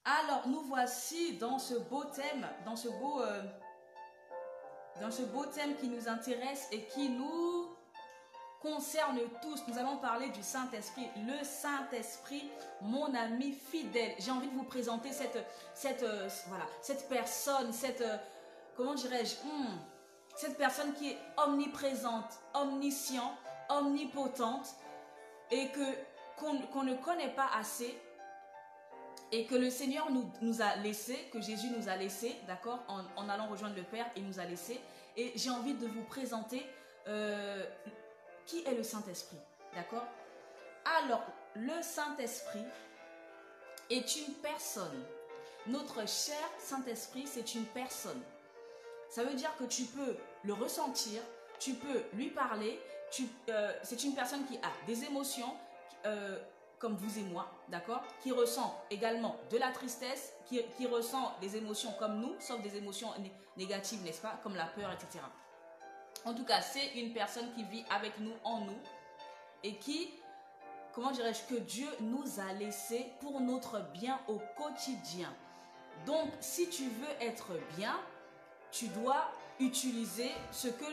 Alors, nous voici dans ce beau thème, dans ce beau thème qui nous intéresse et qui nous concerne tous. Nous allons parler du Saint-Esprit. Le Saint-Esprit, mon ami fidèle. J'ai envie de vous présenter cette personne, comment dirais-je, cette personne qui est omniprésente, omniscient, omnipotente et qu'on ne connaît pas assez et que le Seigneur nous a laissé, que Jésus nous a laissé, d'accord, en allant rejoindre le Père, il nous a laissé. Et j'ai envie de vous présenter qui est le Saint-Esprit, d'accord? Alors, le Saint-Esprit est une personne. Notre cher Saint-Esprit, c'est une personne. Ça veut dire que tu peux le ressentir, tu peux lui parler, c'est une personne qui a des émotions, comme vous et moi, d'accord, qui ressent également de la tristesse, qui ressent des émotions comme nous, sauf des émotions négatives, n'est-ce pas, comme la peur, etc. En tout cas, c'est une personne qui vit avec nous, en nous, et qui, comment dirais-je, que Dieu nous a laissé pour notre bien au quotidien. Donc, si tu veux être bien, tu dois utiliser ce que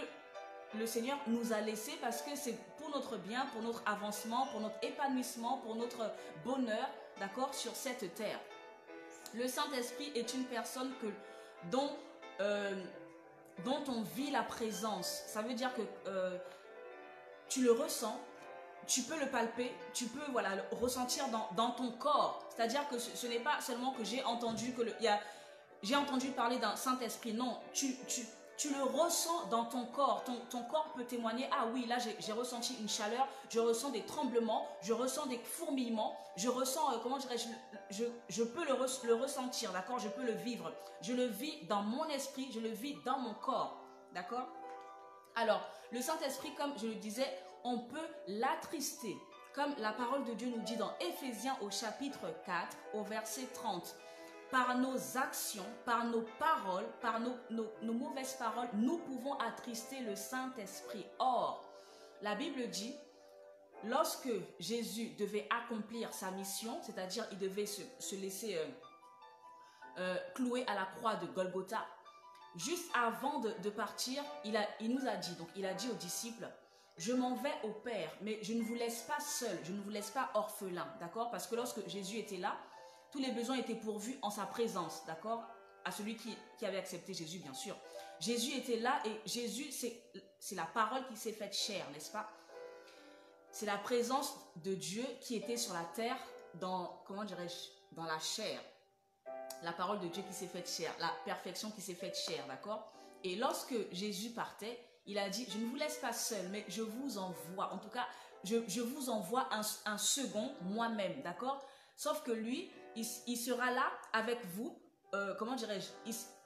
le Seigneur nous a laissé parce que c'est pour notre bien, pour notre avancement, pour notre épanouissement, pour notre bonheur, d'accord, sur cette terre. Le Saint-Esprit est une personne dont on vit la présence. Ça veut dire que tu le ressens, tu peux le palper, tu peux le ressentir dans ton corps. C'est-à-dire que ce n'est pas seulement que j'ai entendu j'ai entendu parler d'un Saint-Esprit. Non, tu le ressens dans ton corps. Ton corps peut témoigner, ah oui, là j'ai ressenti une chaleur, je ressens des tremblements, je ressens des fourmillements, je ressens, comment dirais-je, je peux le ressentir, d'accord, je peux le vivre. Je le vis dans mon esprit, je le vis dans mon corps, d'accord. Alors, le Saint-Esprit, comme je le disais, on peut l'attrister, comme la parole de Dieu nous dit dans Éphésiens au chapitre 4, au verset 30. Par nos actions, par nos paroles, par nos mauvaises paroles, nous pouvons attrister le Saint-Esprit. Or, la Bible dit, lorsque Jésus devait accomplir sa mission, c'est-à-dire il devait se laisser clouer à la croix de Golgotha, juste avant de partir, il nous a dit, donc il a dit aux disciples, je m'en vais au Père, mais je ne vous laisse pas seul, je ne vous laisse pas orphelin, d'accord? Parce que lorsque Jésus était là, tous les besoins étaient pourvus en sa présence, d'accord? À celui qui avait accepté Jésus, bien sûr. Jésus était là et Jésus, c'est la parole qui s'est faite chair, n'est-ce pas? C'est la présence de Dieu qui était sur la terre comment dirais-je, dans la chair. La parole de Dieu qui s'est faite chair, la perfection qui s'est faite chair, d'accord? Et lorsque Jésus partait, il a dit, je ne vous laisse pas seul, mais je vous envoie. En tout cas, je vous envoie un second moi-même, d'accord? Sauf que lui, il sera là avec vous, comment dirais-je,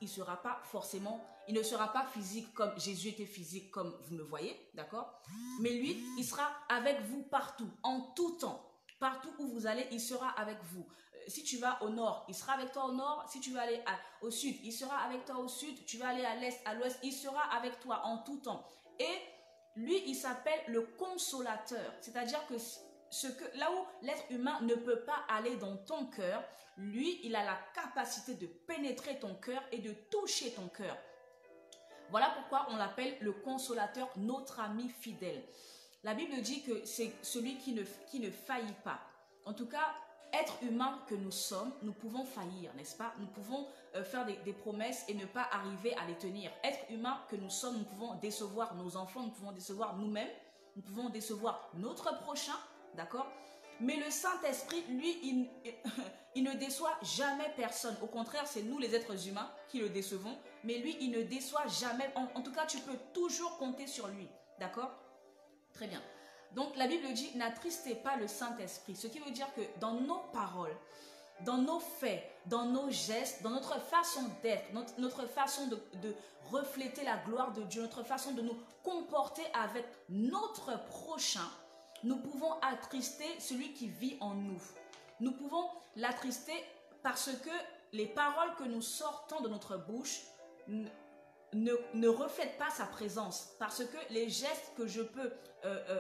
il sera pas forcément, il ne sera pas physique comme Jésus était physique comme vous me voyez, d'accord? Mais lui, il sera avec vous partout, en tout temps. Partout où vous allez, il sera avec vous. Si tu vas au nord, il sera avec toi au nord. Si tu vas aller au sud, il sera avec toi au sud. Tu vas aller à l'est, à l'ouest, il sera avec toi en tout temps. Et lui, il s'appelle le consolateur. C'est-à-dire que là où l'être humain ne peut pas aller dans ton cœur, lui, il a la capacité de pénétrer ton cœur et de toucher ton cœur. Voilà pourquoi on l'appelle le consolateur, notre ami fidèle. La Bible dit que c'est celui qui ne faillit pas. En tout cas, être humain que nous sommes, nous pouvons faillir, n'est-ce pas? Nous pouvons faire des promesses et ne pas arriver à les tenir. Être humain que nous sommes, nous pouvons décevoir nos enfants, nous pouvons décevoir nous-mêmes, nous pouvons décevoir notre prochain, d'accord? Mais le Saint-Esprit, lui, il ne déçoit jamais personne. Au contraire, c'est nous les êtres humains qui le décevons. Mais lui, il ne déçoit jamais. En tout cas, tu peux toujours compter sur lui, d'accord? Très bien. Donc, la Bible dit, n'attristez pas le Saint-Esprit. Ce qui veut dire que dans nos paroles, dans nos faits, dans nos gestes, dans notre façon d'être, notre façon de refléter la gloire de Dieu, notre façon de nous comporter avec notre prochain, nous pouvons attrister celui qui vit en nous. Nous pouvons l'attrister parce que les paroles que nous sortons de notre bouche ne reflètent pas sa présence. Parce que les gestes que je peux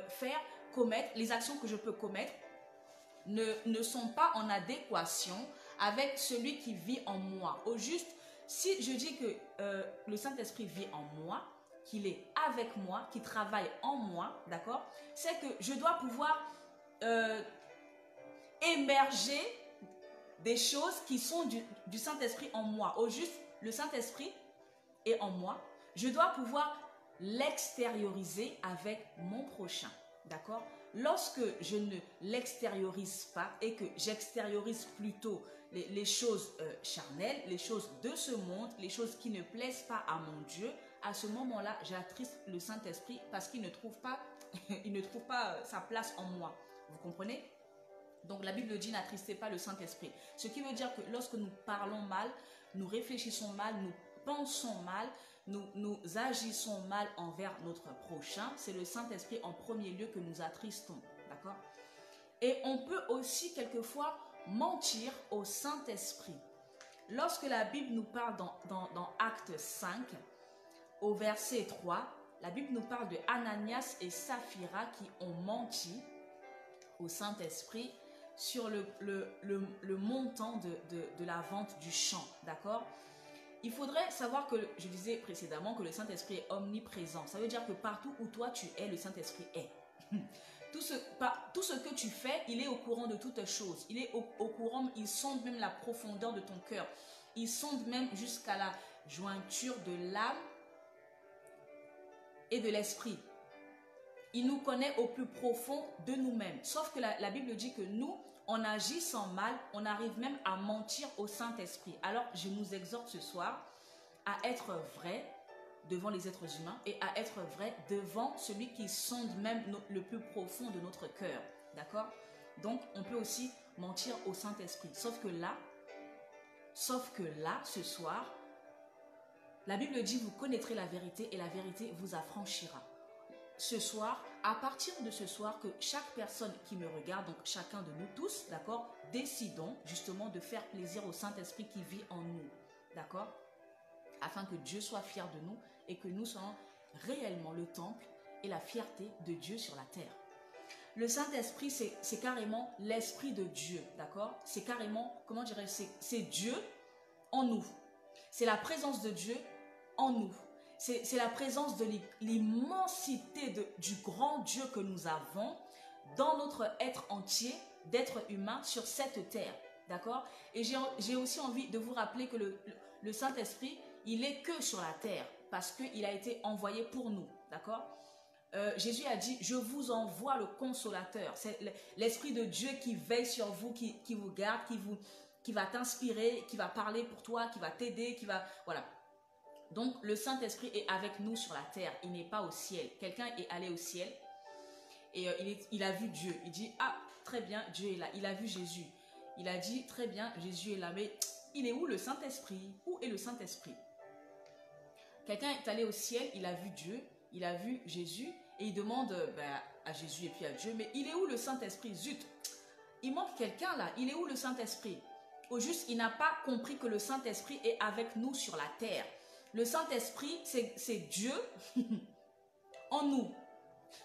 faire, commettre, les actions que je peux commettre ne sont pas en adéquation avec celui qui vit en moi. Au juste, si je dis que le Saint-Esprit vit en moi, qu'il est avec moi, qu'il travaille en moi, d'accord, c'est que je dois pouvoir émerger des choses qui sont du Saint-Esprit en moi. Au juste, le Saint-Esprit est en moi. Je dois pouvoir l'extérioriser avec mon prochain. D'accord? Lorsque je ne l'extériorise pas et que j'extériorise plutôt les choses charnelles, les choses de ce monde, les choses qui ne plaisent pas à mon Dieu, à ce moment-là, j'attriste le Saint-Esprit parce qu'il ne trouve pas, il ne trouve pas sa place en moi. Vous comprenez? Donc la Bible dit n'attristez pas le Saint-Esprit. Ce qui veut dire que lorsque nous parlons mal, nous réfléchissons mal, nous pensons mal, nous agissons mal envers notre prochain, c'est le Saint-Esprit en premier lieu que nous attristons. D'accord? Et on peut aussi quelquefois mentir au Saint-Esprit. Lorsque la Bible nous parle dans Actes 5, au verset 3, la Bible nous parle de Ananias et Saphira qui ont menti au Saint-Esprit sur le montant de la vente du champ, d'accord? Il faudrait savoir que, je disais précédemment, que le Saint-Esprit est omniprésent. Ça veut dire que partout où toi tu es, le Saint-Esprit est. Tout ce que tu fais, il est au courant de toutes choses. Il est au courant, il sonde même la profondeur de ton cœur. Il sonde même jusqu'à la jointure de l'âme et de l'esprit. Il nous connaît au plus profond de nous-mêmes. Sauf que la Bible dit que nous, en agissant mal, on arrive même à mentir au Saint-Esprit. Alors, je nous exhorte ce soir à être vrai devant les êtres humains et à être vrai devant celui qui sonde même le plus profond de notre cœur. D'accord? Donc, on peut aussi mentir au Saint-Esprit. Sauf que là, ce soir, la Bible dit, vous connaîtrez la vérité et la vérité vous affranchira. Ce soir, à partir de ce soir, que chaque personne qui me regarde, donc chacun de nous tous, d'accord, décidons justement de faire plaisir au Saint-Esprit qui vit en nous, d'accord, afin que Dieu soit fier de nous et que nous soyons réellement le temple et la fierté de Dieu sur la terre. Le Saint-Esprit, c'est carrément l'Esprit de Dieu, d'accord, c'est carrément, comment dirais-je, c'est Dieu en nous, c'est la présence de Dieu en nous. C'est la présence de l'immensité du grand Dieu que nous avons dans notre être entier d'être humain sur cette terre. D'accord? Et j'ai aussi envie de vous rappeler que le Saint-Esprit, il est que sur la terre parce qu'il a été envoyé pour nous. D'accord? Jésus a dit, je vous envoie le consolateur. C'est l'Esprit de Dieu qui veille sur vous, qui vous garde, qui va t'inspirer, qui va parler pour toi, qui va t'aider, qui va... Voilà. Donc, le Saint-Esprit est avec nous sur la terre. Il n'est pas au ciel. Quelqu'un est allé au ciel et il a vu Dieu. Il dit, ah, très bien, Dieu est là. Il a vu Jésus. Il a dit, très bien, Jésus est là. Mais il est où le Saint-Esprit? Où est le Saint-Esprit? Quelqu'un est allé au ciel, il a vu Dieu, il a vu Jésus et il demande à Jésus et puis à Dieu, mais il est où le Saint-Esprit? Zut, il manque quelqu'un là. Il est où le Saint-Esprit? Au juste, il n'a pas compris que le Saint-Esprit est avec nous sur la terre. Le Saint-Esprit, c'est Dieu en nous.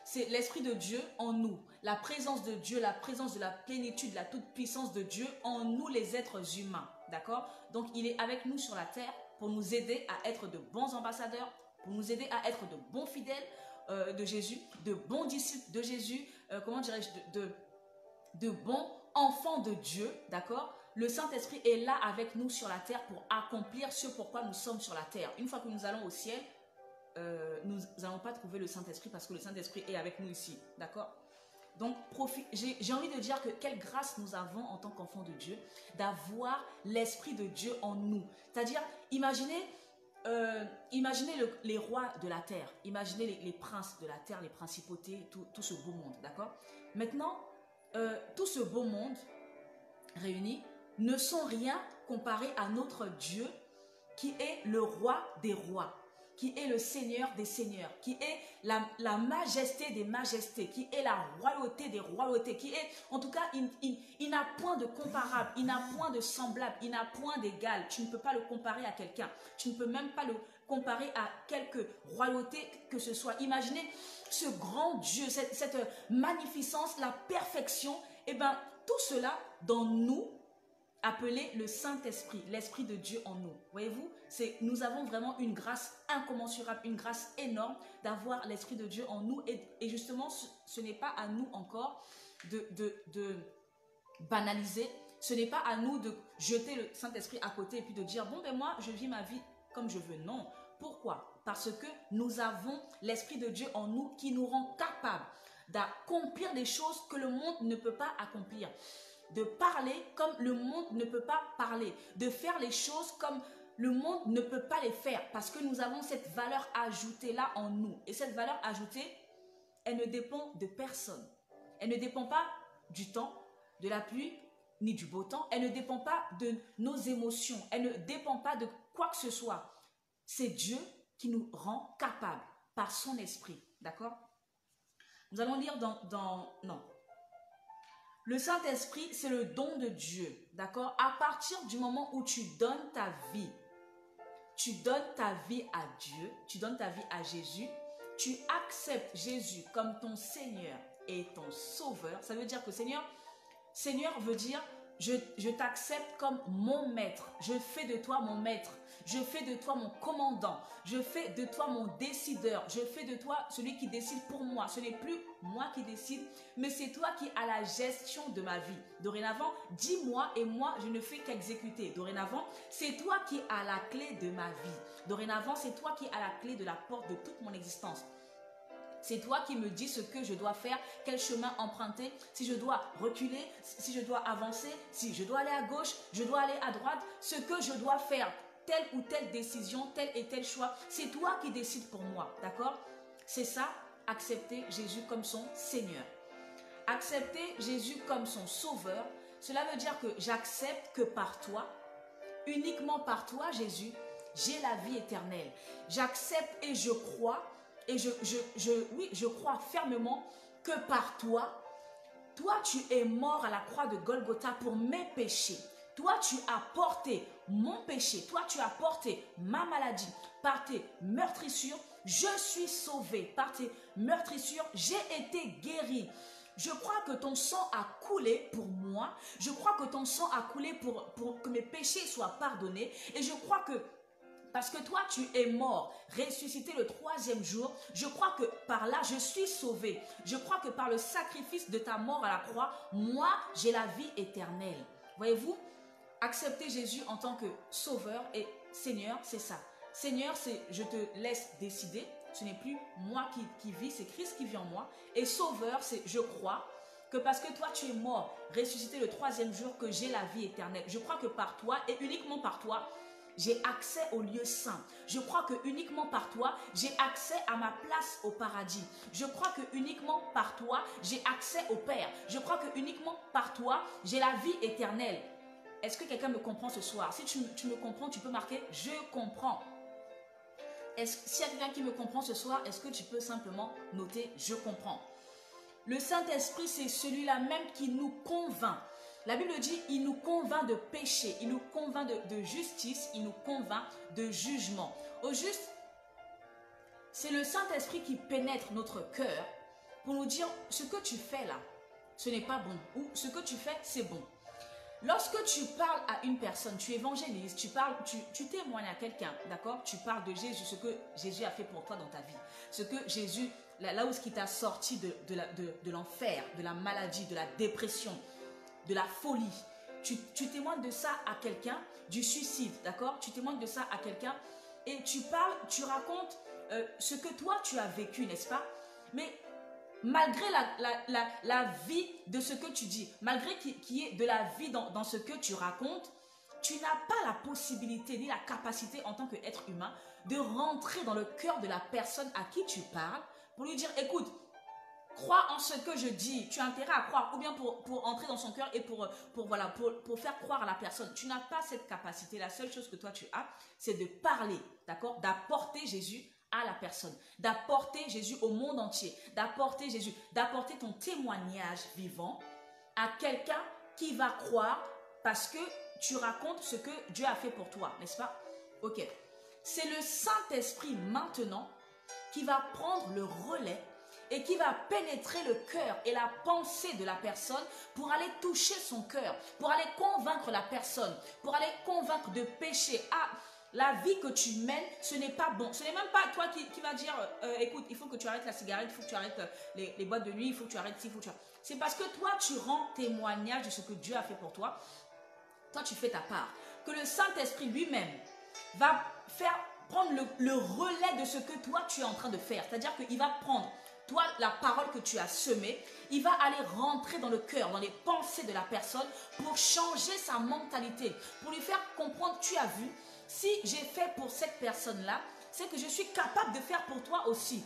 C'est l'Esprit de Dieu en nous. La présence de Dieu, la présence de la plénitude, la toute-puissance de Dieu en nous les êtres humains. D'accord? Donc, il est avec nous sur la terre pour nous aider à être de bons ambassadeurs, pour nous aider à être de bons fidèles de Jésus, de bons disciples de Jésus, comment dirais-je, de bons enfants de Dieu. D'accord? Le Saint-Esprit est là avec nous sur la terre pour accomplir ce pourquoi nous sommes sur la terre. Une fois que nous allons au ciel, nous n'allons pas trouver le Saint-Esprit parce que le Saint-Esprit est avec nous ici. D'accord? Donc, j'ai envie de dire que quelle grâce nous avons en tant qu'enfants de Dieu d'avoir l'Esprit de Dieu en nous. C'est-à-dire, imaginez les rois de la terre, imaginez les princes de la terre, les principautés, tout ce beau monde. D'accord? Maintenant, tout ce beau monde réuni ne sont rien comparé à notre Dieu qui est le roi des rois, qui est le Seigneur des seigneurs, qui est la majesté des majestés, qui est la royauté des royautés, qui est, en tout cas, il n'a point de comparable, il n'a point de semblable, il n'a point d'égal. Tu ne peux pas le comparer à quelqu'un, tu ne peux même pas le comparer à quelque royauté que ce soit. Imaginez ce grand Dieu, cette magnificence, la perfection, et bien tout cela dans nous, appelé le Saint-Esprit, l'Esprit de Dieu en nous. Voyez-vous, nous avons vraiment une grâce incommensurable, une grâce énorme d'avoir l'Esprit de Dieu en nous. Et justement, ce n'est pas à nous encore de banaliser. Ce n'est pas à nous de jeter le Saint-Esprit à côté et puis de dire, bon, ben moi, je vis ma vie comme je veux. Non. Pourquoi? Parce que nous avons l'Esprit de Dieu en nous qui nous rend capables d'accomplir des choses que le monde ne peut pas accomplir. De parler comme le monde ne peut pas parler, de faire les choses comme le monde ne peut pas les faire, parce que nous avons cette valeur ajoutée là en nous. Et cette valeur ajoutée, elle ne dépend de personne. Elle ne dépend pas du temps, de la pluie, ni du beau temps. Elle ne dépend pas de nos émotions. Elle ne dépend pas de quoi que ce soit. C'est Dieu qui nous rend capables par son esprit. D'accord? Nous allons lire non. Le Saint-Esprit, c'est le don de Dieu, d'accord? À partir du moment où tu donnes ta vie à Dieu, tu donnes ta vie à Jésus, tu acceptes Jésus comme ton Seigneur et ton Sauveur. Ça veut dire que Seigneur veut dire, je t'accepte comme mon maître. Je fais de toi mon maître. Je fais de toi mon commandant. Je fais de toi mon décideur. Je fais de toi celui qui décide pour moi. Ce n'est plus moi qui décide, mais c'est toi qui as la gestion de ma vie. Dorénavant, dis-moi et moi, je ne fais qu'exécuter. Dorénavant, c'est toi qui as la clé de ma vie. Dorénavant, c'est toi qui as la clé de la porte de toute mon existence. C'est toi qui me dis ce que je dois faire, quel chemin emprunter, si je dois reculer, si je dois avancer, si je dois aller à gauche, je dois aller à droite, ce que je dois faire, telle ou telle décision, tel et tel choix, c'est toi qui décides pour moi, d'accord? C'est ça, accepter Jésus comme son Seigneur. Accepter Jésus comme son Sauveur, cela veut dire que j'accepte que par toi, uniquement par toi Jésus, j'ai la vie éternelle. J'accepte et je crois. Et je crois fermement que par toi, tu es mort à la croix de Golgotha pour mes péchés. Toi, tu as porté mon péché. Toi, tu as porté ma maladie. Par tes meurtrissures, je suis sauvé. Par tes meurtrissures, j'ai été guéri. Je crois que ton sang a coulé pour moi. Je crois que ton sang a coulé pour que mes péchés soient pardonnés. Et je crois que parce que toi, tu es mort, ressuscité le 3e jour. Je crois que par là, je suis sauvé. Je crois que par le sacrifice de ta mort à la croix, moi, j'ai la vie éternelle. Voyez-vous, accepter Jésus en tant que Sauveur et Seigneur, c'est ça. Seigneur, c'est je te laisse décider. Ce n'est plus moi qui vis, c'est Christ qui vit en moi. Et Sauveur, c'est je crois que parce que toi, tu es mort, ressuscité le 3e jour, que j'ai la vie éternelle. Je crois que par toi et uniquement par toi, j'ai accès au lieu saint. Je crois que uniquement par toi, j'ai accès à ma place au paradis. Je crois que uniquement par toi, j'ai accès au Père. Je crois que uniquement par toi, j'ai la vie éternelle. Est-ce que quelqu'un me comprend ce soir? Si tu me comprends, tu peux marquer « Je comprends ». S'il y a quelqu'un qui me comprend ce soir, est-ce que tu peux simplement noter « Je comprends ». Le Saint-Esprit, c'est celui-là même qui nous convainc. La Bible dit, il nous convainc de péché, il nous convainc de justice, il nous convainc de jugement. Au juste, c'est le Saint-Esprit qui pénètre notre cœur pour nous dire, ce que tu fais là, ce n'est pas bon, ou ce que tu fais, c'est bon. Lorsque tu parles à une personne, tu évangélises, tu témoignes à quelqu'un, d'accord? Tu parles de Jésus, ce que Jésus a fait pour toi dans ta vie. Ce que Jésus, là où ce qui t'a sorti de l'enfer, de la maladie, de la dépression, de la folie. Tu témoignes de ça à quelqu'un, du suicide, d'accord? Tu témoignes de ça à quelqu'un et tu parles, tu racontes ce que toi tu as vécu, n'est-ce pas? Mais malgré la vie de ce que tu dis, malgré qu'il y ait de la vie dans ce que tu racontes, tu n'as pas la possibilité ni la capacité en tant qu'être humain de rentrer dans le cœur de la personne à qui tu parles pour lui dire, écoute, crois en ce que je dis, tu as intérêt à croire, ou bien pour entrer dans son cœur et pour faire croire à la personne. Tu n'as pas cette capacité. La seule chose que toi tu as, c'est de parler, d'accord? D'apporter Jésus à la personne, d'apporter Jésus au monde entier, d'apporter Jésus, d'apporter ton témoignage vivant à quelqu'un qui va croire parce que tu racontes ce que Dieu a fait pour toi, n'est-ce pas? Ok. C'est le Saint-Esprit maintenant qui va prendre le relais et qui va pénétrer le cœur et la pensée de la personne pour aller toucher son cœur, pour aller convaincre la personne, pour aller convaincre de péché. Ah, la vie que tu mènes, ce n'est pas bon. Ce n'est même pas toi qui va dire, écoute, il faut que tu arrêtes la cigarette, il faut que tu arrêtes les boîtes de nuit, il faut que tu arrêtes ci, il faut que tu arrêtes. C'est parce que toi, tu rends témoignage de ce que Dieu a fait pour toi. Toi, tu fais ta part. Que le Saint-Esprit lui-même va prendre le relais de ce que toi, tu es en train de faire. C'est-à-dire qu'il va prendre, toi, la parole que tu as semée, il va aller rentrer dans le cœur, dans les pensées de la personne pour changer sa mentalité, pour lui faire comprendre, tu as vu, si j'ai fait pour cette personne-là, c'est que je suis capable de faire pour toi aussi.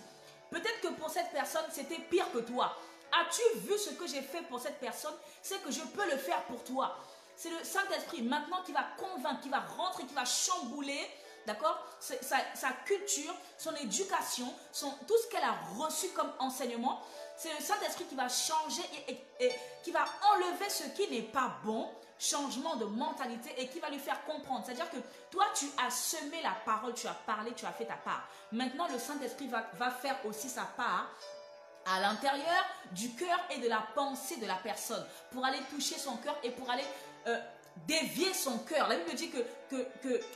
Peut-être que pour cette personne, c'était pire que toi. As-tu vu ce que j'ai fait pour cette personne? C'est que je peux le faire pour toi. C'est le Saint-Esprit maintenant qui va convaincre, qui va rentrer, qui va chambouler, d'accord, sa culture, son éducation, tout ce qu'elle a reçu comme enseignement. C'est le Saint-Esprit qui va changer et qui va enlever ce qui n'est pas bon, changement de mentalité, et qui va lui faire comprendre. C'est-à-dire que toi, tu as semé la parole, tu as parlé, tu as fait ta part. Maintenant, le Saint-Esprit va faire aussi sa part à l'intérieur du cœur et de la pensée de la personne pour aller toucher son cœur et pour aller dévier son cœur. La Bible dit que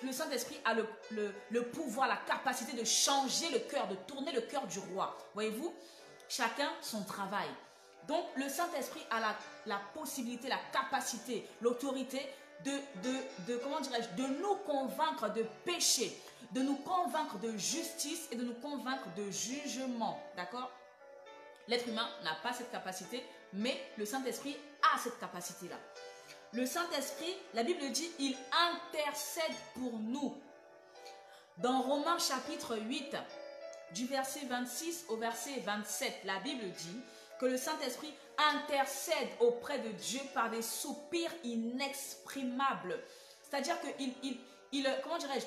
le Saint-Esprit a le pouvoir, la capacité de changer le cœur, de tourner le cœur du roi. Voyez-vous, chacun son travail. Donc, le Saint-Esprit a la possibilité, la capacité, l'autorité comment dirais-je, de nous convaincre de péché, de nous convaincre de justice et de nous convaincre de jugement. D'accord? L'être humain n'a pas cette capacité, mais le Saint-Esprit a cette capacité-là. Le Saint-Esprit, la Bible dit, il intercède pour nous. Dans Romains chapitre 8, du verset 26 au verset 27, la Bible dit que le Saint-Esprit intercède auprès de Dieu par des soupirs inexprimables. C'est-à-dire que comment dirais-je,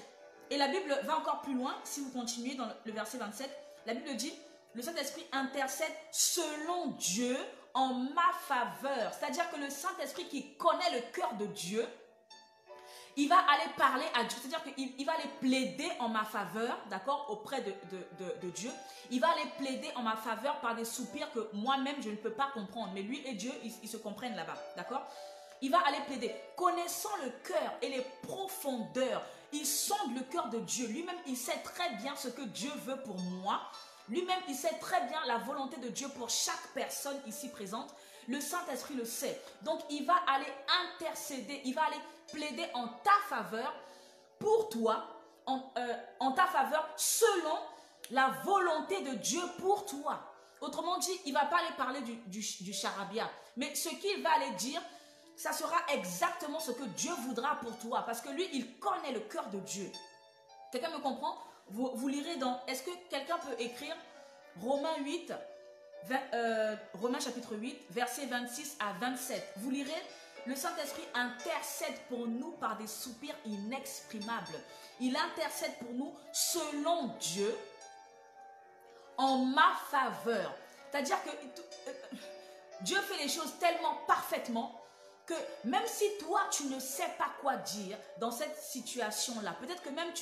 et la Bible va encore plus loin, si vous continuez dans le verset 27, la Bible dit, le Saint-Esprit intercède selon Dieu en ma faveur. C'est-à-dire que le Saint-Esprit qui connaît le cœur de Dieu, il va aller parler à Dieu. C'est-à-dire qu'il va aller plaider en ma faveur, d'accord, auprès de Dieu. Il va aller plaider en ma faveur par des soupirs que moi-même, je ne peux pas comprendre. Mais lui et Dieu, ils se comprennent là-bas, d'accord? Il va aller plaider. Connaissant le cœur et les profondeurs, il sonde le cœur de Dieu. Lui-même, il sait très bien ce que Dieu veut pour moi. Lui-même, il sait très bien la volonté de Dieu pour chaque personne ici présente. Le Saint-Esprit le sait. Donc, il va aller intercéder, il va aller plaider en ta faveur, pour toi, en ta faveur, selon la volonté de Dieu pour toi. Autrement dit, il ne va pas aller parler du charabia, mais ce qu'il va aller dire, ça sera exactement ce que Dieu voudra pour toi, parce que lui, il connaît le cœur de Dieu. Quelqu'un me comprend? Vous lirez dans... Est-ce que quelqu'un peut écrire Romains 8, Romains chapitre 8, versets 26 à 27. Vous lirez, le Saint-Esprit intercède pour nous par des soupirs inexprimables. Il intercède pour nous selon Dieu en ma faveur. C'est-à-dire que Dieu fait les choses tellement parfaitement que même si toi, tu ne sais pas quoi dire dans cette situation-là, peut-être que même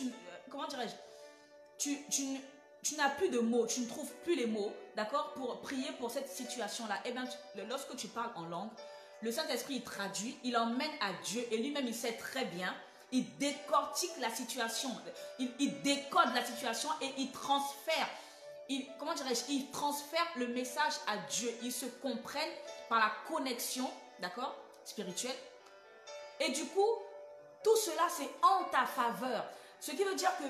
comment dirais-je, tu n'as plus de mots, tu ne trouves plus les mots, d'accord, pour prier pour cette situation-là. Eh bien, lorsque tu parles en langue, le Saint-Esprit, il traduit, il emmène à Dieu et lui-même, il sait très bien, il décortique la situation, il décode la situation et il transfère, comment dirais-je, il transfère le message à Dieu. Ils se comprennent par la connexion, d'accord, spirituelle. Et du coup, tout cela, c'est en ta faveur. Ce qui veut dire que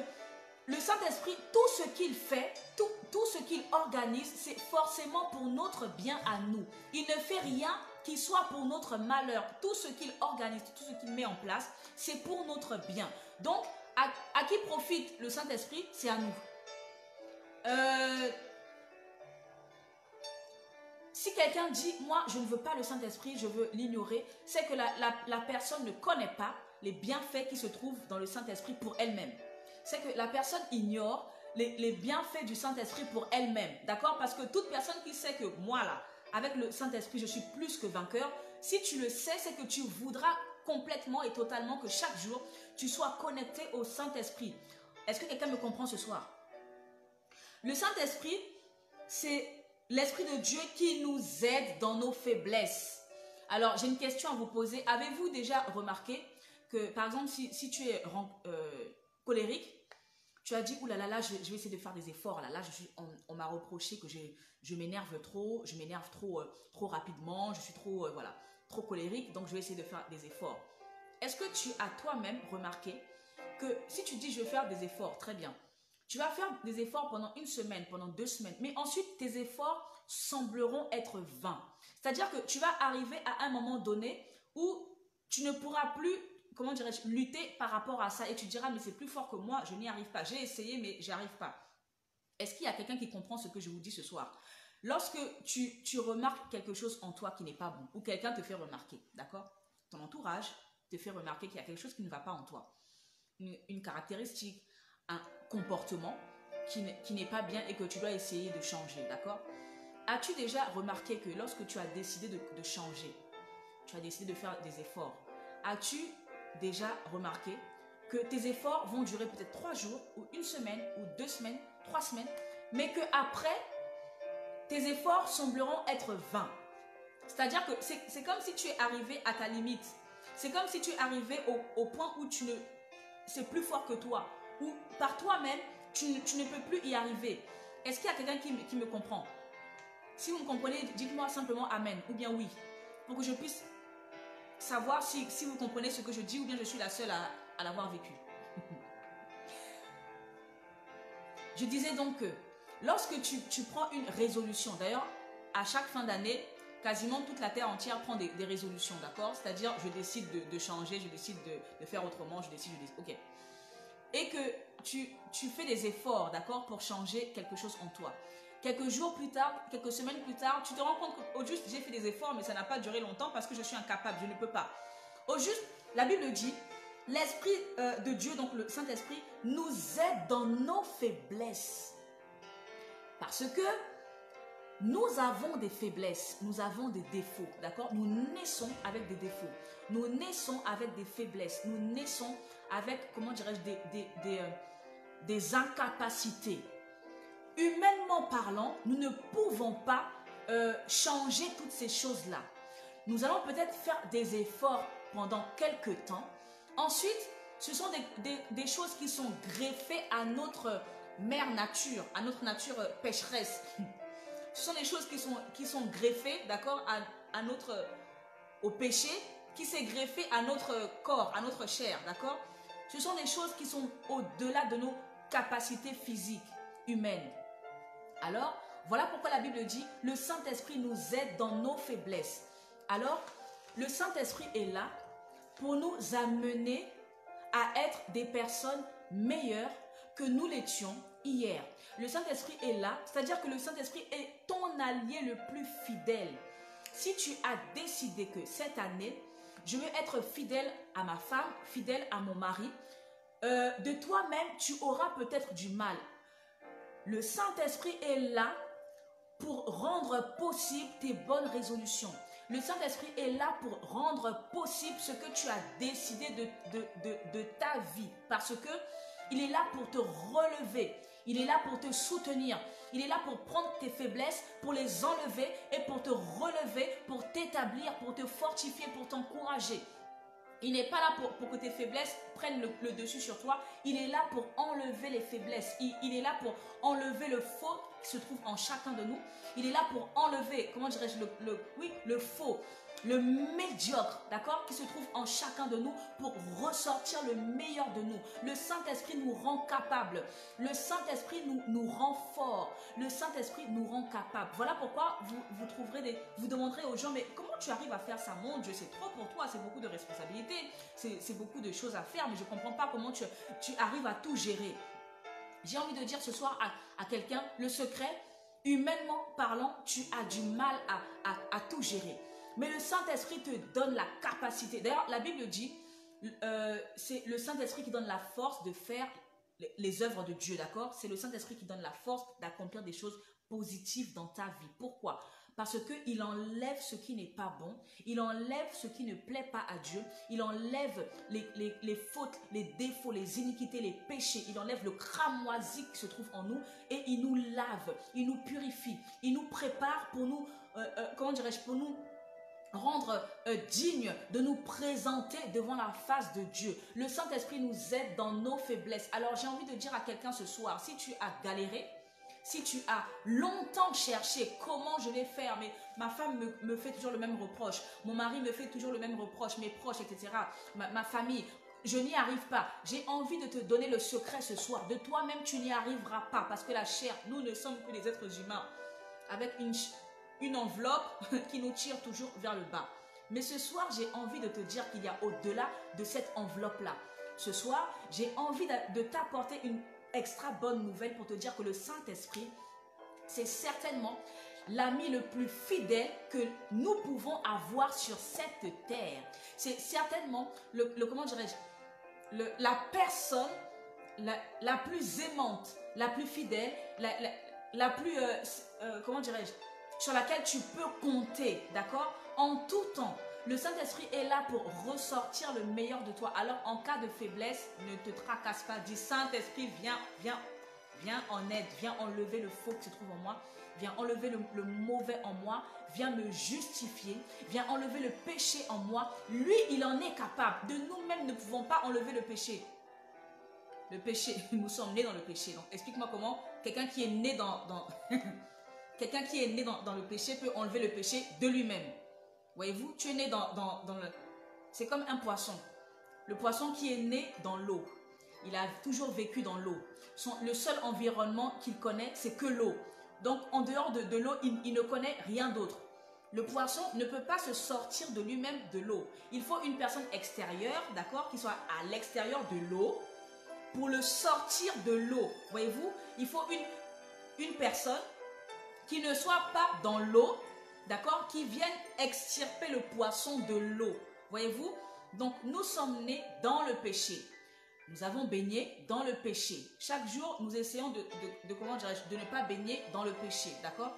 le Saint-Esprit, tout ce qu'il fait, tout ce qu'il organise, c'est forcément pour notre bien à nous. Il ne fait rien qui soit pour notre malheur. Tout ce qu'il organise, tout ce qu'il met en place, c'est pour notre bien. Donc, à qui profite le Saint-Esprit? C'est à nous. Si quelqu'un dit, moi, je ne veux pas le Saint-Esprit, je veux l'ignorer, c'est que la personne ne connaît pas les bienfaits qui se trouvent dans le Saint-Esprit pour elle-même. C'est que la personne ignore les bienfaits du Saint-Esprit pour elle-même. D'accord? Parce que toute personne qui sait que moi, là, avec le Saint-Esprit, je suis plus que vainqueur, si tu le sais, c'est que tu voudras complètement et totalement que chaque jour, tu sois connecté au Saint-Esprit. Est-ce que quelqu'un me comprend ce soir? Le Saint-Esprit, c'est L'Esprit de Dieu qui nous aide dans nos faiblesses. Alors, j'ai une question à vous poser. Avez-vous déjà remarqué que, par exemple, si tu es colérique, tu as dit, ouh là là, je vais essayer de faire des efforts. Là, on m'a reproché que je m'énerve trop, trop rapidement, je suis trop, voilà, trop colérique, donc je vais essayer de faire des efforts. Est-ce que tu as toi-même remarqué que si tu dis je vais faire des efforts, très bien, tu vas faire des efforts pendant une semaine, pendant 2 semaines, mais ensuite tes efforts sembleront être vains. C'est-à-dire que tu vas arriver à un moment donné où tu ne pourras plus, comment dirais-je, lutter par rapport à ça et tu diras mais c'est plus fort que moi, je n'y arrive pas, j'ai essayé mais j'y arrive pas. Est-ce qu'il y a quelqu'un qui comprend ce que je vous dis ce soir? Lorsque tu remarques quelque chose en toi qui n'est pas bon ou quelqu'un te fait remarquer, d'accord? Ton entourage te fait remarquer qu'il y a quelque chose qui ne va pas en toi. Une caractéristique, un comportement qui n'est pas bien et que tu dois essayer de changer, d'accord? As-tu déjà remarqué que lorsque tu as décidé de changer, tu as décidé de faire des efforts, as-tu déjà remarqué que tes efforts vont durer peut-être 3 jours ou 1 semaine ou 2 semaines, 3 semaines, mais qu'après, tes efforts sembleront être vains. C'est-à-dire que c'est comme si tu es arrivé à ta limite. C'est comme si tu es arrivé au point où c'est plus fort que toi. Ou par toi-même, tu ne peux plus y arriver. Est-ce qu'il y a quelqu'un qui me comprend? Si vous me comprenez, dites-moi simplement Amen ou bien oui. Pour que je puisse savoir si vous comprenez ce que je dis ou bien je suis la seule à l'avoir vécu. Je disais donc que lorsque tu prends une résolution, d'ailleurs, à chaque fin d'année, quasiment toute la terre entière prend des résolutions, d'accord? C'est-à-dire, je décide de changer, je décide de faire autrement, je décide, ok. Et que tu fais des efforts, d'accord, pour changer quelque chose en toi. Quelques jours plus tard, quelques semaines plus tard, tu te rends compte qu'au juste, j'ai fait des efforts, mais ça n'a pas duré longtemps parce que je suis incapable, je ne peux pas. Au juste, la Bible dit, l'Esprit de Dieu, donc le Saint-Esprit, nous aide dans nos faiblesses. Parce que nous avons des faiblesses, nous avons des défauts, d'accord? Nous naissons avec des défauts, nous naissons avec des faiblesses, nous naissons avec, comment dirais-je, des incapacités. Humainement parlant, nous ne pouvons pas changer toutes ces choses-là. Nous allons peut-être faire des efforts pendant quelques temps. Ensuite, ce sont des choses qui sont greffées à notre mère nature, à notre nature pécheresse. Ce sont des choses qui sont greffées, d'accord, au péché, qui s'est greffé à notre corps, à notre chair, d'accord? Ce sont des choses qui sont au-delà de nos capacités physiques, humaines. Alors, voilà pourquoi la Bible dit, le Saint-Esprit nous aide dans nos faiblesses. Alors, le Saint-Esprit est là pour nous amener à être des personnes meilleures que nous l'étions hier. Le Saint-Esprit est là, c'est-à-dire que le Saint-Esprit est ton allié le plus fidèle. Si tu as décidé que cette année, je veux être fidèle à ma femme, fidèle à mon mari, de toi-même, tu auras peut-être du mal. Le Saint-Esprit est là pour rendre possible tes bonnes résolutions. Le Saint-Esprit est là pour rendre possible ce que tu as décidé de ta vie. Parce que il est là pour te relever. Il est là pour te soutenir. Il est là pour prendre tes faiblesses, pour les enlever et pour te relever, pour t'établir, pour te fortifier, pour t'encourager. Il n'est pas là pour que tes faiblesses prennent le dessus sur toi. Il est là pour enlever les faiblesses. Il est là pour enlever le faux qui se trouve en chacun de nous. Il est là pour enlever, comment dirais-je, le faux, le médiocre, d'accord, qui se trouve en chacun de nous pour ressortir le meilleur de nous. Le Saint-Esprit nous rend capables. Le Saint-Esprit nous rend forts. Le Saint-Esprit nous rend capables. Voilà pourquoi vous demanderez aux gens, mais comment tu arrives à faire ça? Mon Dieu, c'est trop pour toi, c'est beaucoup de responsabilités, c'est beaucoup de choses à faire, mais je ne comprends pas comment tu arrives à tout gérer. J'ai envie de dire ce soir à quelqu'un, le secret, humainement parlant, tu as du mal à tout gérer. Mais le Saint-Esprit te donne la capacité. D'ailleurs, la Bible dit, c'est le Saint-Esprit qui donne la force de faire les œuvres de Dieu, d'accord? C'est le Saint-Esprit qui donne la force d'accomplir des choses positives dans ta vie. Pourquoi? Parce qu'il enlève ce qui n'est pas bon, il enlève ce qui ne plaît pas à Dieu, il enlève les fautes, les défauts, les iniquités, les péchés, il enlève le cramoisi qui se trouve en nous et il nous lave, il nous purifie, il nous prépare pour nous, comment dirais-je, pour nous rendre digne de nous présenter devant la face de Dieu. Le Saint-Esprit nous aide dans nos faiblesses. Alors j'ai envie de dire à quelqu'un ce soir, si tu as galéré, si tu as longtemps cherché comment je vais faire, mais ma femme me fait toujours le même reproche, mon mari me fait toujours le même reproche, mes proches, etc., ma famille, je n'y arrive pas. J'ai envie de te donner le secret ce soir. De toi-même, tu n'y arriveras pas parce que la chair, nous ne sommes que des êtres humains avec une enveloppe qui nous tire toujours vers le bas. Mais ce soir, j'ai envie de te dire qu'il y a au-delà de cette enveloppe-là. Ce soir, j'ai envie de t'apporter une extra bonne nouvelle pour te dire que le Saint-Esprit, c'est certainement l'ami le plus fidèle que nous pouvons avoir sur cette terre. C'est certainement comment dirais-je, la personne la plus aimante, la plus fidèle, la plus, comment dirais-je, sur laquelle tu peux compter, d'accord? En tout temps, le Saint-Esprit est là pour ressortir le meilleur de toi. Alors, en cas de faiblesse, ne te tracasse pas. Dis, Saint-Esprit, viens en aide, viens enlever le faux qui se trouve en moi, viens enlever le mauvais en moi, viens me justifier, viens enlever le péché en moi. Lui, il en est capable. De nous-mêmes, ne pouvons pas enlever le péché. Le péché, nous sommes nés dans le péché. Donc, explique-moi comment quelqu'un qui est né quelqu'un qui est né dans le péché peut enlever le péché de lui-même. Voyez-vous, tu es né dans le... C'est comme un poisson. Le poisson qui est né dans l'eau. Il a toujours vécu dans l'eau. Le seul environnement qu'il connaît, c'est que l'eau. Donc, en dehors de l'eau, il ne connaît rien d'autre. Le poisson ne peut pas se sortir de lui-même de l'eau. Il faut une personne extérieure, d'accord, qui soit à l'extérieur de l'eau pour le sortir de l'eau. Voyez-vous, il faut une personne qui ne soit pas dans l'eau, d'accord, qui vienne extirper le poisson de l'eau. Voyez-vous, donc nous sommes nés dans le péché. Nous avons baigné dans le péché. Chaque jour, nous essayons de ne pas baigner dans le péché, d'accord?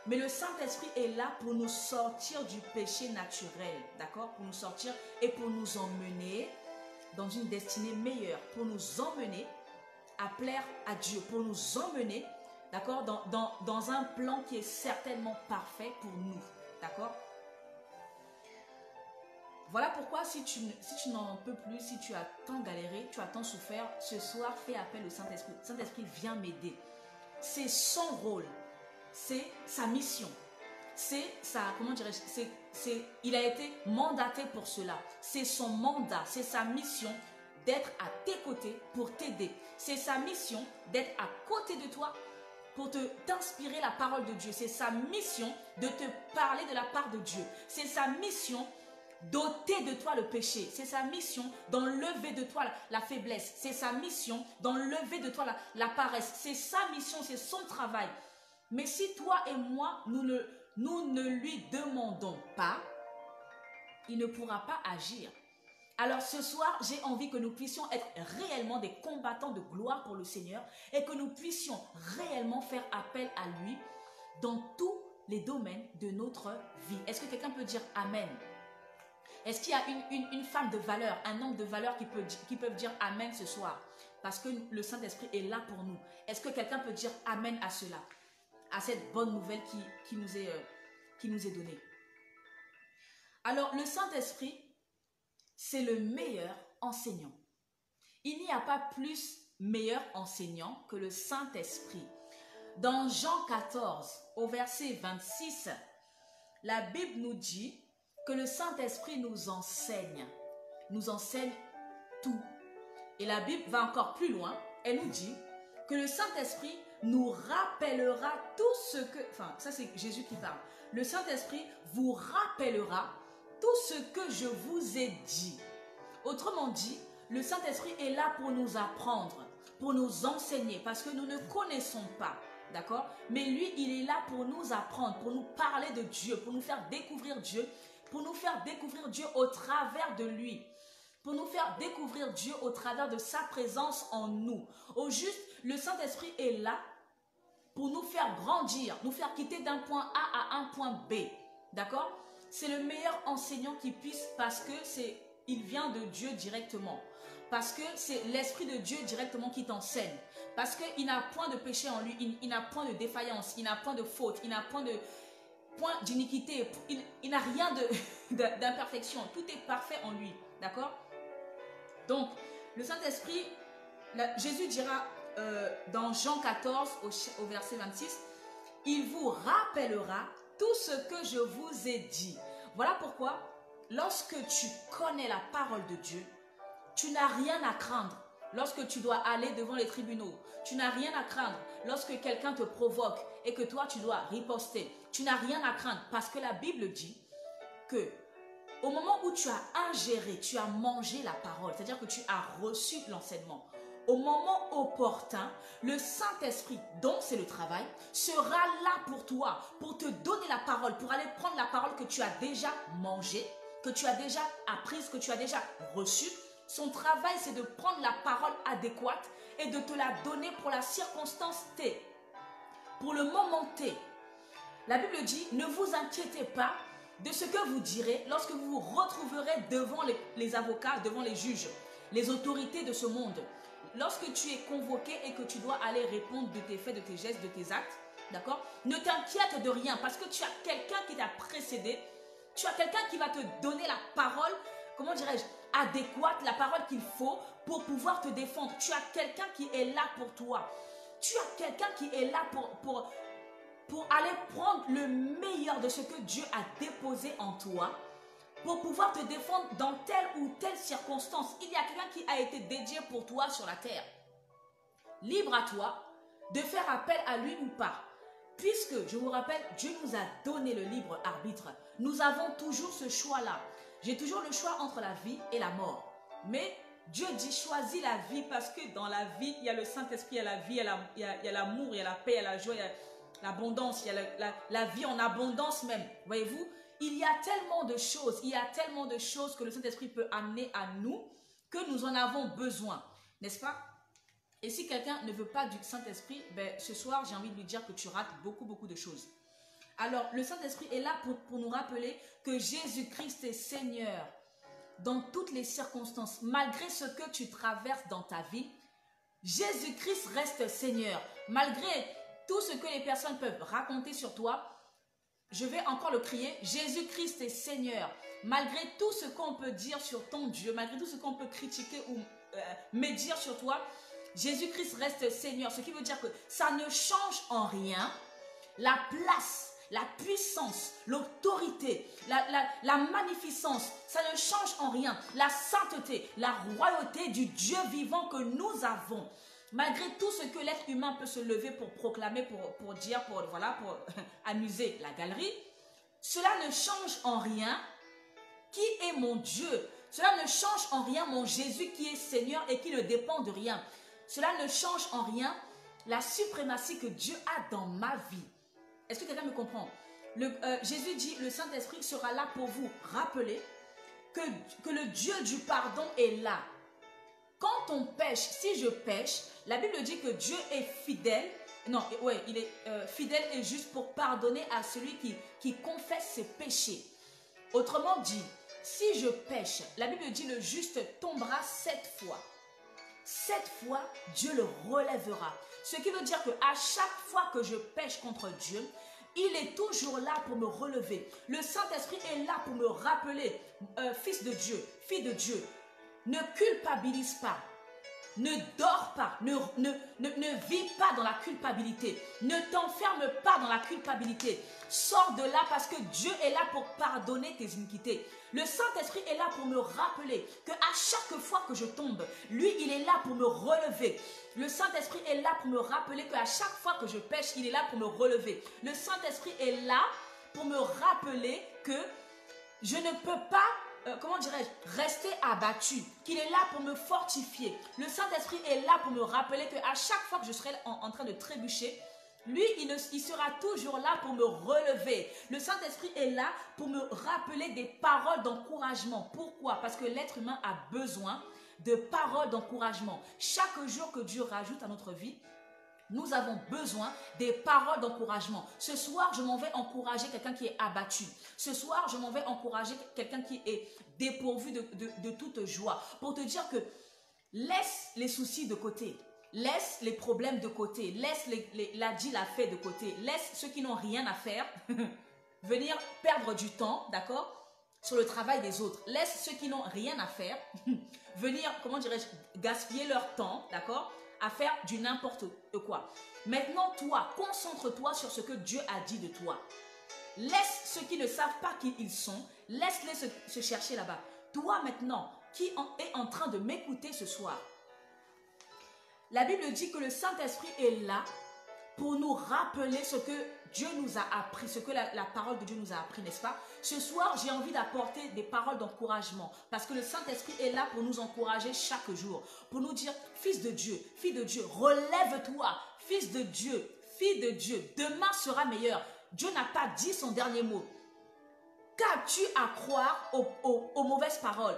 Mais le Saint-Esprit est là pour nous sortir du péché naturel, d'accord? Pour nous sortir et pour nous emmener dans une destinée meilleure, pour nous emmener à plaire à Dieu, pour nous emmener, d'accord, dans un plan qui est certainement parfait pour nous, d'accord? Voilà pourquoi si tu n'en peux plus, si tu as tant galéré, tu as tant souffert, ce soir, fais appel au Saint-Esprit. Saint-Esprit, viens m'aider. C'est son rôle, c'est sa mission, c'est sa, comment dirais-je, il a été mandaté pour cela. C'est son mandat, c'est sa mission d'être à tes côtés pour t'aider. C'est sa mission d'être à côté de toi pour t'inspirer la parole de Dieu. C'est sa mission de te parler de la part de Dieu. C'est sa mission d'ôter de toi le péché. C'est sa mission d'enlever de toi la faiblesse. C'est sa mission d'enlever de toi la paresse. C'est sa mission, c'est son travail. Mais si toi et moi, nous ne lui demandons pas, il ne pourra pas agir. Alors ce soir, j'ai envie que nous puissions être réellement des combattants de gloire pour le Seigneur et que nous puissions réellement faire appel à lui dans tous les domaines de notre vie. Est-ce que quelqu'un peut dire Amen? Est-ce qu'il y a une femme de valeur, un homme de valeur qui peuvent dire Amen ce soir? Parce que le Saint-Esprit est là pour nous. Est-ce que quelqu'un peut dire Amen à cela? À cette bonne nouvelle qui nous est donnée. Alors, le Saint-Esprit, c'est le meilleur enseignant. Il n'y a pas plus meilleur enseignant que le Saint-Esprit. Dans Jean 14, au verset 26, la Bible nous dit que le Saint-Esprit nous enseigne tout. Et la Bible va encore plus loin, elle nous dit que le Saint-Esprit nous rappellera tout ce que... Enfin, ça c'est Jésus qui parle. Le Saint-Esprit vous rappellera tout ce que je vous ai dit. Autrement dit, le Saint-Esprit est là pour nous apprendre, pour nous enseigner, parce que nous ne connaissons pas, d'accord? Mais lui, il est là pour nous apprendre, pour nous parler de Dieu, pour nous faire découvrir Dieu, pour nous faire découvrir Dieu au travers de lui, pour nous faire découvrir Dieu au travers de sa présence en nous. Au juste, le Saint-Esprit est là pour nous faire grandir, nous faire quitter d'un point A à un point B. D'accord? C'est le meilleur enseignant qui puisse parce que il vient de Dieu directement. Parce que c'est l'Esprit de Dieu directement qui t'enseigne. Parce qu'il n'a point de péché en lui, il n'a point de défaillance, il n'a point de faute, il n'a point d'iniquité, il n'a rien d'imperfection. Tout est parfait en lui. D'accord? Donc, le Saint-Esprit, Jésus dira dans Jean 14 au verset 26, « Il vous rappellera tout ce que je vous ai dit. » Voilà pourquoi, lorsque tu connais la parole de Dieu, tu n'as rien à craindre lorsque tu dois aller devant les tribunaux. Tu n'as rien à craindre lorsque quelqu'un te provoque et que toi tu dois riposter. Tu n'as rien à craindre parce que la Bible dit que au moment où tu as ingéré, tu as mangé la parole, c'est-à-dire que tu as reçu l'enseignement, au moment opportun, le Saint-Esprit, dont c'est le travail, sera là pour toi, pour te donner la parole, pour aller prendre la parole que tu as déjà mangée, que tu as déjà apprise, que tu as déjà reçue. Son travail, c'est de prendre la parole adéquate et de te la donner pour la circonstance T, pour le moment T. La Bible dit, ne vous inquiétez pas de ce que vous direz lorsque vous vous retrouverez devant les avocats, devant les juges, les autorités de ce monde. Lorsque tu es convoqué et que tu dois aller répondre de tes faits, de tes gestes, de tes actes, d'accord? Ne t'inquiète de rien parce que tu as quelqu'un qui t'a précédé, tu as quelqu'un qui va te donner la parole, comment dirais-je, adéquate, la parole qu'il faut pour pouvoir te défendre. Tu as quelqu'un qui est là pour toi. Tu as quelqu'un qui est là pour aller prendre le meilleur de ce que Dieu a déposé en toi, pour pouvoir te défendre dans telle ou telle circonstance. Il y a quelqu'un qui a été dédié pour toi sur la terre. Libre à toi de faire appel à lui ou pas. Puisque, je vous rappelle, Dieu nous a donné le libre arbitre. Nous avons toujours ce choix-là. J'ai toujours le choix entre la vie et la mort. Mais Dieu dit choisis la vie parce que dans la vie, il y a le Saint-Esprit, il y a la vie, il y a l'amour, il y a la paix, il y a la joie, il y a l'abondance, il y a la vie en abondance même. Voyez-vous, il y a tellement de choses, que le Saint-Esprit peut amener à nous que nous en avons besoin, n'est-ce pas? Et si quelqu'un ne veut pas du Saint-Esprit, ben, ce soir, j'ai envie de lui dire que tu rates beaucoup de choses. Alors, le Saint-Esprit est là pour nous rappeler que Jésus-Christ est Seigneur dans toutes les circonstances. Malgré ce que tu traverses dans ta vie, Jésus-Christ reste Seigneur. Malgré tout ce que les personnes peuvent raconter sur toi, je vais encore le crier, Jésus-Christ est Seigneur. Malgré tout ce qu'on peut dire sur ton Dieu, malgré tout ce qu'on peut critiquer ou médire sur toi, Jésus-Christ reste Seigneur. Ce qui veut dire que ça ne change en rien la place, la puissance, l'autorité, la magnificence. Ça ne change en rien la sainteté, la royauté du Dieu vivant que nous avons. Malgré tout ce que l'être humain peut se lever pour proclamer, pour dire, pour amuser la galerie, cela ne change en rien qui est mon Dieu. Cela ne change en rien mon Jésus qui est Seigneur et qui ne dépend de rien. Cela ne change en rien la suprématie que Dieu a dans ma vie. Est-ce que quelqu'un me comprend? Jésus dit, le Saint-Esprit sera là pour vous rappeler que le Dieu du pardon est là. Quand on pêche, si je pêche, la Bible dit que Dieu est fidèle. Non, ouais, il est fidèle et juste pour pardonner à celui qui confesse ses péchés. Autrement dit, si je pêche, la Bible dit le juste tombera 7 fois. 7 fois, Dieu le relèvera. Ce qui veut dire qu'à chaque fois que je pêche contre Dieu, il est toujours là pour me relever. Le Saint-Esprit est là pour me rappeler, fils de Dieu, fille de Dieu, ne culpabilise pas, ne dors pas, ne vis pas dans la culpabilité, ne t'enferme pas dans la culpabilité. Sors de là parce que Dieu est là pour pardonner tes iniquités. Le Saint-Esprit est là pour me rappeler qu'à chaque fois que je tombe, lui, il est là pour me relever. Le Saint-Esprit est là pour me rappeler qu'à chaque fois que je pêche, il est là pour me relever. Le Saint-Esprit est là pour me rappeler que je ne peux pas, comment dirais-je, rester abattu, qu'il est là pour me fortifier. Le Saint-Esprit est là pour me rappeler qu'à chaque fois que je serai en train de trébucher, lui, il sera toujours là pour me relever. Le Saint-Esprit est là pour me rappeler des paroles d'encouragement. Pourquoi? Parce que l'être humain a besoin de paroles d'encouragement. Chaque jour que Dieu rajoute à notre vie, Nous avons besoin des paroles d'encouragement. Ce soir, je m'en vais encourager quelqu'un qui est abattu. Ce soir, je m'en vais encourager quelqu'un qui est dépourvu de toute joie. Pour te dire que laisse les soucis de côté. Laisse les problèmes de côté. Laisse la dit, la fait de côté. Laisse ceux qui n'ont rien à faire venir perdre du temps, d'accord, sur le travail des autres. Laisse ceux qui n'ont rien à faire venir, comment dirais-je, gaspiller leur temps, d'accord, à faire du n'importe quoi. Maintenant, toi, concentre-toi sur ce que Dieu a dit de toi. Laisse ceux qui ne savent pas qui ils sont, laisse-les se chercher là-bas. Toi, maintenant, qui est en train de m'écouter ce soir, la Bible dit que le Saint-Esprit est là pour nous rappeler ce que Dieu nous a appris, ce que la parole de Dieu nous a appris, n'est-ce pas? Ce soir, j'ai envie d'apporter des paroles d'encouragement parce que le Saint-Esprit est là pour nous encourager chaque jour, pour nous dire, fils de Dieu, fille de Dieu, relève-toi, fils de Dieu, fille de Dieu, demain sera meilleur. Dieu n'a pas dit son dernier mot. Qu'as-tu à croire aux mauvaises paroles?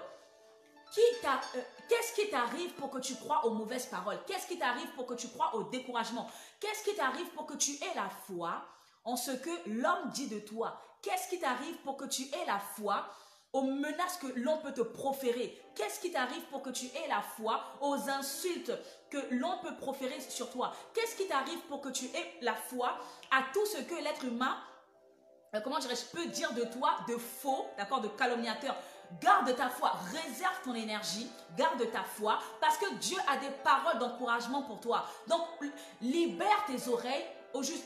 Qu'est-ce qui t'arrive pour que tu crois aux mauvaises paroles? Qu'est-ce qui t'arrive pour que tu crois au découragement? Qu'est-ce qui t'arrive pour que tu aies la foi en ce que l'homme dit de toi? Qu'est-ce qui t'arrive pour que tu aies la foi aux menaces que l'on peut te proférer? Qu'est-ce qui t'arrive pour que tu aies la foi aux insultes que l'on peut proférer sur toi? Qu'est-ce qui t'arrive pour que tu aies la foi à tout ce que l'être humain, comment dirais-je, peut dire de toi de faux, d'accord, de calomniateur? Garde ta foi, réserve ton énergie, garde ta foi, parce que Dieu a des paroles d'encouragement pour toi. Donc, libère tes oreilles, au juste,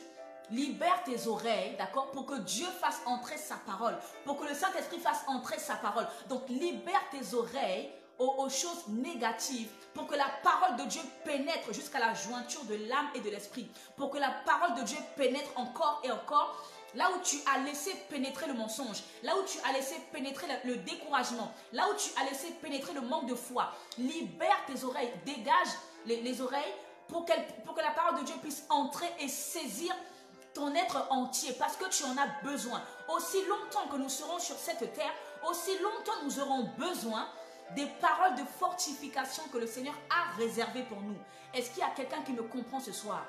libère tes oreilles, d'accord, pour que Dieu fasse entrer sa parole, pour que le Saint-Esprit fasse entrer sa parole. Donc, libère tes oreilles aux choses négatives, pour que la parole de Dieu pénètre jusqu'à la jointure de l'âme et de l'esprit, pour que la parole de Dieu pénètre encore et encore. Là où tu as laissé pénétrer le mensonge, là où tu as laissé pénétrer le découragement, là où tu as laissé pénétrer le manque de foi, libère tes oreilles, dégage les oreilles pour que la parole de Dieu puisse entrer et saisir ton être entier parce que tu en as besoin. Aussi longtemps que nous serons sur cette terre, aussi longtemps nous aurons besoin des paroles de fortification que le Seigneur a réservées pour nous. Est-ce qu'il y a quelqu'un qui me comprend ce soir?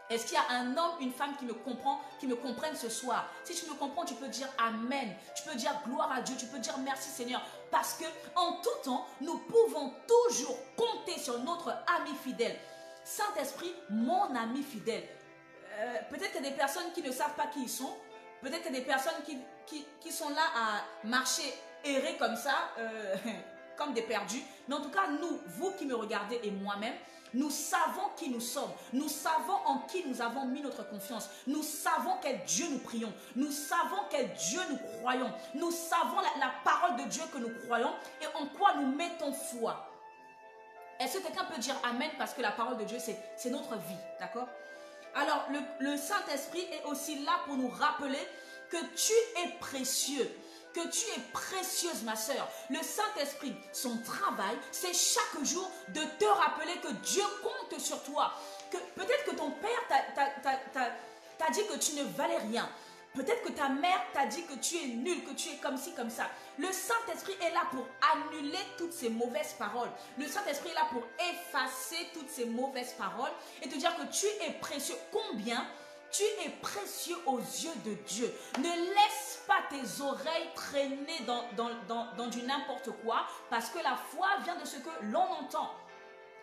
Est-ce qu'il y a un homme, une femme qui me comprend, qui me comprenne ce soir? Si tu me comprends, tu peux dire Amen. Tu peux dire gloire à Dieu. Tu peux dire merci Seigneur. Parce que en tout temps, nous pouvons toujours compter sur notre ami fidèle. Saint-Esprit, mon ami fidèle. Peut-être qu'il y a des personnes qui ne savent pas qui ils sont. Peut-être qu'il y a des personnes qui sont là à marcher, errer comme ça, comme des perdus. Mais en tout cas, nous, vous qui me regardez et moi-même, nous savons qui nous sommes. Nous savons en qui nous avons mis notre confiance. Nous savons quel Dieu nous prions. Nous savons quel Dieu nous croyons. Nous savons la parole de Dieu que nous croyons et en quoi nous mettons foi. Est-ce que quelqu'un peut dire Amen parce que la parole de Dieu, c'est notre vie, d'accord? Alors, le Saint-Esprit est aussi là pour nous rappeler que tu es précieux. Que tu es précieuse, ma sœur. Le Saint-Esprit, son travail, c'est chaque jour de te rappeler que Dieu compte sur toi. Que peut-être que ton père t'a dit que tu ne valais rien. Peut-être que ta mère t'a dit que tu es nul, que tu es comme ci, comme ça. Le Saint-Esprit est là pour annuler toutes ces mauvaises paroles. Le Saint-Esprit est là pour effacer toutes ces mauvaises paroles et te dire que tu es précieux. Combien tu es précieux aux yeux de Dieu. Ne laisse pas tes oreilles traîner dans du n'importe quoi parce que la foi vient de ce que l'on entend.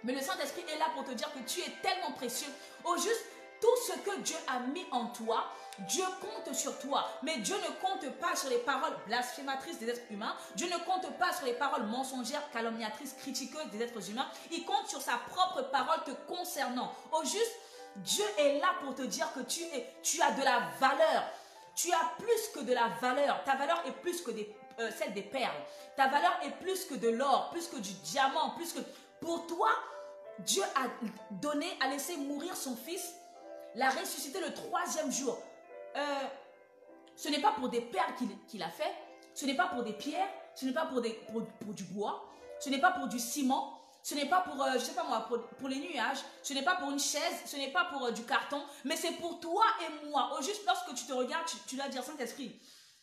Mais le Saint-Esprit est là pour te dire que tu es tellement précieux. Au juste, tout ce que Dieu a mis en toi, Dieu compte sur toi. Mais Dieu ne compte pas sur les paroles blasphématrices des êtres humains. Dieu ne compte pas sur les paroles mensongères, calomniatrices, critiqueuses des êtres humains. Il compte sur sa propre parole te concernant. Au juste, Dieu est là pour te dire que tu as de la valeur. Tu as plus que de la valeur. Ta valeur est plus que celle des perles. Ta valeur est plus que de l'or, plus que du diamant, plus que... Pour toi, Dieu a laissé mourir son fils, l'a ressuscité le 3e jour. Ce n'est pas pour des perles qu'il a fait. Ce n'est pas pour des pierres. Ce n'est pas pour du bois. Ce n'est pas pour du ciment. Ce n'est pas pour, je sais pas moi, pour les nuages. Ce n'est pas pour une chaise. Ce n'est pas pour du carton. Mais c'est pour toi et moi. Au juste lorsque tu te regardes, tu dois dire, Saint-Esprit,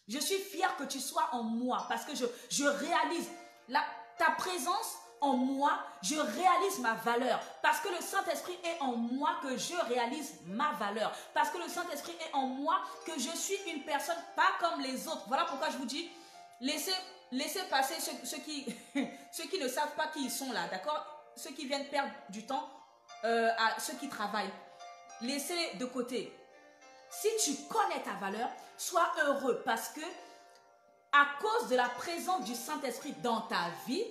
je suis fière que tu sois en moi. Parce que je réalise ta présence en moi, je réalise ma valeur. Parce que le Saint-Esprit est en moi que je réalise ma valeur. Parce que le Saint-Esprit est en moi que je suis une personne pas comme les autres. Voilà pourquoi je vous dis, laissez passer ceux qui, ceux qui ne savent pas qui ils sont là, d'accord? Ceux qui viennent perdre du temps à ceux qui travaillent. Laissez-les de côté. Si tu connais ta valeur, sois heureux parce que à cause de la présence du Saint-Esprit dans ta vie,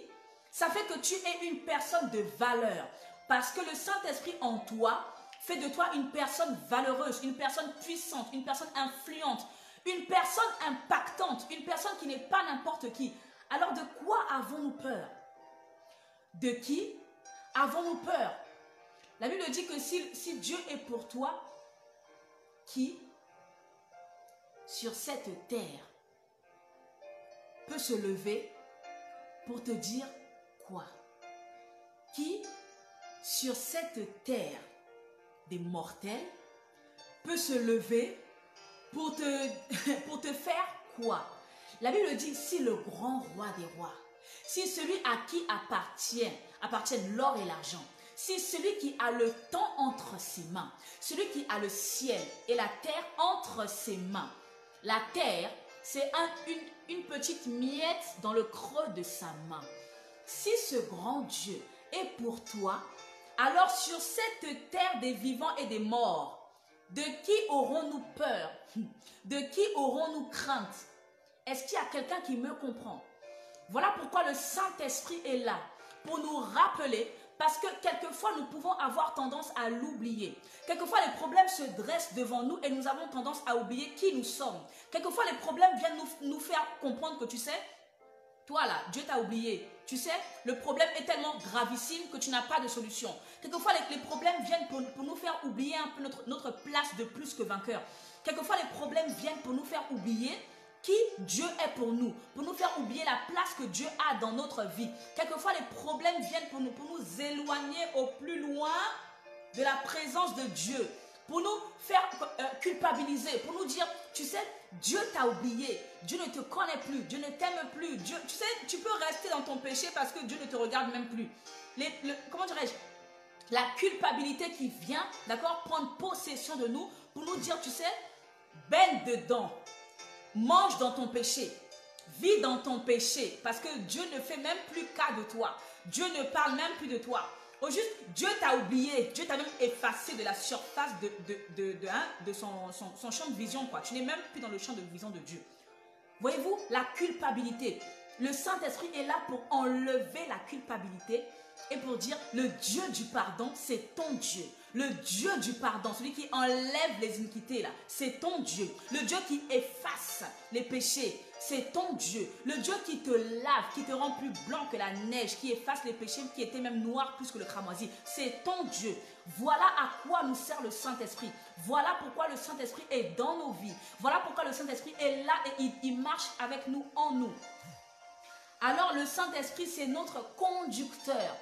ça fait que tu es une personne de valeur. Parce que le Saint-Esprit en toi fait de toi une personne valeureuse, une personne puissante, une personne influente, une personne impactante, une personne qui n'est pas n'importe qui. Alors de quoi avons-nous peur? De qui avons-nous peur? La Bible dit que si Dieu est pour toi, qui sur cette terre peut se lever pour te dire quoi? Qui sur cette terre des mortels peut se lever pour te faire quoi? La Bible dit, si le grand roi des rois, si celui à qui appartiennent l'or et l'argent, si celui qui a le temps entre ses mains, celui qui a le ciel et la terre entre ses mains. La terre, c'est une petite miette dans le creux de sa main. Si ce grand Dieu est pour toi, alors sur cette terre des vivants et des morts, de qui aurons-nous peur? De qui aurons-nous crainte? Est-ce qu'il y a quelqu'un qui me comprend? Voilà pourquoi le Saint-Esprit est là, pour nous rappeler, parce que quelquefois nous pouvons avoir tendance à l'oublier. Quelquefois les problèmes se dressent devant nous et nous avons tendance à oublier qui nous sommes. Quelquefois les problèmes viennent nous faire comprendre que tu sais, toi là, Dieu t'a oublié. Tu sais, le problème est tellement gravissime que tu n'as pas de solution. Quelquefois les problèmes viennent pour nous faire oublier un peu notre place de plus que vainqueur. Quelquefois les problèmes viennent pour nous faire oublier qui Dieu est pour nous faire oublier la place que Dieu a dans notre vie. Quelquefois, les problèmes viennent pour nous éloigner au plus loin de la présence de Dieu, pour nous faire culpabiliser, pour nous dire, tu sais, Dieu t'a oublié, Dieu ne te connaît plus, Dieu ne t'aime plus. Dieu, tu sais, tu peux rester dans ton péché parce que Dieu ne te regarde même plus. Comment dirais-je? La culpabilité qui vient, d'accord, prendre possession de nous pour nous dire, tu sais, baigne dedans. Mange dans ton péché, vis dans ton péché, parce que Dieu ne fait même plus cas de toi. Dieu ne parle même plus de toi. Au juste, Dieu t'a oublié, Dieu t'a même effacé de la surface de son champ de vision, quoi. Tu n'es même plus dans le champ de vision de Dieu. Voyez-vous, la culpabilité. Le Saint-Esprit est là pour enlever la culpabilité et pour dire, le Dieu du pardon, c'est ton Dieu. Le Dieu du pardon, celui qui enlève les iniquités là, c'est ton Dieu. Le Dieu qui efface les péchés, c'est ton Dieu. Le Dieu qui te lave, qui te rend plus blanc que la neige, qui efface les péchés qui étaient même noirs plus que le cramoisi, c'est ton Dieu. Voilà à quoi nous sert le Saint-Esprit. Voilà pourquoi le Saint-Esprit est dans nos vies. Voilà pourquoi le Saint-Esprit est là et il marche avec nous, en nous. Alors le Saint-Esprit, c'est notre conducteur.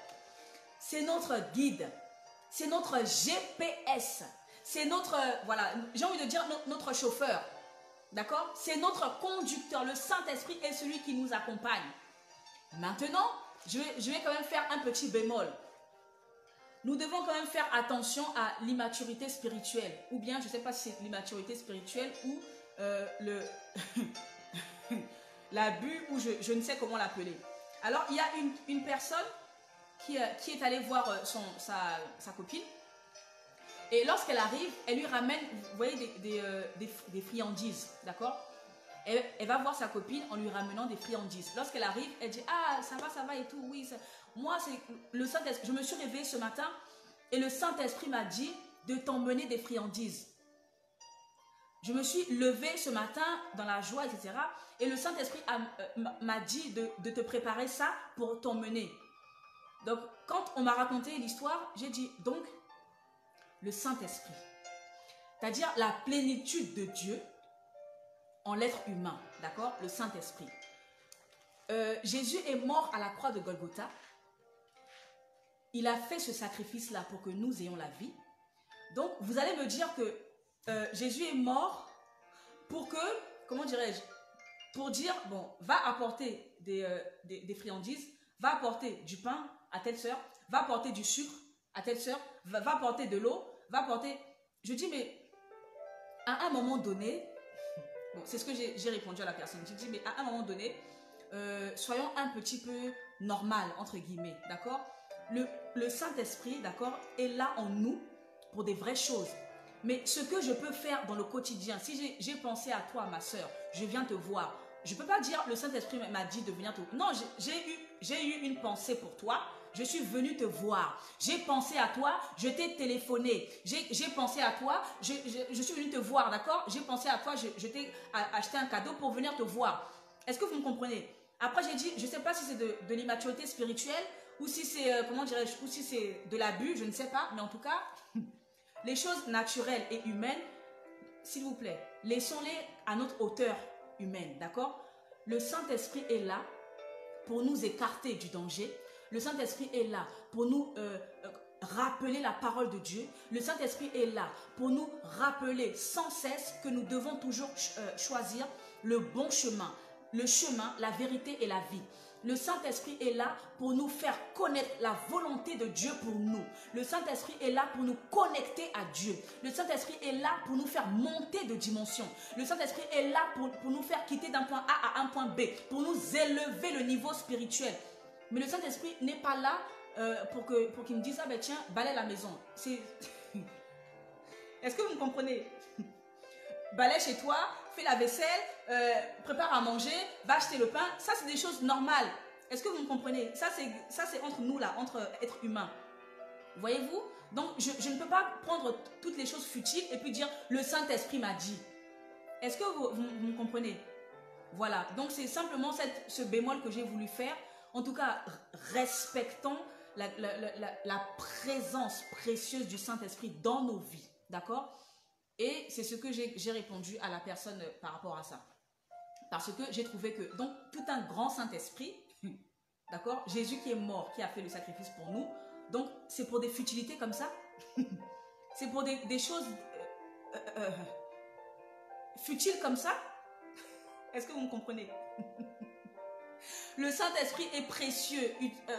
C'est notre guide. C'est notre GPS. C'est notre, voilà, j'ai envie de dire notre chauffeur. D'accord? C'est notre conducteur. Le Saint-Esprit est celui qui nous accompagne. Maintenant, je vais quand même faire un petit bémol. Nous devons quand même faire attention à l'immaturité spirituelle. Ou bien, je ne sais pas si c'est l'immaturité spirituelle ou l'abus, ou je ne sais comment l'appeler. Alors, il y a une personne qui est allée voir sa copine. Et lorsqu'elle arrive, elle lui ramène, vous voyez, des friandises, d'accord? Elle va voir sa copine en lui ramenant des friandises. Lorsqu'elle arrive, elle dit, ah, ça va et tout, oui. Moi, c'est le Saint-Esprit. Je me suis réveillée ce matin et le Saint-Esprit m'a dit de t'emmener des friandises. Je me suis levée ce matin dans la joie, etc. Et le Saint-Esprit m'a dit de te préparer ça pour t'emmener. Donc, quand on m'a raconté l'histoire, j'ai dit, donc, le Saint-Esprit, c'est-à-dire la plénitude de Dieu en l'être humain, d'accord? Le Saint-Esprit. Jésus est mort à la croix de Golgotha. Il a fait ce sacrifice-là pour que nous ayons la vie. Donc, vous allez me dire que Jésus est mort pour que, comment dirais-je, pour dire, bon, va apporter des friandises, va apporter du pain, à telle sœur, va porter du sucre à telle sœur, va porter de l'eau, va porter... Je dis, mais à un moment donné, bon, c'est ce que j'ai répondu à la personne. J'ai dit, mais à un moment donné, soyons un petit peu normal, entre guillemets, d'accord? Le Saint-Esprit, d'accord, est là en nous pour des vraies choses. Mais ce que je peux faire dans le quotidien, si j'ai pensé à toi, ma soeur, je viens te voir. Je ne peux pas dire, le Saint-Esprit m'a dit de venir te voir. Non, j'ai eu une pensée pour toi. Je suis venue te voir. J'ai pensé à toi, je t'ai téléphoné. J'ai pensé à toi, je suis venue te voir, d'accord? J'ai pensé à toi, je t'ai acheté un cadeau pour venir te voir. Est-ce que vous me comprenez? Après, j'ai dit, je ne sais pas si c'est de l'immaturité spirituelle ou si c'est, comment dirais-je, ou si c'est de l'abus, je ne sais pas. Mais en tout cas, les choses naturelles et humaines, s'il vous plaît, laissons-les à notre hauteur humaine, d'accord? Le Saint-Esprit est là pour nous écarter du danger. Le Saint-Esprit est là pour nous rappeler la parole de Dieu. Le Saint-Esprit est là pour nous rappeler sans cesse que nous devons toujours choisir le bon chemin. Le chemin, la vérité et la vie. Le Saint-Esprit est là pour nous faire connaître la volonté de Dieu pour nous. Le Saint-Esprit est là pour nous connecter à Dieu. Le Saint-Esprit est là pour nous faire monter de dimension. Le Saint-Esprit est là pour nous faire quitter d'un point A à un point B, pour nous élever le niveau spirituel. Mais le Saint-Esprit n'est pas là pour qu'il me dise, ah ben tiens, balaye la maison. Est-ce que vous me comprenez? Balaye chez toi, fais la vaisselle, prépare à manger, va acheter le pain. Ça, c'est des choses normales. Est-ce que vous me comprenez? Ça, c'est entre nous, là, entre êtres humains. Voyez-vous? Donc, je ne peux pas prendre toutes les choses futiles et puis dire, le Saint-Esprit m'a dit. Est-ce que vous me comprenez? Voilà. Donc, c'est simplement ce bémol que j'ai voulu faire. En tout cas, respectons la présence précieuse du Saint-Esprit dans nos vies. D'accord? Et c'est ce que j'ai répondu à la personne par rapport à ça. Parce que j'ai trouvé que, donc, tout un grand Saint-Esprit, d'accord, Jésus qui est mort, qui a fait le sacrifice pour nous, donc, c'est pour des futilités comme ça. C'est pour des choses futiles comme ça. Est-ce que vous me comprenez? Le Saint-Esprit est précieux.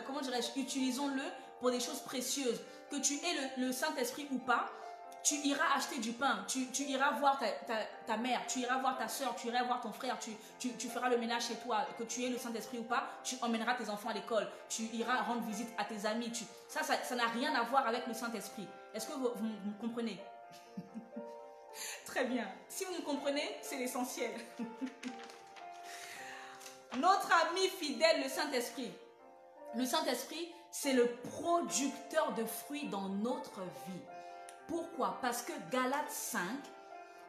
Comment dirais-je? Utilisons-le pour des choses précieuses. Que tu aies le Saint-Esprit ou pas, tu iras acheter du pain, tu iras voir ta mère, tu iras voir ta soeur, tu iras voir ton frère, tu feras le ménage chez toi, que tu aies le Saint-Esprit ou pas, tu emmèneras tes enfants à l'école, tu iras rendre visite à tes amis. Ça n'a rien à voir avec le Saint-Esprit. Est-ce que vous me comprenez? Très bien. Si vous me comprenez, c'est l'essentiel. Notre ami fidèle, le Saint-Esprit. Le Saint-Esprit, c'est le producteur de fruits dans notre vie. Pourquoi? Parce que Galates 5,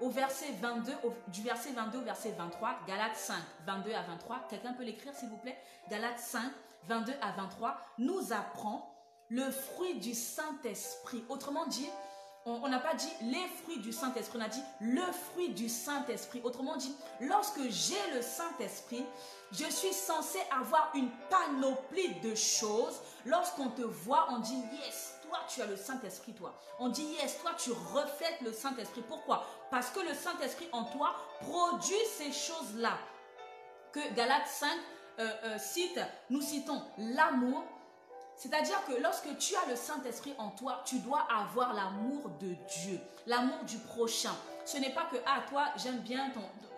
du verset 22 au verset 23, Galates 5, 22 à 23, quelqu'un peut l'écrire s'il vous plaît? Galates 5, 22 à 23, nous apprend le fruit du Saint-Esprit. Autrement dit, on n'a pas dit les fruits du Saint-Esprit, on a dit le fruit du Saint-Esprit. Autrement dit, lorsque j'ai le Saint-Esprit, je suis censé avoir une panoplie de choses. Lorsqu'on te voit, on dit yes, toi tu as le Saint-Esprit, toi. On dit yes, toi tu reflètes le Saint-Esprit. Pourquoi? Parce que le Saint-Esprit en toi produit ces choses-là. Que Galates 5 cite, nous citons l'amour. C'est-à-dire que lorsque tu as le Saint-Esprit en toi, tu dois avoir l'amour de Dieu, l'amour du prochain. Ce n'est pas que, ah, toi, j'aime bien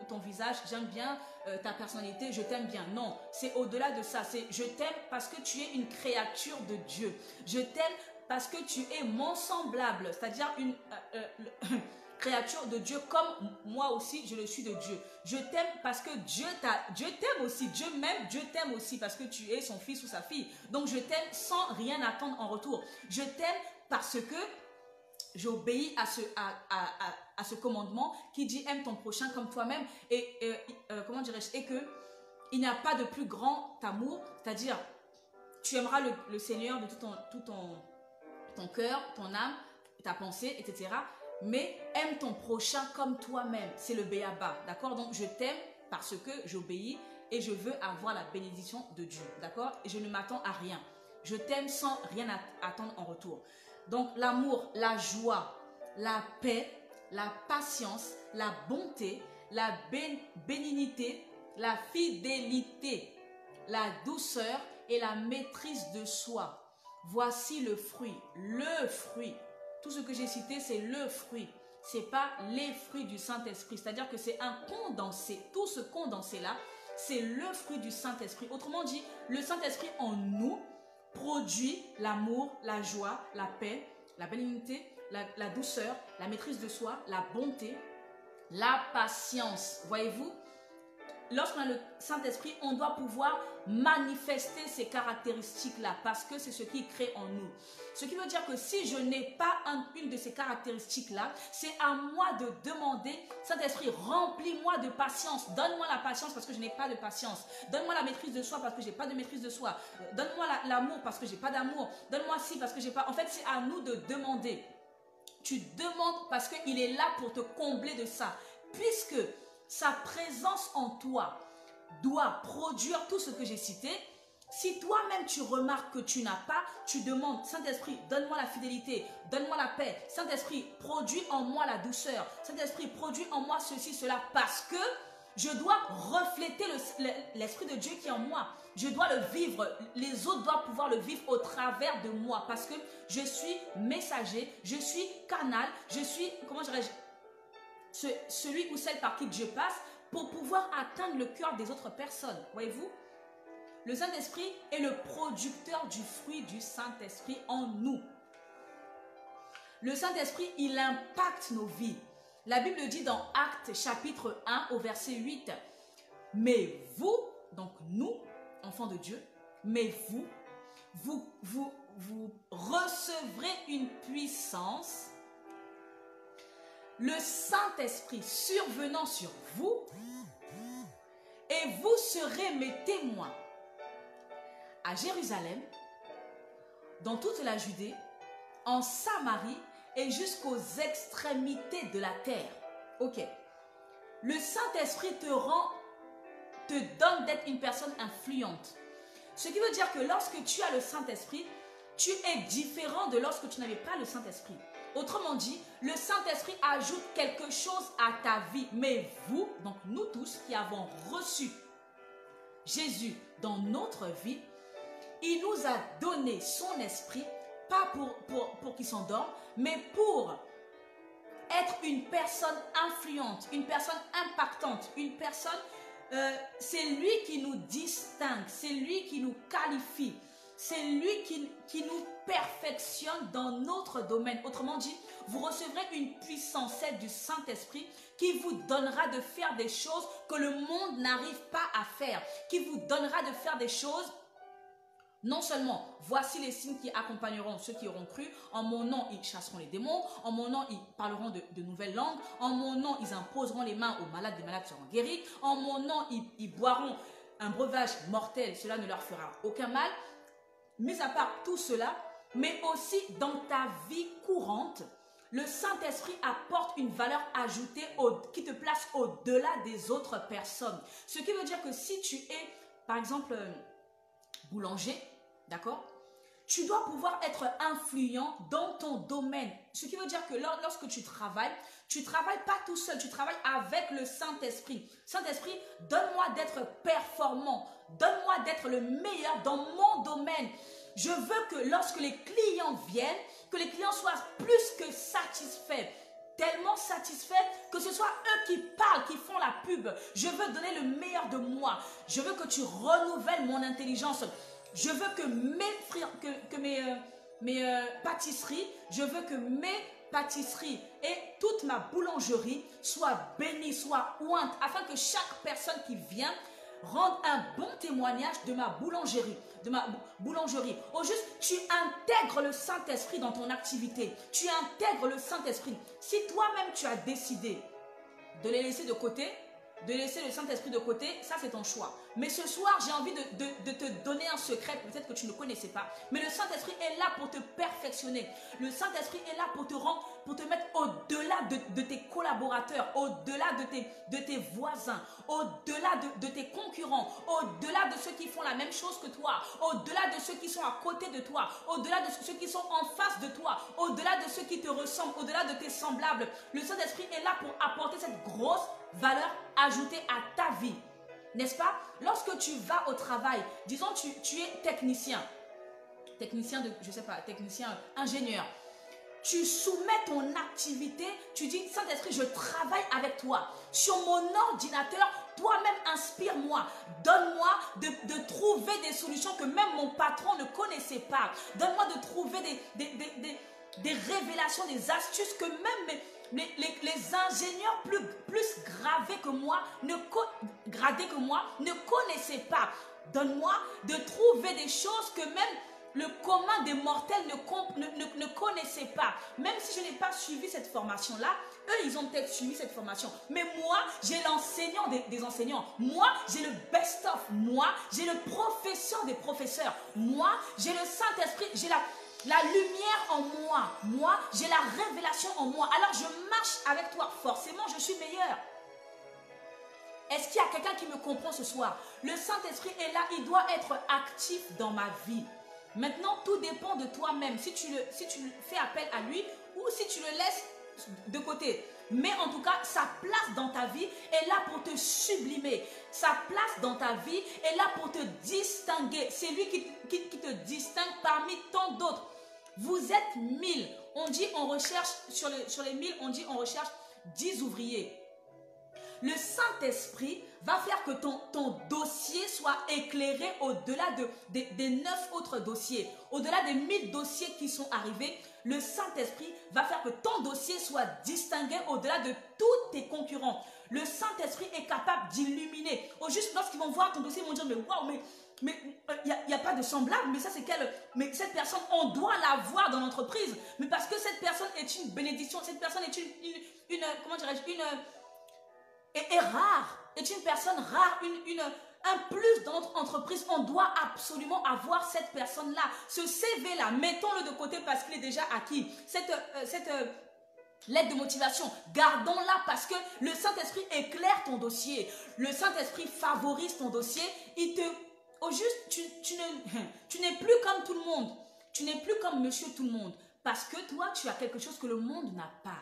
ton visage, j'aime bien ta personnalité, je t'aime bien. Non, c'est au-delà de ça. C'est je t'aime parce que tu es une créature de Dieu. Je t'aime parce que tu es mon semblable, c'est-à-dire une créature de Dieu comme moi aussi je le suis de Dieu. Je t'aime parce que Dieu t'aime aussi. Dieu m'aime, Dieu t'aime aussi parce que tu es son fils ou sa fille. Donc je t'aime sans rien attendre en retour. Je t'aime parce que j'obéis à ce commandement qui dit aime ton prochain comme toi-même. Et comment dirais-je? Et que il n'y a pas de plus grand amour, c'est-à-dire tu aimeras le Seigneur de tout ton cœur, ton âme, ta pensée, etc. Mais aime ton prochain comme toi-même. C'est le béaba, d'accord? Donc je t'aime parce que j'obéis et je veux avoir la bénédiction de Dieu, d'accord? Et je ne m'attends à rien. Je t'aime sans rien attendre en retour. Donc l'amour, la joie, la paix, la patience, la bonté, la bénignité, la fidélité, la douceur et la maîtrise de soi. voici le fruit. Le fruit. Tout ce que j'ai cité, c'est le fruit. Ce n'est pas les fruits du Saint-Esprit. C'est-à-dire que c'est un condensé. Tout ce condensé-là, c'est le fruit du Saint-Esprit. Autrement dit, le Saint-Esprit en nous produit l'amour, la joie, la paix, la bénignité, la douceur, la maîtrise de soi, la bonté, la patience. Voyez-vous, lorsqu'on a le Saint-Esprit, on doit pouvoir manifester ces caractéristiques-là parce que c'est ce qui crée en nous. Ce qui veut dire que si je n'ai pas une de ces caractéristiques-là, c'est à moi de demander, Saint-Esprit, remplis-moi de patience. Donne-moi la patience parce que je n'ai pas de patience. Donne-moi la maîtrise de soi parce que je n'ai pas de maîtrise de soi. Donne-moi l'amour parce que je n'ai pas d'amour. Donne-moi ci parce que je n'ai pas... En fait, c'est à nous de demander. Tu demandes parce qu'il est là pour te combler de ça. Puisque sa présence en toi doit produire tout ce que j'ai cité. Si toi-même tu remarques que tu n'as pas, tu demandes, Saint-Esprit, donne-moi la fidélité, donne-moi la paix. Saint-Esprit, produis en moi la douceur. Saint-Esprit, produis en moi ceci, cela, parce que je dois refléter l'Esprit de Dieu qui est en moi. Je dois le vivre. Les autres doivent pouvoir le vivre au travers de moi parce que je suis messager, je suis canal, je suis, comment dirais-je, celui ou celle par qui Dieu passe pour pouvoir atteindre le cœur des autres personnes. Voyez-vous? Le Saint-Esprit est le producteur du fruit du Saint-Esprit en nous. Le Saint-Esprit, il impacte nos vies. La Bible dit dans Actes chapitre 1 au verset 8, « Mais vous, donc nous, enfants de Dieu, mais vous recevrez une puissance, le Saint-Esprit survenant sur vous, et vous serez mes témoins à Jérusalem, dans toute la Judée, en Samarie et jusqu'aux extrémités de la terre. » Ok. Le Saint-Esprit te donne d'être une personne influente. Ce qui veut dire que lorsque tu as le Saint-Esprit, tu es différent de lorsque tu n'avais pas le Saint-Esprit. Autrement dit, le Saint-Esprit ajoute quelque chose à ta vie. Mais vous, donc nous tous qui avons reçu Jésus dans notre vie, il nous a donné son esprit, pas pour qu'il s'endorme, mais pour être une personne influente, une personne impactante, une personne, c'est lui qui nous distingue, c'est lui qui nous qualifie, c'est lui qui nous perfectionne dans notre domaine. Autrement dit, vous recevrez une puissance, celle du Saint-Esprit, qui vous donnera de faire des choses que le monde n'arrive pas à faire, qui vous donnera de faire des choses. Non seulement, voici les signes qui accompagneront ceux qui auront cru. En mon nom, ils chasseront les démons. En mon nom, ils parleront de nouvelles langues. En mon nom, ils imposeront les mains aux malades. Les malades seront guéris. En mon nom, ils boiront un breuvage mortel. Cela ne leur fera aucun mal. Mis à part tout cela, mais aussi dans ta vie courante, le Saint-Esprit apporte une valeur ajoutée qui te place au-delà des autres personnes. Ce qui veut dire que si tu es, par exemple, boulanger, d'accord? Tu dois pouvoir être influent dans ton domaine. Ce qui veut dire que lorsque tu travailles pas tout seul, tu travailles avec le Saint-Esprit. Saint-Esprit, donne-moi d'être performant, donne-moi d'être le meilleur dans mon domaine. Je veux que lorsque les clients viennent, que les clients soient plus que satisfaits. Tellement satisfaits que ce soit eux qui parlent, qui font la pub. Je veux donner le meilleur de moi. Je veux que tu renouvelles mon intelligence. Je veux que mes pâtisseries, je veux que mes pâtisseries et toute ma boulangerie soient bénies, soient ointes, afin que chaque personne qui vient rende un bon témoignage de ma boulangerie. Au juste, tu intègres le Saint-Esprit dans ton activité. Tu intègres le Saint-Esprit. Si toi-même tu as décidé de les laisser de côté, de laisser le Saint-Esprit de côté, ça c'est ton choix. Mais ce soir, j'ai envie de te donner un secret, peut-être que tu ne connaissais pas. Mais le Saint-Esprit est là pour te perfectionner. Le Saint-Esprit est là pour te mettre au-delà de tes collaborateurs, au-delà de tes voisins, au-delà de tes concurrents, au-delà de ceux qui font la même chose que toi, au-delà de ceux qui sont à côté de toi, au-delà de ceux qui sont en face de toi, au-delà de ceux qui te ressemblent, au-delà de tes semblables. Le Saint-Esprit est là pour apporter cette grosse valeur ajoutée à ta vie. N'est-ce pas? Lorsque tu vas au travail, disons tu es technicien. technicien de, je sais pas, technicien, ingénieur. Tu soumets ton activité, tu dis, Saint-Esprit, je travaille avec toi. Sur mon ordinateur, toi-même inspire-moi. Donne-moi de trouver des solutions que même mon patron ne connaissait pas. Donne-moi de trouver des révélations, des astuces que même les ingénieurs plus gradés que moi ne connaissaient pas. Donne-moi de trouver des choses que même le commun des mortels ne connaissait pas. Même si je n'ai pas suivi cette formation-là, eux, ils ont peut-être suivi cette formation. Mais moi, j'ai l'enseignant des enseignants. Moi, j'ai le best-of. Moi, j'ai le professeur des professeurs. Moi, j'ai le Saint-Esprit. J'ai la lumière en moi. Moi, j'ai la révélation en moi. Alors, je marche avec toi. Forcément, je suis meilleur. Est-ce qu'il y a quelqu'un qui me comprend ce soir? Le Saint-Esprit est là. Il doit être actif dans ma vie. Maintenant, tout dépend de toi-même, si tu fais appel à lui ou si tu le laisses de côté. Mais en tout cas, sa place dans ta vie est là pour te sublimer. Sa place dans ta vie est là pour te distinguer. C'est lui qui te distingue parmi tant d'autres. Vous êtes 1000. On dit, on recherche, sur les 1000, on dit, on recherche 10 ouvriers. Le Saint-Esprit va faire que ton dossier soit éclairé au-delà des 9 autres dossiers. Au-delà des 1000 dossiers qui sont arrivés, le Saint-Esprit va faire que ton dossier soit distingué au-delà de tous tes concurrents. Le Saint-Esprit est capable d'illuminer. Au juste, lorsqu'ils vont voir ton dossier, ils vont dire, mais waouh, mais il n'y a pas de semblable, mais ça c'est quelle... Mais cette personne, on doit la voir dans l'entreprise. Mais parce que cette personne est une bénédiction, cette personne est une comment dirais-je, est rare, est une personne rare, un plus dans notre entreprise. On doit absolument avoir cette personne-là. Ce CV-là, mettons-le de côté parce qu'il est déjà acquis. Cette lettre de motivation, gardons-la parce que le Saint-Esprit éclaire ton dossier. Le Saint-Esprit favorise ton dossier. Au juste, tu n'es plus comme tout le monde. Tu n'es plus comme monsieur tout le monde. Parce que toi, tu as quelque chose que le monde n'a pas.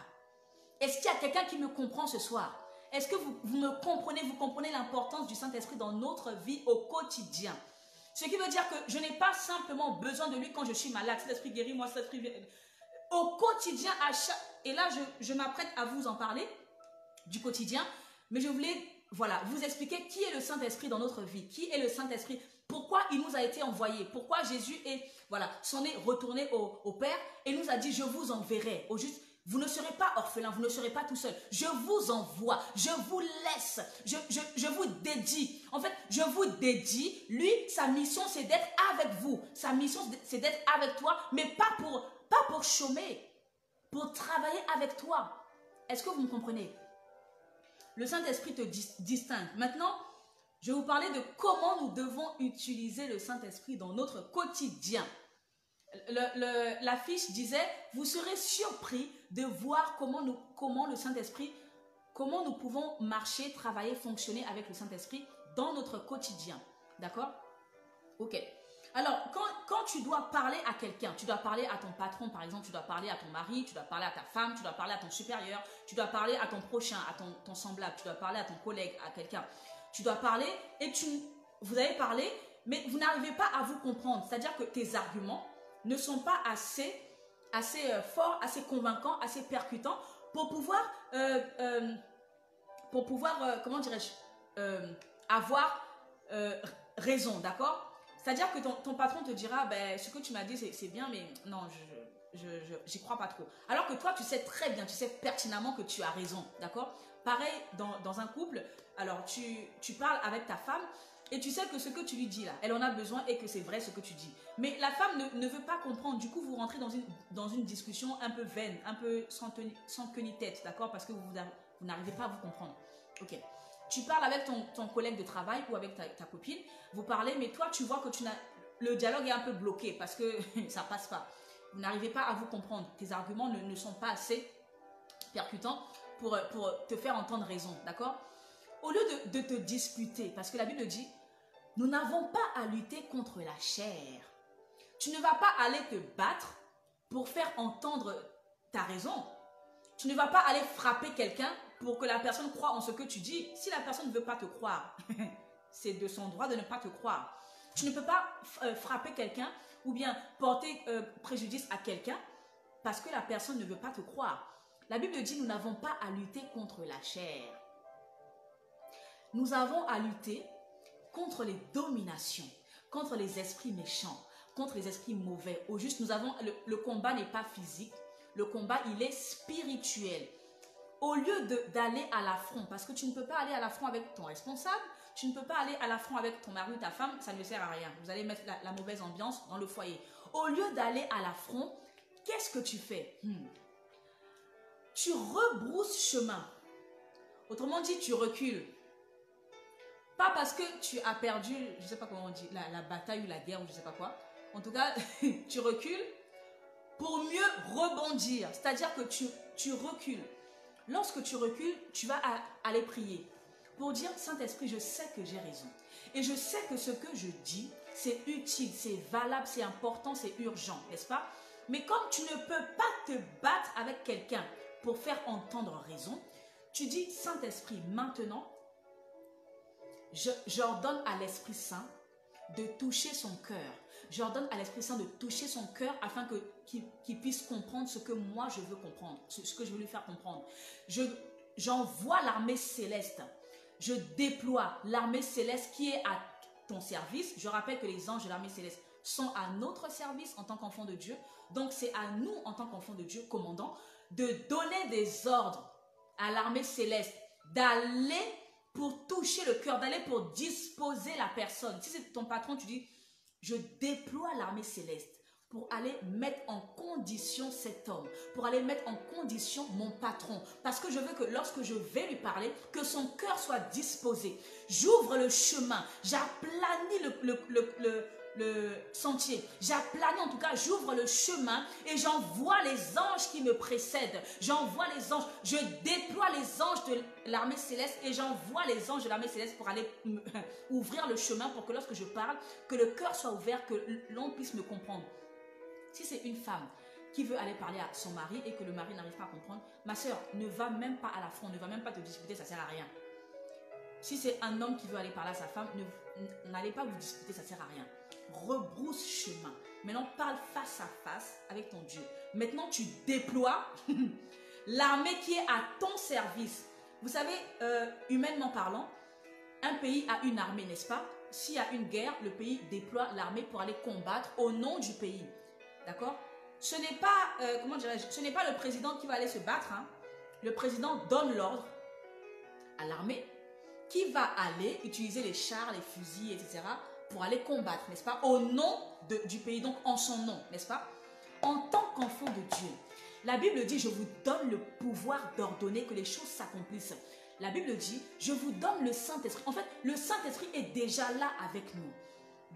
Est-ce qu'il y a quelqu'un qui me comprend ce soir? Est-ce que vous me comprenez? Vous comprenez l'importance du Saint-Esprit dans notre vie au quotidien? Ce qui veut dire que je n'ai pas simplement besoin de lui quand je suis malade. Saint-Esprit guérit moi, Saint-Esprit... Au quotidien, et là, je m'apprête à vous en parler du quotidien. Mais je voulais, voilà, vous expliquer qui est le Saint-Esprit dans notre vie. Qui est le Saint-Esprit? Pourquoi il nous a été envoyé? Pourquoi Jésus s'en est retourné au Père et nous a dit, je vous enverrai. Au juste, vous ne serez pas orphelin, vous ne serez pas tout seul. Je vous envoie, je vous laisse, je vous dédie. En fait, je vous dédie. Lui, sa mission, c'est d'être avec vous. Sa mission, c'est d'être avec toi, mais pas pour chômer, pour travailler avec toi. Est-ce que vous me comprenez? Le Saint-Esprit te distingue. Maintenant, je vais vous parler de comment nous devons utiliser le Saint-Esprit dans notre quotidien. L'affiche disait, vous serez surpris de voir comment le Saint-Esprit, comment nous pouvons marcher, travailler, fonctionner avec le Saint-Esprit dans notre quotidien. D'accord? Ok. Alors, quand tu dois parler à quelqu'un, tu dois parler à ton patron, par exemple, tu dois parler à ton mari, tu dois parler à ta femme, tu dois parler à ton supérieur, tu dois parler à ton prochain, à ton semblable, tu dois parler à ton collègue, à quelqu'un. Tu dois parler et vous avez parlé, mais vous n'arrivez pas à vous comprendre. C'est-à-dire que tes arguments ne sont pas assez forts, assez convaincants, assez percutants pour pouvoir, comment dirais-je, avoir raison, d'accord? C'est-à-dire que ton patron te dira, ben, ce que tu m'as dit, c'est bien, mais non, j'y crois pas trop. Alors que toi, tu sais très bien, tu sais pertinemment que tu as raison, d'accord? Pareil, dans un couple, alors tu parles avec ta femme, et tu sais que ce que tu lui dis là, elle en a besoin et que c'est vrai ce que tu dis. Mais la femme ne veut pas comprendre. Du coup, vous rentrez dans une discussion un peu vaine, un peu sans queue ni tête, d'accord? Parce que vous n'arrivez pas à vous comprendre. Ok. Tu parles avec ton collègue de travail ou avec ta copine, vous parlez, mais toi, tu vois que le dialogue est un peu bloqué parce que ça passe pas. Vous n'arrivez pas à vous comprendre. Tes arguments ne sont pas assez percutants pour te faire entendre raison, d'accord? Au lieu de te disputer, parce que la Bible dit, nous n'avons pas à lutter contre la chair. Tu ne vas pas aller te battre pour faire entendre ta raison. Tu ne vas pas aller frapper quelqu'un pour que la personne croie en ce que tu dis. Si la personne ne veut pas te croire, c'est de son droit de ne pas te croire. Tu ne peux pas frapper quelqu'un ou bien porter préjudice à quelqu'un parce que la personne ne veut pas te croire. La Bible dit, nous n'avons pas à lutter contre la chair. Nous avons à lutter contre les dominations, contre les esprits méchants, contre les esprits mauvais. Au juste, le combat n'est pas physique, le combat, il est spirituel. Au lieu d'aller à l'affront, parce que tu ne peux pas aller à l'affront avec ton responsable, tu ne peux pas aller à l'affront avec ton mari ou ta femme, ça ne sert à rien. Vous allez mettre la mauvaise ambiance dans le foyer. Au lieu d'aller à l'affront, qu'est-ce que tu fais? Tu rebrousses chemin. Autrement dit, tu recules. Pas parce que tu as perdu, je ne sais pas comment on dit, la bataille ou la guerre ou je ne sais pas quoi. En tout cas, tu recules pour mieux rebondir. C'est-à-dire que tu recules. Lorsque tu recules, tu vas aller prier pour dire, Saint-Esprit, je sais que j'ai raison. Et je sais que ce que je dis, c'est utile, c'est valable, c'est important, c'est urgent, n'est-ce pas? Mais comme tu ne peux pas te battre avec quelqu'un pour faire entendre raison, tu dis, Saint-Esprit, maintenant, j'ordonne à l'Esprit Saint de toucher son cœur. J'ordonne à l'Esprit Saint de toucher son cœur afin qu'il puisse comprendre ce que moi je veux comprendre, ce que je veux lui faire comprendre. J'envoie l'armée céleste. Je déploie l'armée céleste qui est à ton service. Je rappelle que les anges de l'armée céleste sont à notre service en tant qu'enfants de Dieu. Donc c'est à nous en tant qu'enfants de Dieu, commandants, de donner des ordres à l'armée céleste, d'aller pour toucher le cœur, d'aller pour disposer la personne. Si c'est ton patron, tu dis, je déploie l'armée céleste pour aller mettre en condition cet homme, pour aller mettre en condition mon patron. Parce que je veux que lorsque je vais lui parler, que son cœur soit disposé. J'ouvre le chemin, j'aplanis le sentier. J'aplanis, en tout cas, j'ouvre le chemin et j'envoie les anges qui me précèdent. J'envoie les anges, je déploie les anges de l'armée céleste et j'envoie les anges de l'armée céleste pour aller ouvrir le chemin pour que lorsque je parle, que le cœur soit ouvert, que l'on puisse me comprendre. Si c'est une femme qui veut aller parler à son mari et que le mari n'arrive pas à comprendre, ma soeur, ne va même pas à l'affront, ne va même pas te disputer, ça ne sert à rien. Si c'est un homme qui veut aller parler à sa femme, n'allez pas vous disputer, ça ne sert à rien. Rebrousse chemin. Maintenant, parle face à face avec ton Dieu. Maintenant, tu déploies l'armée qui est à ton service. Vous savez, humainement parlant, un pays a une armée, n'est-ce pas? S'il y a une guerre, le pays déploie l'armée pour aller combattre au nom du pays. D'accord? Ce n'est pas, comment dirais-je, ce n'est pas le président qui va aller se battre. Hein. Le président donne l'ordre à l'armée qui va aller utiliser les chars, les fusils, etc. pour aller combattre, n'est-ce pas? Au nom du pays, donc en son nom, n'est-ce pas? En tant qu'enfant de Dieu, la Bible dit, je vous donne le pouvoir d'ordonner que les choses s'accomplissent. La Bible dit, je vous donne le Saint-Esprit. En fait, le Saint-Esprit est déjà là avec nous.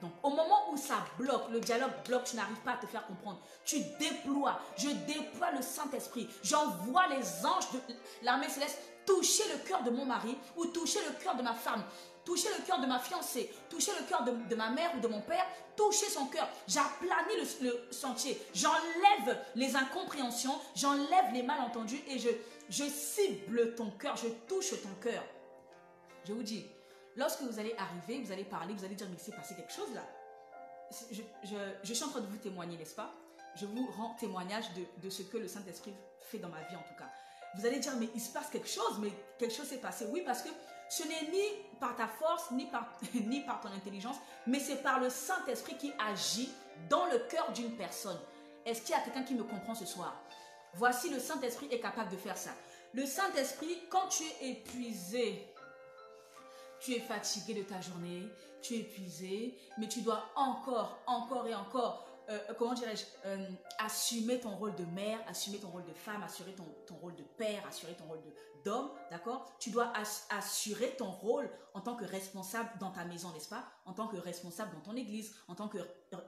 Donc, au moment où ça bloque, le dialogue bloque, tu n'arrives pas à te faire comprendre. Tu déploies, je déploie le Saint-Esprit. J'envoie les anges de l'armée céleste toucher le cœur de mon mari ou toucher le cœur de ma femme, toucher le cœur de ma fiancée, toucher le cœur de ma mère ou de mon père, toucher son cœur. J'aplanis le sentier, j'enlève les incompréhensions, j'enlève les malentendus et je cible ton cœur, je touche ton cœur. Je vous dis, lorsque vous allez arriver, vous allez parler, vous allez dire, mais il s'est passé quelque chose là. Je suis en train de vous témoigner, n'est-ce pas? Je vous rends témoignage de ce que le Saint-Esprit fait dans ma vie en tout cas. Vous allez dire, mais il se passe quelque chose, mais quelque chose s'est passé. Oui, parce que ce n'est ni par ta force, ni par ton intelligence, mais c'est par le Saint-Esprit qui agit dans le cœur d'une personne. Est-ce qu'il y a quelqu'un qui me comprend ce soir? Voici, le Saint-Esprit est capable de faire ça. Le Saint-Esprit, quand tu es épuisé, tu es fatigué de ta journée, tu es épuisé, mais tu dois encore et encore, comment dirais-je, assumer ton rôle de mère, assumer ton rôle de femme, assurer ton rôle de père, assurer ton rôle d'homme, d'accord? Tu dois assurer ton rôle en tant que responsable dans ta maison, n'est-ce pas? En tant que responsable dans ton église, en tant que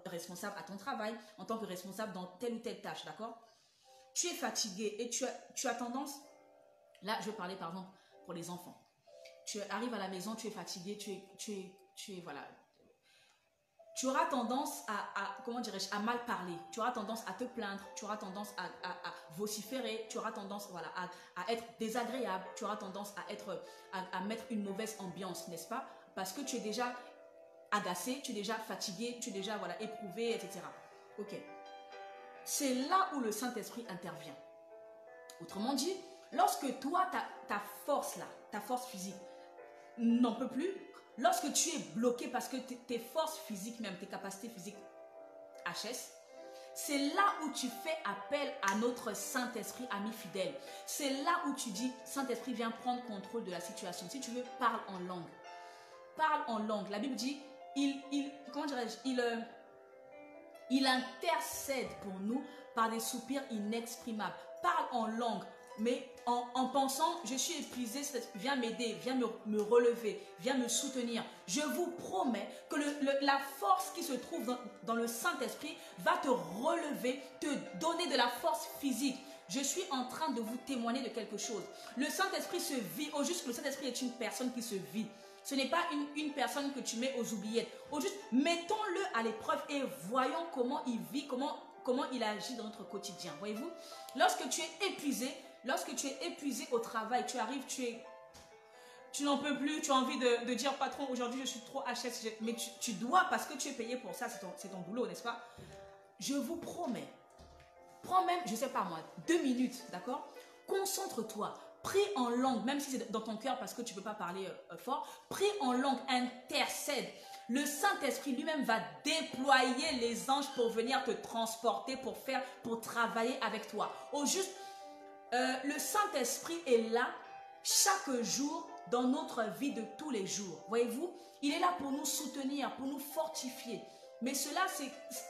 responsable à ton travail, en tant que responsable dans telle ou telle tâche, d'accord? Tu es fatigué et tu as tendance, là je vais parler par exemple pour les enfants. Tu arrives à la maison, tu es fatigué, voilà. Tu auras tendance comment dirais-je, à mal parler. Tu auras tendance à te plaindre. Tu auras tendance à vociférer. Tu auras tendance, voilà, à être désagréable. Tu auras tendance à mettre une mauvaise ambiance, n'est-ce pas? Parce que tu es déjà agacé, tu es déjà fatigué, tu es déjà voilà, éprouvé, etc. Ok. C'est là où le Saint-Esprit intervient. Autrement dit, lorsque toi, ta force là, ta force physique n'en peut plus, lorsque tu es bloqué parce que tes forces physiques, même tes capacités physiques HS, c'est là où tu fais appel à notre Saint-Esprit, ami fidèle. C'est là où tu dis, Saint-Esprit, viens prendre contrôle de la situation. Si tu veux, parle en langue. Parle en langue. La Bible dit, comment dirais-je, il intercède pour nous par des soupirs inexprimables. Parle en langue, mais en pensant, je suis épuisé, viens m'aider, viens me relever, viens me soutenir. Je vous promets que la force qui se trouve dans le Saint-Esprit va te relever, te donner de la force physique. Je suis en train de vous témoigner de quelque chose. Le Saint-Esprit se vit, au juste que le Saint-Esprit est une personne qui se vit. Ce n'est pas une personne que tu mets aux oubliettes. Au juste, mettons-le à l'épreuve et voyons comment il vit, comment il agit dans notre quotidien. Voyez-vous, lorsque tu es épuisé au travail, tu arrives, tu n'en peux plus, tu as envie de dire patron, aujourd'hui je suis trop HS, mais tu dois parce que tu es payé pour ça, c'est ton boulot, n'est-ce pas? Je vous promets, prends même, je ne sais pas moi, 2 minutes, d'accord? Concentre-toi. Prie en langue, même si c'est dans ton cœur parce que tu ne peux pas parler fort. Prie en langue, intercède. Le Saint-Esprit lui-même va déployer les anges pour venir te transporter, pour travailler avec toi. Au juste, le Saint-Esprit est là chaque jour dans notre vie de tous les jours. Voyez-vous, il est là pour nous soutenir, pour nous fortifier. Mais cela,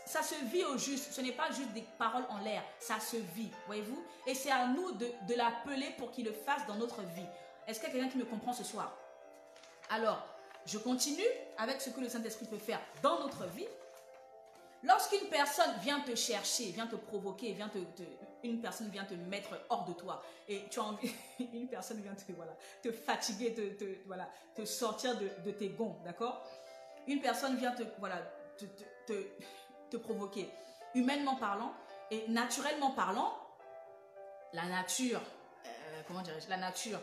ça se vit au juste. Ce n'est pas juste des paroles en l'air. Ça se vit, voyez-vous. Et c'est à nous de l'appeler pour qu'il le fasse dans notre vie. Est-ce qu'il y a quelqu'un qui me comprend ce soir? Alors, je continue avec ce que le Saint-Esprit peut faire dans notre vie. Lorsqu'une personne vient te chercher, vient te provoquer, une personne vient te mettre hors de toi et tu as envie, une personne vient te fatiguer, te sortir de tes gonds, d'accord? Une personne vient te provoquer, humainement parlant et naturellement parlant, la nature, la nature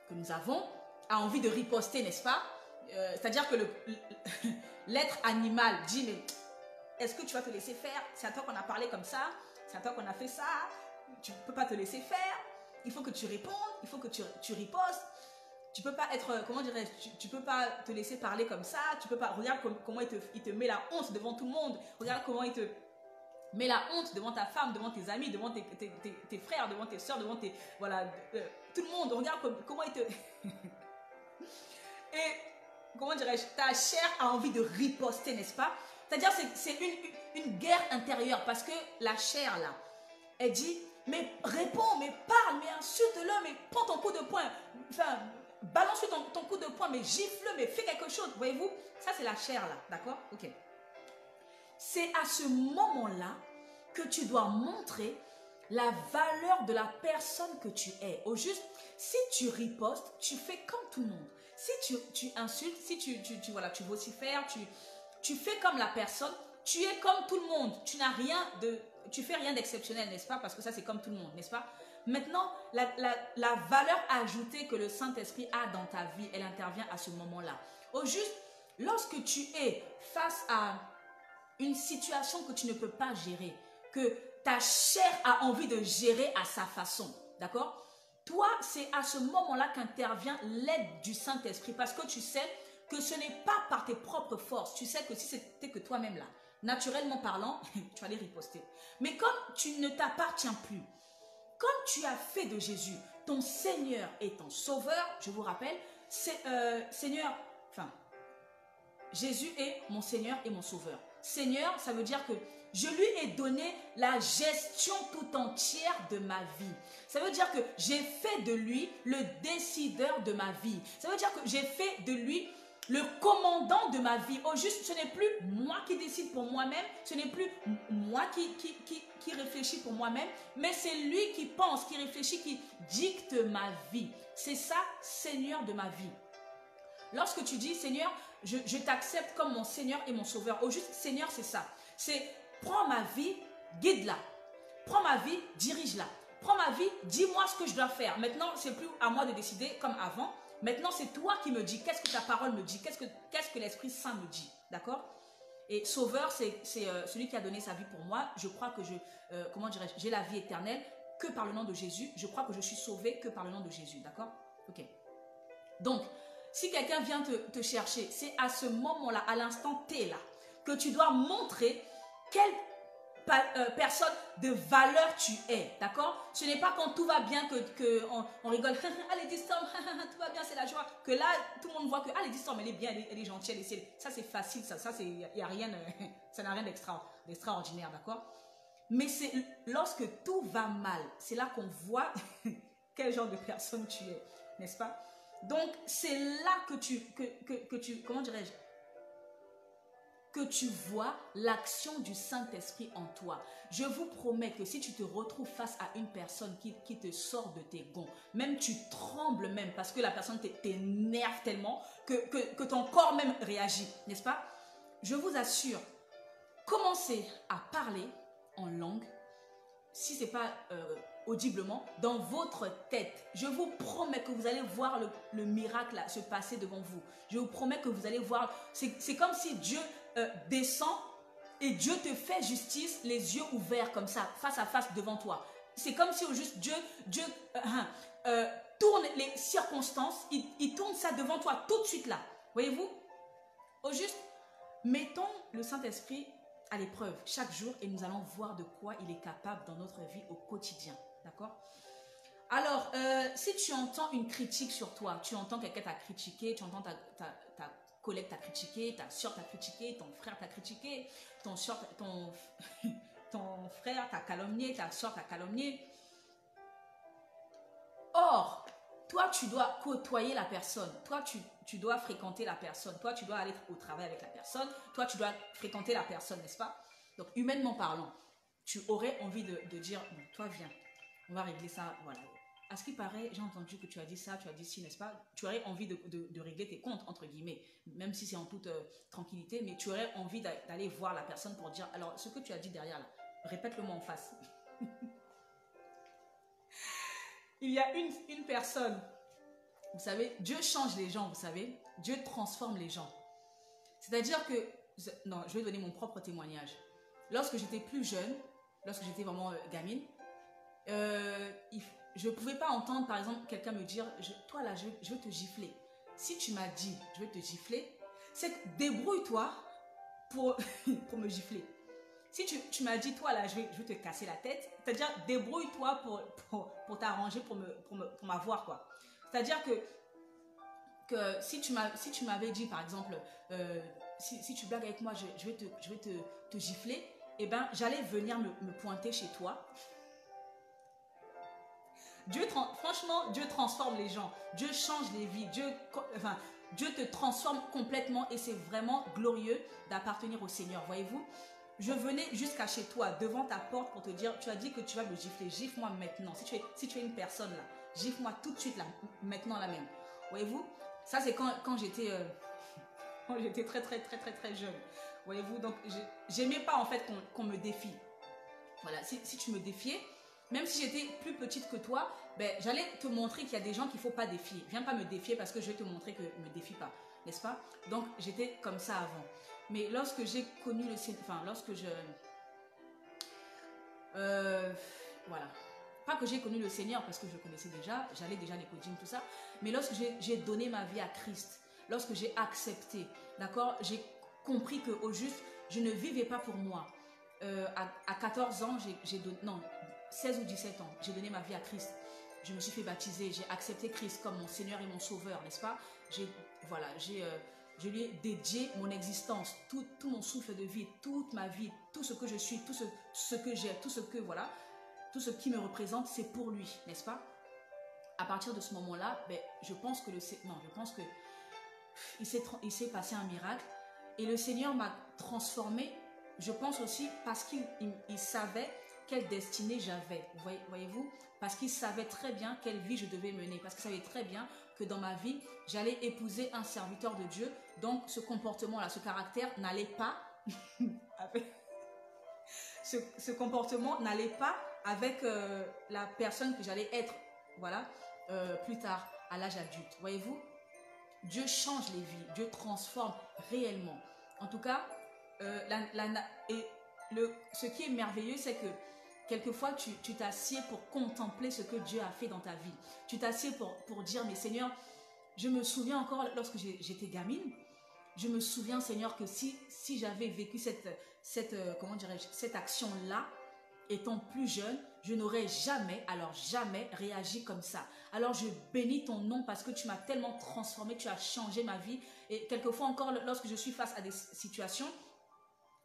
que nous avons a envie de riposter, n'est-ce pas? C'est-à-dire que l'être animal dit, mais est-ce que tu vas te laisser faire? C'est à toi qu'on a parlé comme ça, c'est à toi qu'on a fait ça, tu ne peux pas te laisser faire, il faut que tu répondes, il faut que tu ripostes. Tu peux pas être, tu peux pas te laisser parler comme ça, tu peux pas, regarde comment il te met la honte devant tout le monde, regarde comment il te met la honte devant ta femme, devant tes amis, devant tes frères, devant tes soeurs, devant tout le monde, regarde comment il te... Et, ta chair a envie de riposter, n'est-ce pas? C'est-à-dire, c'est une guerre intérieure, parce que la chair, là, elle dit, mais réponds, mais parle, mais insulte-le, mais prends ton coup de poing, enfin... balance ton coup de poing, mais gifle-le, mais fais quelque chose. Voyez-vous, ça c'est la chair là, d'accord? Ok. C'est à ce moment-là que tu dois montrer la valeur de la personne que tu es. Au juste, si tu ripostes, tu fais comme tout le monde. Si tu insultes, si tu vocifères, tu fais comme la personne, tu es comme tout le monde. Tu fais rien d'exceptionnel, n'est-ce pas? Parce que ça c'est comme tout le monde, n'est-ce pas? Maintenant, la valeur ajoutée que le Saint-Esprit a dans ta vie, elle intervient à ce moment-là. Au juste, lorsque tu es face à une situation que tu ne peux pas gérer, que ta chair a envie de gérer à sa façon, d'accord? Toi, c'est à ce moment-là qu'intervient l'aide du Saint-Esprit, parce que tu sais que ce n'est pas par tes propres forces. Tu sais que si c'était que toi-même là, naturellement parlant, tu allais riposter. Mais comme tu ne t'appartiens plus, comme tu as fait de Jésus ton Seigneur et ton Sauveur, je vous rappelle, Jésus est mon Seigneur et mon Sauveur. Seigneur, ça veut dire que je lui ai donné la gestion tout entière de ma vie. Ça veut dire que j'ai fait de lui le décideur de ma vie. Ça veut dire que j'ai fait de lui le commandant de ma vie. Au juste, ce n'est plus moi qui décide pour moi-même, ce n'est plus moi qui réfléchit pour moi-même, mais c'est lui qui pense, qui réfléchit, qui dicte ma vie. C'est ça, Seigneur de ma vie. Lorsque tu dis, Seigneur, je t'accepte comme mon Seigneur et mon Sauveur. Au juste, Seigneur, c'est ça. C'est, prends ma vie, guide-la. Prends ma vie, dirige-la. Prends ma vie, dis-moi ce que je dois faire. Maintenant, c'est plus à moi de décider comme avant. Maintenant, c'est toi qui me dis, qu'est-ce que ta parole me dit, qu'est-ce que l'Esprit Saint me dit, d'accord? Et Sauveur, c'est celui qui a donné sa vie pour moi. Je crois que comment dirais-je, j'ai la vie éternelle que par le nom de Jésus. Je crois que je suis sauvé que par le nom de Jésus, d'accord? Ok. Donc, si quelqu'un vient te chercher, c'est à ce moment-là, à l'instant T là, que tu dois montrer quelle personne de valeur tu es, d'accord? Ce n'est pas quand tout va bien que on rigole, ah Lady Storm, tout va bien, c'est la joie, que là, tout le monde voit que, ah Lady Storm, elle est bien, elle est gentille, ça c'est facile, ça y a rien, ça n'a rien d'extraordinaire, d'accord? Mais c'est lorsque tout va mal, c'est là qu'on voit quel genre de personne tu es, n'est-ce pas? Donc, c'est là que tu comment dirais-je, que tu vois l'action du Saint-Esprit en toi. Je vous promets que si tu te retrouves face à une personne qui te sort de tes gonds, même tu trembles même parce que la personne t'énerve tellement que ton corps même réagit, n'est-ce pas? Je vous assure, commencez à parler en langue, si ce n'est pas audiblement, dans votre tête. Je vous promets que vous allez voir le miracle se passer devant vous. Je vous promets que vous allez voir, c'est comme si Dieu descend et Dieu te fait justice, les yeux ouverts comme ça, face à face devant toi. C'est comme si au juste Dieu tourne les circonstances, il tourne ça devant toi tout de suite là. Voyez-vous? Au juste, mettons le Saint-Esprit à l'épreuve chaque jour et nous allons voir de quoi il est capable dans notre vie au quotidien. D'accord? Alors, si tu entends une critique sur toi, tu entends quelqu'un t'a critiqué, tu entends ta collègue t'a critiqué, ta soeur t'a critiqué, ton frère t'a critiqué, ton frère t'a calomnié, ta soeur t'a calomnié. Or, toi, tu dois côtoyer la personne. Toi, tu dois fréquenter la personne. Toi, tu dois aller au travail avec la personne. Toi, tu dois fréquenter la personne, n'est-ce pas? Donc, humainement parlant, tu aurais envie de dire, bon, toi, viens, on va régler ça, voilà. À ce qui paraît, j'ai entendu que tu as dit ça, tu as dit ci, n'est-ce pas? Tu aurais envie de régler tes comptes, entre guillemets, même si c'est en toute tranquillité, mais tu aurais envie d'aller voir la personne pour dire, alors, ce que tu as dit derrière, là, répète-le-moi en face. Il y a une personne, vous savez, Dieu change les gens, vous savez, Dieu transforme les gens. C'est-à-dire que, non, je vais donner mon propre témoignage. Lorsque j'étais plus jeune, lorsque j'étais vraiment gamine, je ne pouvais pas entendre, par exemple, quelqu'un me dire, toi là, je vais te gifler. Si tu m'as dit, je vais te gifler, c'est que débrouille-toi pour me gifler. Si tu m'as dit, toi là, je vais te casser la tête, c'est-à-dire débrouille-toi pour t'arranger, pour m'avoir, quoi. C'est-à-dire que si tu m'avais dit, par exemple, si tu blagues avec moi, je vais te gifler, eh ben, j'allais venir me pointer chez toi. Franchement, Dieu transforme les gens. Dieu change les vies. Dieu te transforme complètement et c'est vraiment glorieux d'appartenir au Seigneur. Voyez-vous, je venais jusqu'à chez toi, devant ta porte pour te dire, tu as dit que tu vas me gifler. Gifle-moi maintenant. Si tu es une personne là, gifle-moi tout de suite là, maintenant là même. Voyez-vous, ça c'est quand j'étais très très très très très jeune. Voyez-vous, donc j'aimais pas en fait qu'on me défie. Voilà, si tu me défiais, même si j'étais plus petite que toi, ben, j'allais te montrer qu'il y a des gens qu'il ne faut pas défier. Viens pas me défier parce que je vais te montrer que ne me défie pas, n'est-ce pas? Donc, j'étais comme ça avant. Mais lorsque j'ai connu le Seigneur, enfin, lorsque je... voilà. Pas que j'ai connu le Seigneur parce que je connaissais déjà, j'allais déjà les podiums, tout ça. Mais lorsque j'ai donné ma vie à Christ, lorsque j'ai accepté, d'accord, j'ai compris qu'au juste, je ne vivais pas pour moi. À 14 ans, j'ai donné... Non, 16 ou 17 ans, j'ai donné ma vie à Christ. Je me suis fait baptiser, j'ai accepté Christ comme mon Seigneur et mon Sauveur, n'est-ce pas? Je lui ai dédié mon existence, tout mon souffle de vie, toute ma vie, tout ce que je suis, tout ce que j'ai, tout ce qui me représente, c'est pour lui, n'est-ce pas? À partir de ce moment-là, ben, je pense que il s'est passé un miracle et le Seigneur m'a transformé, je pense aussi parce qu'il savait quelle destinée j'avais, voyez-vous, parce qu'il savait très bien quelle vie je devais mener, parce qu'il savait très bien que dans ma vie, j'allais épouser un serviteur de Dieu, donc ce comportement-là, ce caractère n'allait pas ce comportement n'allait pas avec la personne que j'allais être, voilà, plus tard. à l'âge adulte. Voyez-vous, Dieu change les vies, Dieu transforme réellement. En tout cas, ce qui est merveilleux, c'est que quelquefois, tu t'assieds pour contempler ce que Dieu a fait dans ta vie. Tu t'assieds pour dire, mais Seigneur, je me souviens encore lorsque j'étais gamine, je me souviens, Seigneur, que si j'avais vécu comment dirais-je, cette action-là, étant plus jeune, je n'aurais jamais, alors jamais réagi comme ça. Alors je bénis ton nom parce que tu m'as tellement transformé, tu as changé ma vie. Et quelquefois encore, lorsque je suis face à des situations,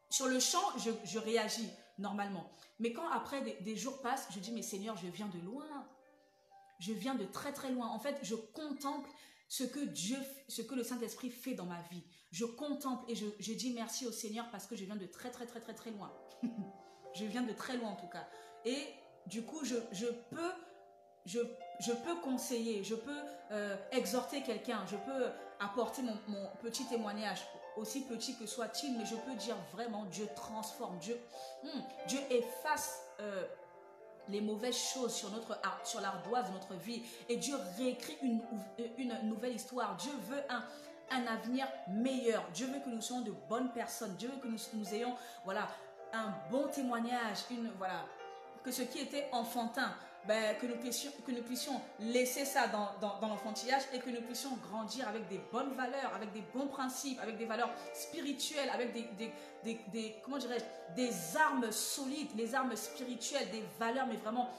sur le champ, je réagis normalement. Mais quand après des jours passent, je dis, mais Seigneur, je viens de loin. Je viens de très très loin. En fait, je contemple ce que le Saint-Esprit fait dans ma vie. Je contemple et je dis merci au Seigneur parce que je viens de très très très très très loin. Je viens de très loin en tout cas. Et du coup, je peux conseiller, je peux exhorter quelqu'un, je peux apporter mon petit témoignage, aussi petit que soit-il, mais je peux dire vraiment, Dieu transforme, Dieu efface les mauvaises choses sur l'ardoise de notre vie et Dieu réécrit une nouvelle histoire. Dieu veut un avenir meilleur. Dieu veut que nous soyons de bonnes personnes. Dieu veut que nous ayons, voilà, un bon témoignage, que ce qui était enfantin, que nous puissions laisser ça dans l'enfantillage et que nous puissions grandir avec des bonnes valeurs, avec des bons principes, avec des valeurs spirituelles, avec comment dirais-je, des armes solides, les armes spirituelles, des valeurs mais vraiment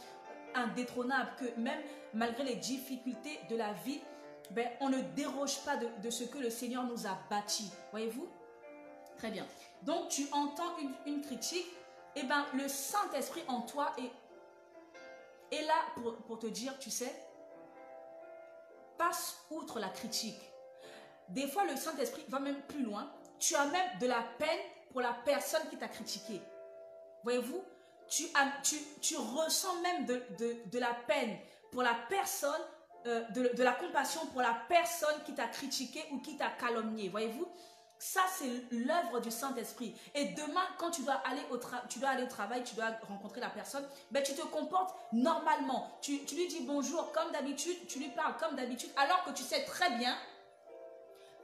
indétrônables, que même malgré les difficultés de la vie, on ne déroge pas de ce que le Seigneur nous a bâti. Voyez-vous? Très bien. Donc, tu entends une critique, et le Saint-Esprit en toi est là pour te dire, tu sais, passe outre la critique. Des fois, le Saint-Esprit va même plus loin. Tu as même de la peine pour la personne qui t'a critiqué. Voyez-vous, tu ressens même de la peine pour la personne, de la compassion pour la personne qui t'a critiqué ou qui t'a calomnié. Voyez-vous, ça, c'est l'œuvre du Saint-Esprit. Et demain, quand tu dois aller au travail, tu dois rencontrer la personne, tu te comportes normalement. Tu lui dis bonjour comme d'habitude, tu lui parles comme d'habitude, alors que tu sais très bien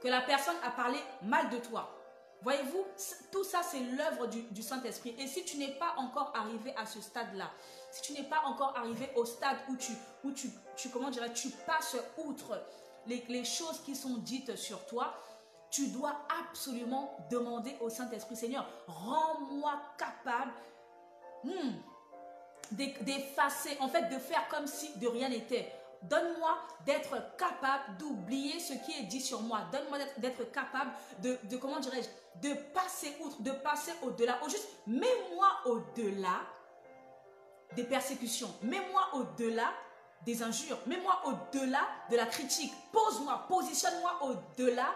que la personne a parlé mal de toi. Voyez-vous, tout ça, c'est l'œuvre du Saint-Esprit. Et si tu n'es pas encore arrivé à ce stade-là, si tu n'es pas encore arrivé au stade où tu passes outre les choses qui sont dites sur toi, tu dois absolument demander au Saint-Esprit, Seigneur, rends-moi capable d'effacer, en fait, de faire comme si de rien n'était. Donne-moi d'être capable d'oublier ce qui est dit sur moi. Donne-moi d'être capable comment dirais-je, de passer outre, de passer au-delà. Au juste, mets-moi au-delà des persécutions. Mets-moi au-delà des injures. Mets-moi au-delà de la critique. Positionne-moi au-delà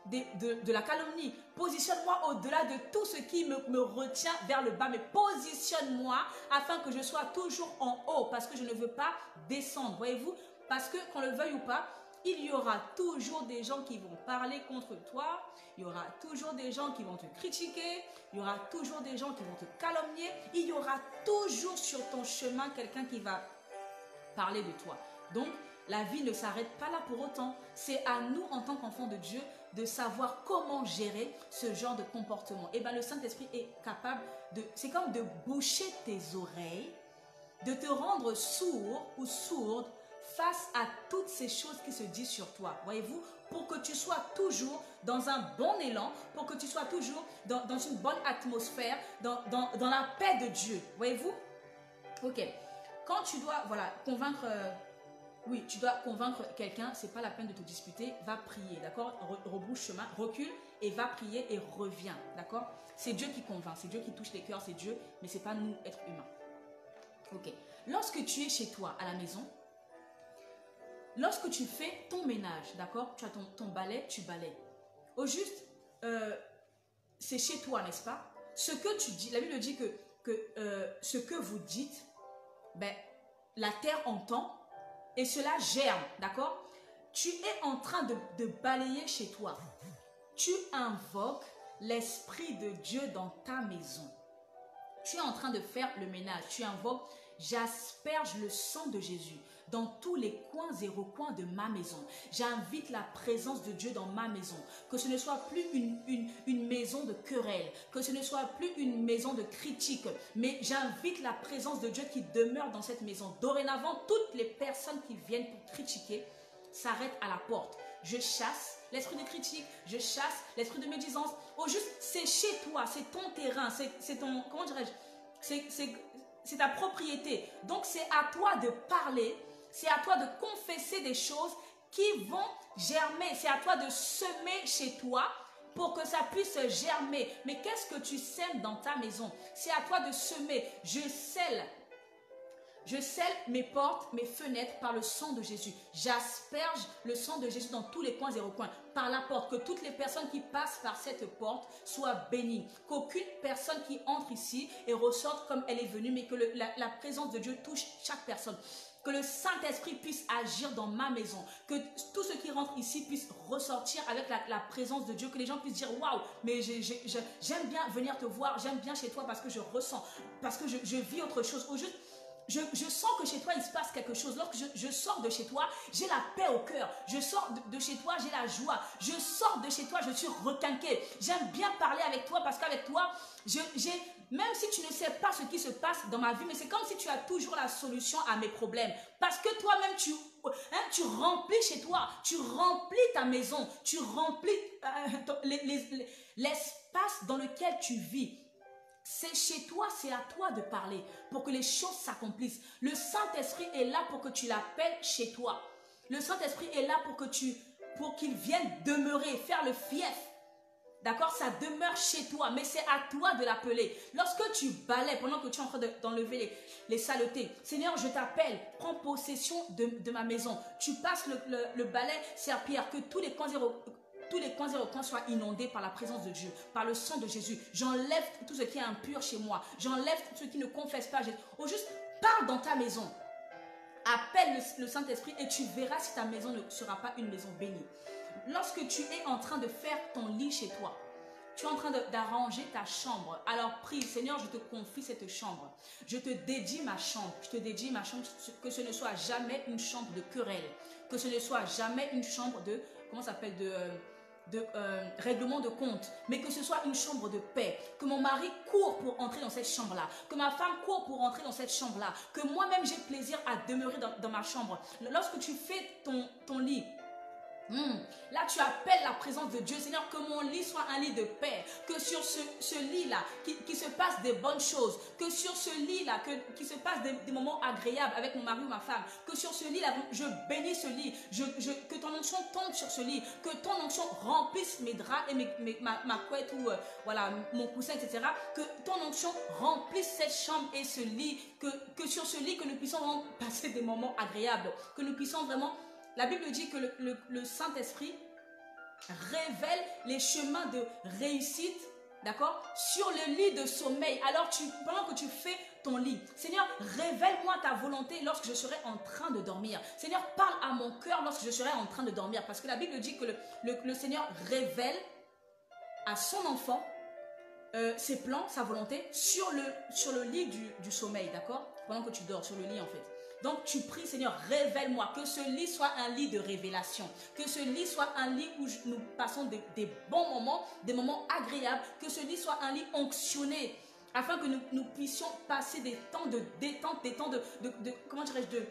de la calomnie. Positionne-moi au-delà de tout ce qui me retient vers le bas, mais positionne-moi afin que je sois toujours en haut, parce que je ne veux pas descendre. Voyez-vous, parce que qu'on le veuille ou pas, il y aura toujours des gens qui vont parler contre toi, il y aura toujours des gens qui vont te critiquer, il y aura toujours des gens qui vont te calomnier, il y aura toujours sur ton chemin quelqu'un qui va parler de toi. Donc, la vie ne s'arrête pas là pour autant. C'est à nous, en tant qu'enfants de Dieu, de savoir comment gérer ce genre de comportement. Et le Saint-Esprit est capable c'est comme de boucher tes oreilles, de te rendre sourd ou sourde face à toutes ces choses qui se disent sur toi. Voyez-vous, pour que tu sois toujours dans un bon élan, pour que tu sois toujours dans une bonne atmosphère, dans la paix de Dieu. Voyez-vous? Ok. Quand tu dois, convaincre... Oui, tu dois convaincre quelqu'un, c'est pas la peine de te disputer, va prier, d'accord? Rebrouche chemin, recule et va prier et reviens, d'accord? C'est Dieu qui convainc, c'est Dieu qui touche les cœurs, c'est Dieu, mais c'est pas nous, êtres humains. Ok. Lorsque tu es chez toi, à la maison, lorsque tu fais ton ménage, d'accord? Tu as ton balai, tu balaies. Au juste, c'est chez toi, n'est-ce pas? Ce que tu dis, la Bible dit que ce que vous dites, la terre entend, et cela germe, d'accord? Tu es en train de balayer chez toi. Tu invoques l'Esprit de Dieu dans ta maison. Tu es en train de faire le ménage. Tu invoques, j'asperge le sang de Jésus. dans tous les coins et recoins de ma maison. J'invite la présence de Dieu dans ma maison. Que ce ne soit plus une maison de querelle, que ce ne soit plus une maison de critique, mais j'invite la présence de Dieu qui demeure dans cette maison. Dorénavant, toutes les personnes qui viennent pour critiquer s'arrêtent à la porte. Je chasse l'esprit de critique, je chasse l'esprit de médisance. Au juste, c'est chez toi, c'est ton terrain, c'est ton, comment dirais-je, c'est ta propriété. Donc c'est à toi de parler, c'est à toi de confesser des choses qui vont germer. C'est à toi de semer chez toi pour que ça puisse germer. Mais qu'est-ce que tu sèmes dans ta maison? C'est à toi de semer. Je scelle mes portes, mes fenêtres par le sang de Jésus. J'asperge le sang de Jésus dans tous les coins et recoins. Par la porte, que toutes les personnes qui passent par cette porte soient bénies. Qu'aucune personne qui entre ici et ressorte comme elle est venue, mais que la présence de Dieu touche chaque personne. Que le Saint-Esprit puisse agir dans ma maison. Que tous ceux qui rentrent ici puissent ressortir avec la présence de Dieu. Que les gens puissent dire, waouh, mais j'aime bien venir te voir, j'aime bien chez toi parce que je ressens, parce que je vis autre chose. Au juste, je sens que chez toi, il se passe quelque chose. Lorsque je sors de chez toi, j'ai la paix au cœur. Je sors de chez toi, j'ai la joie. Je sors de chez toi, je suis requinquée. J'aime bien parler avec toi parce qu'avec toi, même si tu ne sais pas ce qui se passe dans ma vie, mais c'est comme si tu as toujours la solution à mes problèmes. Parce que toi-même, tu remplis chez toi, tu remplis ta maison, tu remplis l'espace dans lequel tu vis. C'est chez toi, c'est à toi de parler pour que les choses s'accomplissent. Le Saint-Esprit est là pour que tu l'appelles chez toi. Le Saint-Esprit est là pour qu'il vienne demeurer, faire le fief. D'accord? Ça demeure chez toi, mais c'est à toi de l'appeler. Lorsque tu balais, pendant que tu es en train d'enlever les saletés, Seigneur, je t'appelle, prends possession de ma maison. Tu passes le balai, serpillère, que tous les coins et recoins soient inondés par la présence de Dieu, par le sang de Jésus. J'enlève tout ce qui est impur chez moi. J'enlève tout ce qui ne confesse pas. Au juste, parle dans ta maison. Appelle le Saint-Esprit et tu verras si ta maison ne sera pas une maison bénie. Lorsque tu es en train de faire ton lit chez toi, tu es en train d'arranger ta chambre. Alors prie, Seigneur, je te confie cette chambre. Je te dédie ma chambre. Je te dédie ma chambre, que ce ne soit jamais une chambre de querelle. Que ce ne soit jamais une chambre de, comment ça s'appelle, de règlement de compte, mais que ce soit une chambre de paix, que mon mari court pour entrer dans cette chambre-là, que ma femme court pour entrer dans cette chambre-là, que moi-même j'ai plaisir à demeurer dans ma chambre. Lorsque tu fais ton lit, là tu appelles la présence de Dieu. Seigneur, que mon lit soit un lit de paix, que sur ce lit-là qui se passe des bonnes choses, que sur ce lit-là qui se passe des moments agréables avec mon mari ou ma femme, que sur ce lit-là je bénis ce lit, que ton onction tombe sur ce lit, que ton onction remplisse mes draps et ma couette ou voilà, mon coussin, etc. Que ton onction remplisse cette chambre et ce lit, que sur ce lit que nous puissions vraiment passer des moments agréables, que nous puissions vraiment. La Bible dit que le Saint-Esprit révèle les chemins de réussite, d'accord, sur le lit de sommeil. Alors, pendant que tu fais ton lit, Seigneur, révèle-moi ta volonté lorsque je serai en train de dormir. Seigneur, parle à mon cœur lorsque je serai en train de dormir. Parce que la Bible dit que le Seigneur révèle à son enfant ses plans, sa volonté sur le lit du sommeil, d'accord, pendant que tu dors, sur le lit en fait. Donc tu pries, Seigneur, révèle-moi, que ce lit soit un lit de révélation, que ce lit soit un lit où nous passons des bons moments, des moments agréables, que ce lit soit un lit onctionné, afin que nous puissions passer des temps de détente, des temps de comment dirais-je, de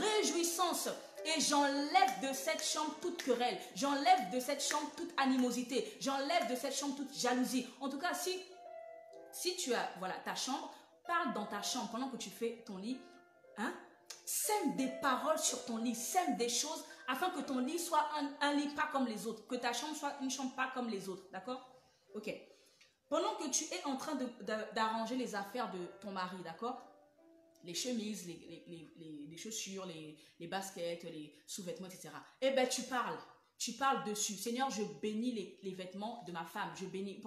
réjouissance. Et j'enlève de cette chambre toute querelle, j'enlève de cette chambre toute animosité, j'enlève de cette chambre toute jalousie. En tout cas, si tu as voilà, ta chambre, parle dans ta chambre pendant que tu fais ton lit, hein? Sème des paroles sur ton lit, sème des choses afin que ton lit soit un lit pas comme les autres, que ta chambre soit une chambre pas comme les autres, d'accord? Ok. Pendant que tu es en train d'arranger les affaires de ton mari, d'accord? Les chemises, les chaussures, les baskets, les sous-vêtements, etc. Eh bien, tu parles dessus. Seigneur, je bénis les vêtements de ma femme, je bénis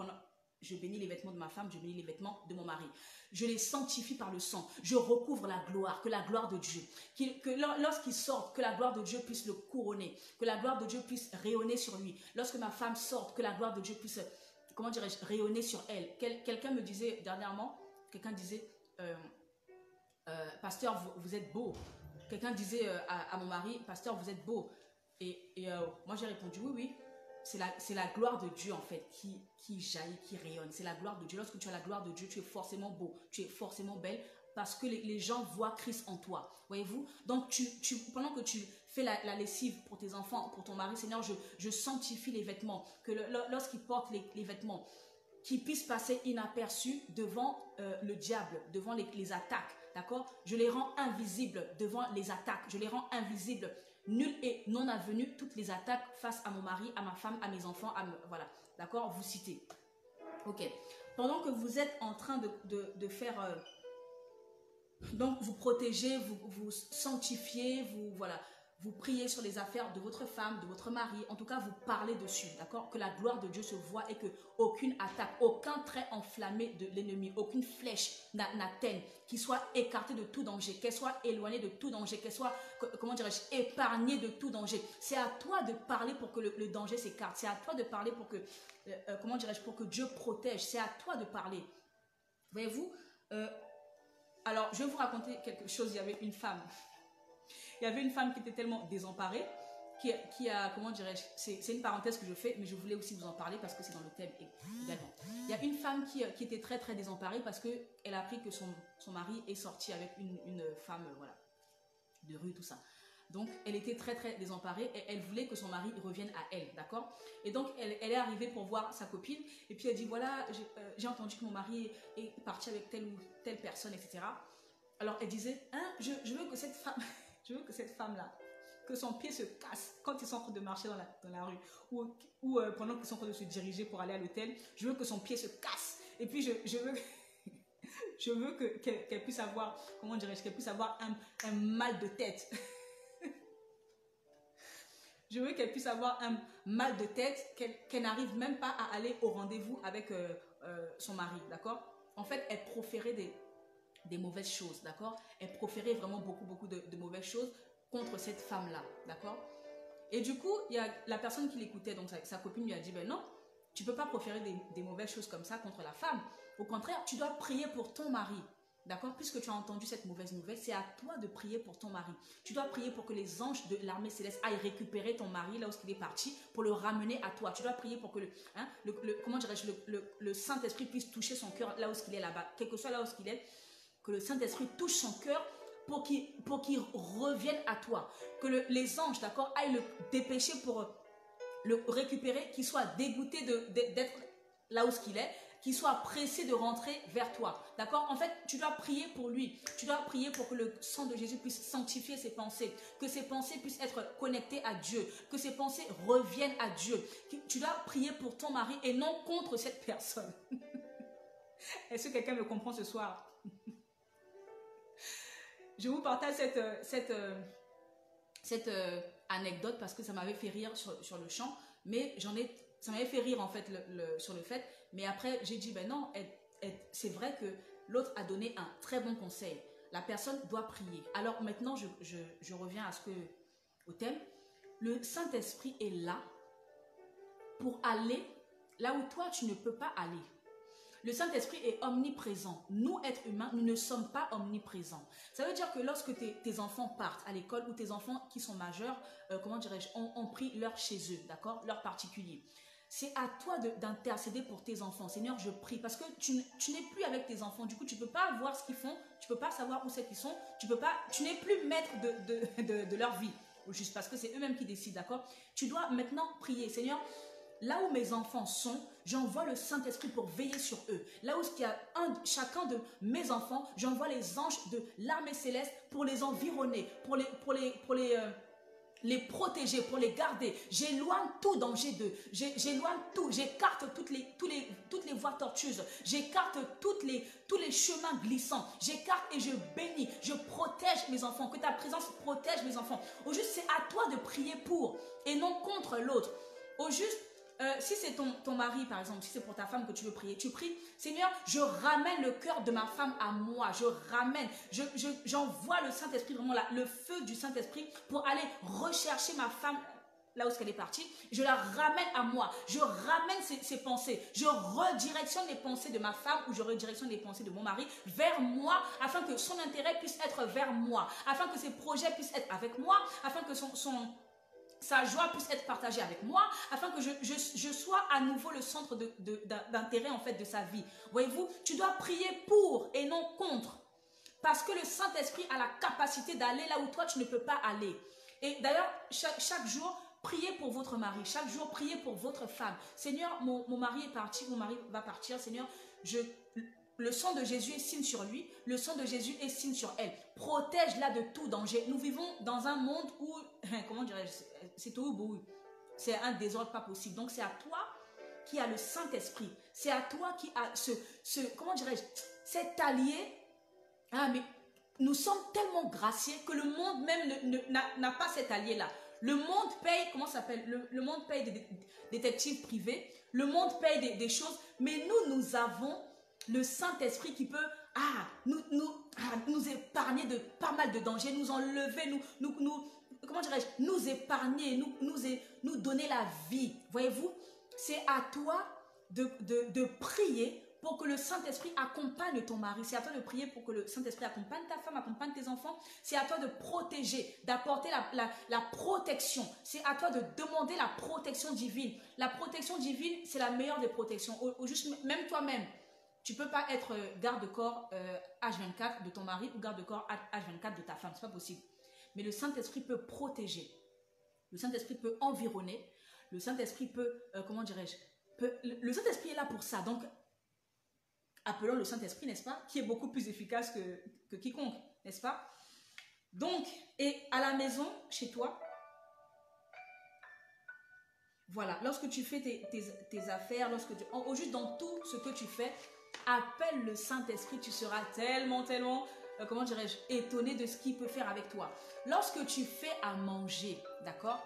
les vêtements de ma femme, je bénis les vêtements de mon mari. Je les sanctifie par le sang. Je recouvre la gloire, que la gloire de Dieu, que lorsqu'il sort, que la gloire de Dieu puisse le couronner, que la gloire de Dieu puisse rayonner sur lui. Lorsque ma femme sort, que la gloire de Dieu puisse, comment dirais-je, rayonner sur elle. Quelqu'un me disait dernièrement, pasteur, vous êtes beau. quelqu'un disait à mon mari, pasteur, vous êtes beau. Et moi, j'ai répondu, oui, oui. C'est la gloire de Dieu, en fait, qui jaillit, qui rayonne. C'est la gloire de Dieu. Lorsque tu as la gloire de Dieu, tu es forcément beau, tu es forcément belle, parce que les gens voient Christ en toi. Voyez-vous? Donc, pendant que tu fais la lessive pour tes enfants, pour ton mari, Seigneur, je sanctifie les vêtements. Que lorsqu'ils portent les vêtements, qu'ils puissent passer inaperçus devant le diable, devant les attaques. D'accord? Je les rends invisibles devant les attaques. Je les rends invisibles. Nul et non avenu toutes les attaques face à mon mari, à ma femme, à mes enfants. Voilà. D'accord? Vous citez. Ok. Pendant que vous êtes en train de faire... donc, vous protégez, vous sanctifiez, voilà, vous priez sur les affaires de votre femme, de votre mari. En tout cas, vous parlez dessus, d'accord? Que la gloire de Dieu se voit et que aucune attaque, aucun trait enflammé de l'ennemi, aucune flèche n'atteigne, qui soit écartée de tout danger, qu'elle soit éloignée de tout danger, qu'elle soit, comment dirais-je, épargnée de tout danger. C'est à toi de parler pour que le danger s'écarte. C'est à toi de parler pour que, comment dirais-je, pour que Dieu protège. C'est à toi de parler. Voyez-vous, alors, je vais vous raconter quelque chose. Il y avait une femme qui était tellement désemparée, qui a, comment dirais-je, c'est une parenthèse que je fais, mais je voulais aussi vous en parler parce que c'est dans le thème également. Il y a une femme qui était très très désemparée parce qu'elle a appris que son mari est sorti avec une femme, voilà, de rue, tout ça. Donc, elle était très très désemparée et elle voulait que son mari revienne à elle, d'accord? Et donc, elle est arrivée pour voir sa copine et puis elle dit, voilà, j'ai entendu que mon mari est parti avec telle ou telle personne, etc. Alors, elle disait, hein, je veux que cette femme, je veux que cette femme-là, que son pied se casse quand ils sont en train de marcher dans la rue ou pendant qu'ils sont en train de se diriger pour aller à l'hôtel, je veux que son pied se casse. Et puis, je veux... je veux qu'elle puisse avoir, comment dirais-je, qu'elle puisse avoir un mal de tête. Je veux qu'elle puisse avoir un mal de tête, qu'elle n'arrive même pas à aller au rendez-vous avec son mari, d'accord? En fait, elle proférait des mauvaises choses, d'accord? Elle proférait vraiment beaucoup de mauvaises choses contre cette femme-là, d'accord? Et du coup, il y a la personne qui l'écoutait, donc sa copine lui a dit, ben non, tu ne peux pas proférer des mauvaises choses comme ça contre la femme. Au contraire, tu dois prier pour ton mari. D'accord? Puisque tu as entendu cette mauvaise nouvelle, c'est à toi de prier pour ton mari. Tu dois prier pour que les anges de l'armée céleste aillent récupérer ton mari là où il est parti pour le ramener à toi. Tu dois prier pour que comment dirais-je, le Saint-Esprit puisse toucher son cœur là où il est là-bas. Quel que soit là où il est, que le Saint-Esprit touche son cœur pour qu'il revienne à toi. Que les anges, d'accord, aillent le dépêcher pour le récupérer, qu'il soit dégoûté d'être là où il est, qu'il soit pressé de rentrer vers toi. D'accord? En fait, tu dois prier pour lui. Tu dois prier pour que le sang de Jésus puisse sanctifier ses pensées. Que ses pensées puissent être connectées à Dieu. Que ses pensées reviennent à Dieu. Tu dois prier pour ton mari et non contre cette personne. Est-ce que quelqu'un me comprend ce soir? Je vous partage cette anecdote parce que ça m'avait fait rire sur le champ. Mais ça m'avait fait rire en fait sur le fait. Mais après, j'ai dit, ben non, c'est vrai que l'autre a donné un très bon conseil. La personne doit prier. Alors maintenant, je reviens au thème. Le Saint-Esprit est là pour aller là où toi, tu ne peux pas aller. Le Saint-Esprit est omniprésent. Nous, êtres humains, nous ne sommes pas omniprésents. Ça veut dire que lorsque tes enfants partent à l'école ou tes enfants qui sont majeurs, comment dirais-je, ont pris l'heure chez eux, d'accord, l'heure particulière. C'est à toi d'intercéder pour tes enfants. Seigneur, je prie. Parce que tu n'es plus avec tes enfants. Du coup, tu ne peux pas voir ce qu'ils font. Tu ne peux pas savoir où c'est qu'ils sont. Tu n'es plus maître de leur vie. Juste parce que c'est eux-mêmes qui décident, d'accord? Tu dois maintenant prier. Seigneur, là où mes enfants sont, j'envoie le Saint-Esprit pour veiller sur eux. Là où il y a chacun de mes enfants, j'envoie les anges de l'armée céleste pour les environner, pour les protéger, pour les garder. J'éloigne tout danger d'eux. J'éloigne tout. J'écarte toutes les voies tortueuses. J'écarte tous les chemins glissants. J'écarte et je bénis. Je protège mes enfants. Que ta présence protège mes enfants. Au juste, c'est à toi de prier pour et non contre l'autre. Au juste, si c'est ton mari, par exemple, si c'est pour ta femme que tu veux prier, tu pries, Seigneur, je ramène le cœur de ma femme à moi, j'envoie le Saint-Esprit, vraiment là, le feu du Saint-Esprit pour aller rechercher ma femme là où elle est partie, je la ramène à moi, je ramène ses pensées, je redirectionne les pensées de ma femme ou je redirectionne les pensées de mon mari vers moi afin que son intérêt puisse être vers moi, afin que ses projets puissent être avec moi, afin que sa joie puisse être partagée avec moi, afin que je sois à nouveau le centre d'intérêt en fait de sa vie. Voyez-vous, tu dois prier pour et non contre. Parce que le Saint-Esprit a la capacité d'aller là où toi tu ne peux pas aller. Et d'ailleurs, chaque jour, priez pour votre mari. Chaque jour, priez pour votre femme. Seigneur, mon mari est parti, mon mari va partir. Seigneur, le sang de Jésus est signe sur lui. Le sang de Jésus est signe sur elle. Protège-la de tout danger. Nous vivons dans un monde où, comment dirais-je, c'est tout beau. C'est un désordre pas possible. Donc c'est à toi qui a le Saint-Esprit. C'est à toi qui a comment dirais-je, cet allié. Ah, mais nous sommes tellement graciés que le monde même n'a pas cet allié-là. Le monde paye, comment ça s'appelle? Le monde paye des détectives privés. Le monde paye des choses. Mais nous avons le Saint-Esprit qui peut nous épargner de pas mal de dangers, nous enlever, comment dirais-je, nous épargner, nous donner la vie. Voyez-vous, c'est à toi de prier pour que le Saint-Esprit accompagne ton mari. C'est à toi de prier pour que le Saint-Esprit accompagne ta femme, accompagne tes enfants. C'est à toi de protéger, d'apporter la protection. C'est à toi de demander la protection divine. La protection divine, c'est la meilleure des protections. Juste, même toi-même, tu ne peux pas être garde-corps H24 de ton mari ou garde-corps H24 de ta femme. Ce n'est pas possible. Mais le Saint-Esprit peut protéger. Le Saint-Esprit peut environner. Le Saint-Esprit peut, comment dirais-je, le Saint-Esprit est là pour ça. Donc, appelons le Saint-Esprit, n'est-ce pas, qui est beaucoup plus efficace que quiconque, n'est-ce pas? Donc, et à la maison, chez toi, voilà, lorsque tu fais tes affaires, juste dans tout ce que tu fais, appelle le Saint-Esprit, tu seras tellement, comment dirais-je, étonné de ce qu'il peut faire avec toi. Lorsque tu fais à manger, d'accord?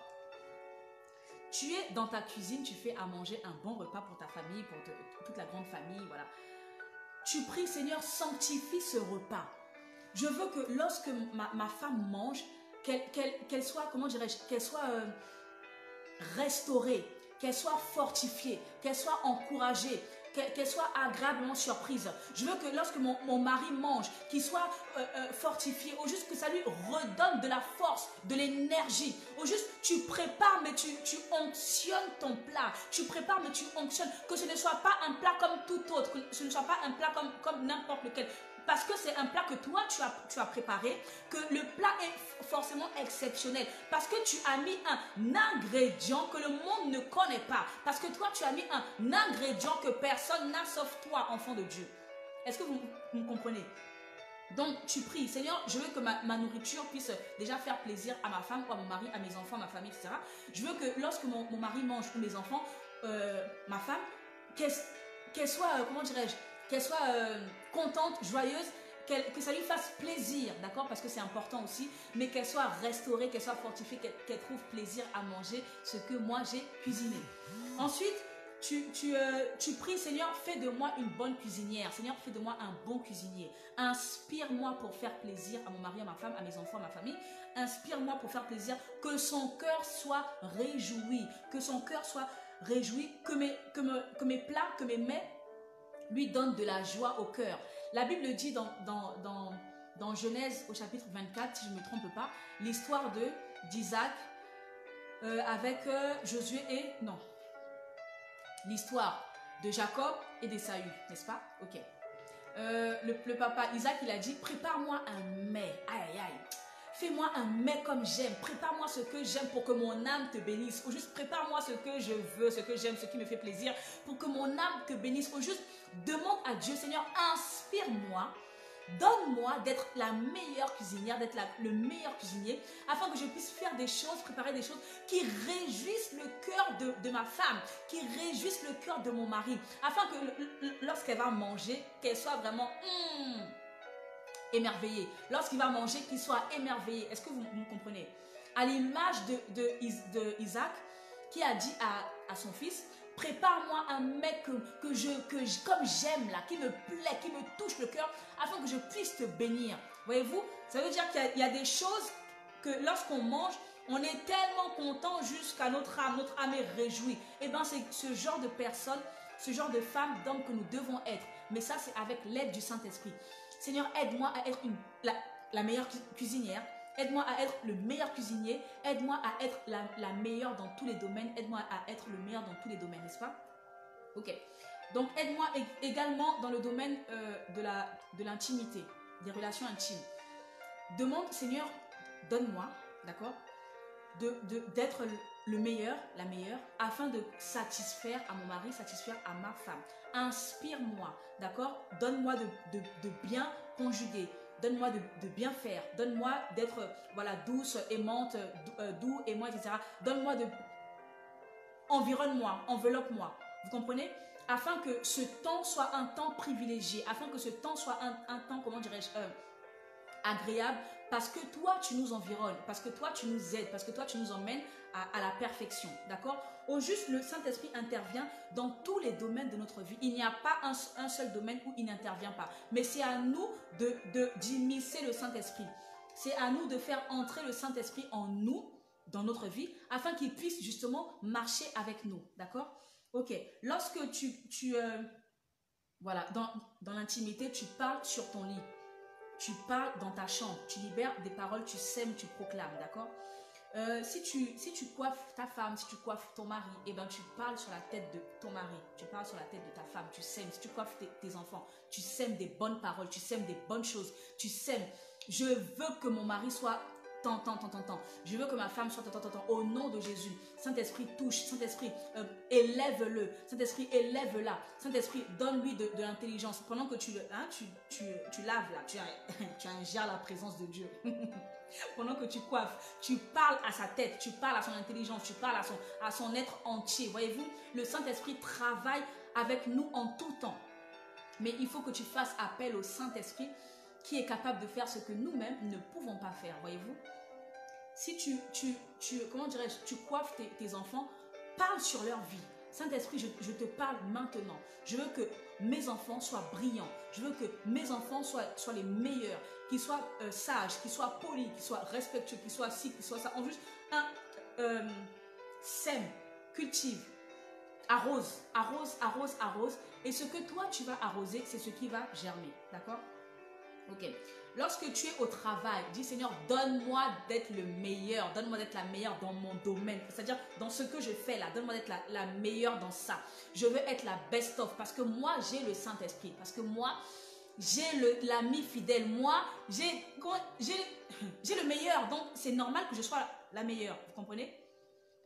Tu es dans ta cuisine, tu fais à manger un bon repas pour ta famille, pour toute la grande famille, voilà. Tu pries, Seigneur, sanctifie ce repas. Je veux que lorsque ma femme mange, qu'elle soit, comment dirais-je, qu'elle soit restaurée, qu'elle soit fortifiée, qu'elle soit encouragée, qu'elle soit agréablement surprise. Je veux que lorsque mon mari mange, qu'il soit fortifié, au juste que ça lui redonne de la force, de l'énergie. Au juste, tu prépares, mais tu onctionnes ton plat. Tu prépares, mais tu onctionnes. Que ce ne soit pas un plat comme tout autre, que ce ne soit pas un plat comme n'importe lequel. Parce que c'est un plat que toi, tu as préparé, que le plat est forcément exceptionnel. Parce que tu as mis un ingrédient que le monde ne connaît pas. Parce que toi, tu as mis un ingrédient que personne n'a sauf toi, enfant de Dieu. Est-ce que vous me comprenez? Donc, tu pries, Seigneur, je veux que ma nourriture puisse déjà faire plaisir à ma femme, ou à mon mari, à mes enfants, à ma famille, etc. Je veux que lorsque mon mari mange, ou mes enfants, ma femme, qu'elle soit, comment dirais-je, qu'elle soit contente, joyeuse, que ça lui fasse plaisir, d'accord? Parce que c'est important aussi, mais qu'elle soit restaurée, qu'elle soit fortifiée, qu'elle trouve plaisir à manger ce que moi j'ai cuisiné. Ensuite, tu pries, Seigneur, fais de moi une bonne cuisinière. Seigneur, fais de moi un bon cuisinier. Inspire-moi pour faire plaisir à mon mari, à ma femme, à mes enfants, à ma famille. Inspire-moi pour faire plaisir, que son cœur soit réjoui, que son cœur soit réjoui, que mes plats, que mes mets lui donnent de la joie au cœur. La Bible dit dans Genèse au chapitre 24, si je ne me trompe pas, l'histoire d'Isaac avec Josué et... Non. L'histoire de Jacob et d'Ésaü, n'est-ce pas? Ok. Le papa Isaac, il a dit, prépare-moi un mets. Aïe, aïe, aïe. Fais-moi un mets comme j'aime. Prépare-moi ce que j'aime pour que mon âme te bénisse. Ou juste prépare-moi ce que je veux, ce que j'aime, ce qui me fait plaisir, pour que mon âme te bénisse. Ou juste demande à Dieu, Seigneur, inspire-moi. Donne-moi d'être la meilleure cuisinière, d'être le meilleur cuisinier, afin que je puisse faire des choses, préparer des choses qui réjouissent le cœur de ma femme, qui réjouissent le cœur de mon mari, afin que lorsqu'elle va manger, qu'elle soit vraiment émerveillée. Lorsqu'il va manger, qu'il soit émerveillé. Est-ce que vous comprenez? À l'image de Isaac, qui a dit à son fils, prépare-moi un mec comme j'aime là, qui me plaît, qui me touche le cœur, afin que je puisse te bénir. Voyez-vous, ça veut dire qu'il y a des choses que lorsqu'on mange, On est tellement content jusqu'à notre âme est réjouie. Et bien, c'est ce genre de personne, ce genre de femme, d'homme que nous devons être. Mais ça, c'est avec l'aide du Saint-Esprit. Seigneur, aide-moi à être la meilleure cuisinière. Aide-moi à être le meilleur cuisinier. Aide-moi à être la meilleure dans tous les domaines. Aide-moi à être le meilleur dans tous les domaines, n'est-ce pas? Ok. Donc, aide-moi également dans le domaine de l'intimité, des relations intimes. Demande, Seigneur, donne-moi, d'accord, d'être le meilleur, la meilleure, afin de satisfaire à mon mari, satisfaire à ma femme. Inspire-moi, d'accord? Donne-moi de bien conjuguer. Donne-moi de bien faire. Donne-moi d'être, voilà, douce, aimante, doux, aimant, etc. Donne-moi environne-moi, enveloppe-moi. Vous comprenez? Afin que ce temps soit un temps privilégié, afin que ce temps soit un temps, comment dirais-je, agréable, parce que toi, tu nous environnes, parce que toi, tu nous aides, parce que toi, tu nous emmènes à la perfection, d'accord? Au juste, le Saint-Esprit intervient dans tous les domaines de notre vie. Il n'y a pas un seul domaine où il n'intervient pas. Mais c'est à nous d'immiscer le Saint-Esprit. C'est à nous de faire entrer le Saint-Esprit en nous, dans notre vie, afin qu'il puisse justement marcher avec nous, d'accord? Ok, lorsque voilà, dans l'intimité, tu parles sur ton lit. Tu parles dans ta chambre, tu libères des paroles, tu sèmes, tu proclames, d'accord? Si tu coiffes ta femme, si tu coiffes ton mari, eh ben tu parles sur la tête de ton mari, tu parles sur la tête de ta femme, tu sèmes. Si tu coiffes tes enfants, tu sèmes des bonnes paroles, tu sèmes des bonnes choses, tu sèmes. Je veux que mon mari soit tant. Je veux que ma femme soit tant. Au nom de Jésus, Saint-Esprit touche, Saint-Esprit élève-le, Saint-Esprit élève-la, Saint-Esprit donne-lui de l'intelligence. Pendant que tu laves là, tu ingères la présence de Dieu. Pendant que tu coiffes, tu parles à sa tête, tu parles à son intelligence, tu parles à son être entier. Voyez-vous, le Saint-Esprit travaille avec nous en tout temps. Mais il faut que tu fasses appel au Saint-Esprit qui est capable de faire ce que nous-mêmes ne pouvons pas faire. Voyez-vous, si comment dirais-je, tu coiffes tes enfants, parle sur leur vie. Saint-Esprit, je te parle maintenant. Je veux que mes enfants soient brillants. Je veux que mes enfants soient les meilleurs, qu'ils soient sages, qu'ils soient polis, qu'ils soient respectueux, qu'ils soient ci, qu'ils soient ça. En juste, sème, cultive, arrose. Et ce que toi, tu vas arroser, c'est ce qui va germer. D'accord? Ok. Lorsque tu es au travail, dis Seigneur, donne-moi d'être le meilleur, donne-moi d'être la meilleure dans mon domaine, c'est-à-dire dans ce que je fais là, donne-moi d'être la meilleure dans ça. Je veux être la best of parce que moi j'ai le Saint-Esprit, parce que moi j'ai l'ami fidèle, moi j'ai le meilleur, donc c'est normal que je sois la meilleure, vous comprenez?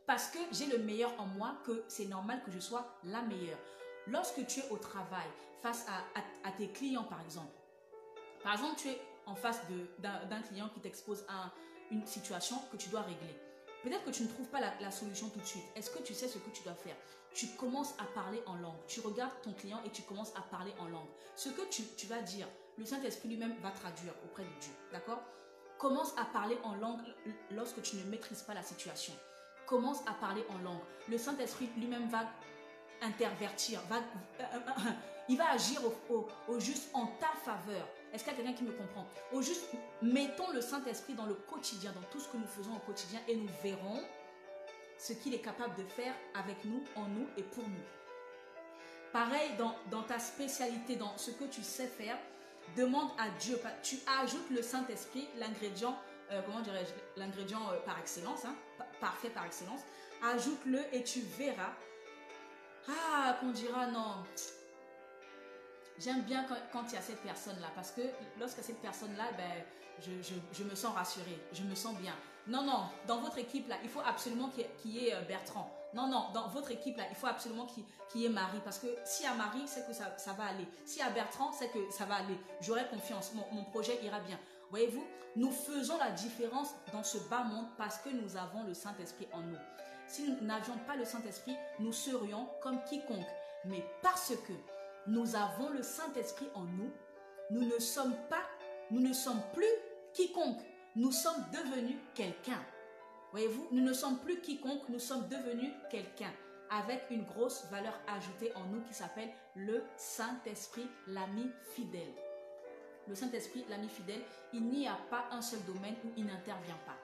Parce que j'ai le meilleur en moi, que c'est normal que je sois la meilleure. Lorsque tu es au travail, face à tes clients par exemple, tu es en face d'un client qui t'expose à une situation que tu dois régler. Peut-être que tu ne trouves pas la solution tout de suite. Est-ce que tu sais ce que tu dois faire? Tu commences à parler en langue. Tu regardes ton client et tu commences à parler en langue. Ce que tu vas dire, le Saint-Esprit lui-même va traduire auprès de Dieu. D'accord? Commence à parler en langue lorsque tu ne maîtrises pas la situation. Commence à parler en langue. Le Saint-Esprit lui-même va intervertir, il va agir au juste en ta faveur. Est-ce qu'il y a quelqu'un qui me comprend? Au juste, mettons le Saint-Esprit dans le quotidien, dans tout ce que nous faisons au quotidien et nous verrons ce qu'il est capable de faire avec nous, en nous et pour nous. Pareil, dans ta spécialité, dans ce que tu sais faire, demande à Dieu. Tu ajoutes le Saint-Esprit, l'ingrédient, l'ingrédient par excellence, parfait par excellence. Ajoute-le et tu verras. Qu'on dira non. J'aime bien quand il y a cette personne-là, parce que lorsqu'il y a cette personne-là, je me sens rassurée, je me sens bien. Non, dans votre équipe-là, il faut absolument qu'il y ait Bertrand. Non, dans votre équipe-là, il faut absolument qu'il y ait Marie, parce que s'il y a Marie, c'est que ça va aller. S'il y a Bertrand, c'est que ça va aller. J'aurai confiance, mon projet ira bien. Voyez-vous, nous faisons la différence dans ce bas monde parce que nous avons le Saint-Esprit en nous. Si nous n'avions pas le Saint-Esprit, nous serions comme quiconque. Mais parce que nous avons le Saint-Esprit en nous, nous ne sommes plus quiconque. Nous sommes devenus quelqu'un. Voyez-vous, nous ne sommes plus quiconque, nous sommes devenus quelqu'un avec une grosse valeur ajoutée en nous qui s'appelle le Saint-Esprit, l'ami fidèle. Le Saint-Esprit, l'ami fidèle, il n'y a pas un seul domaine où il n'intervient pas.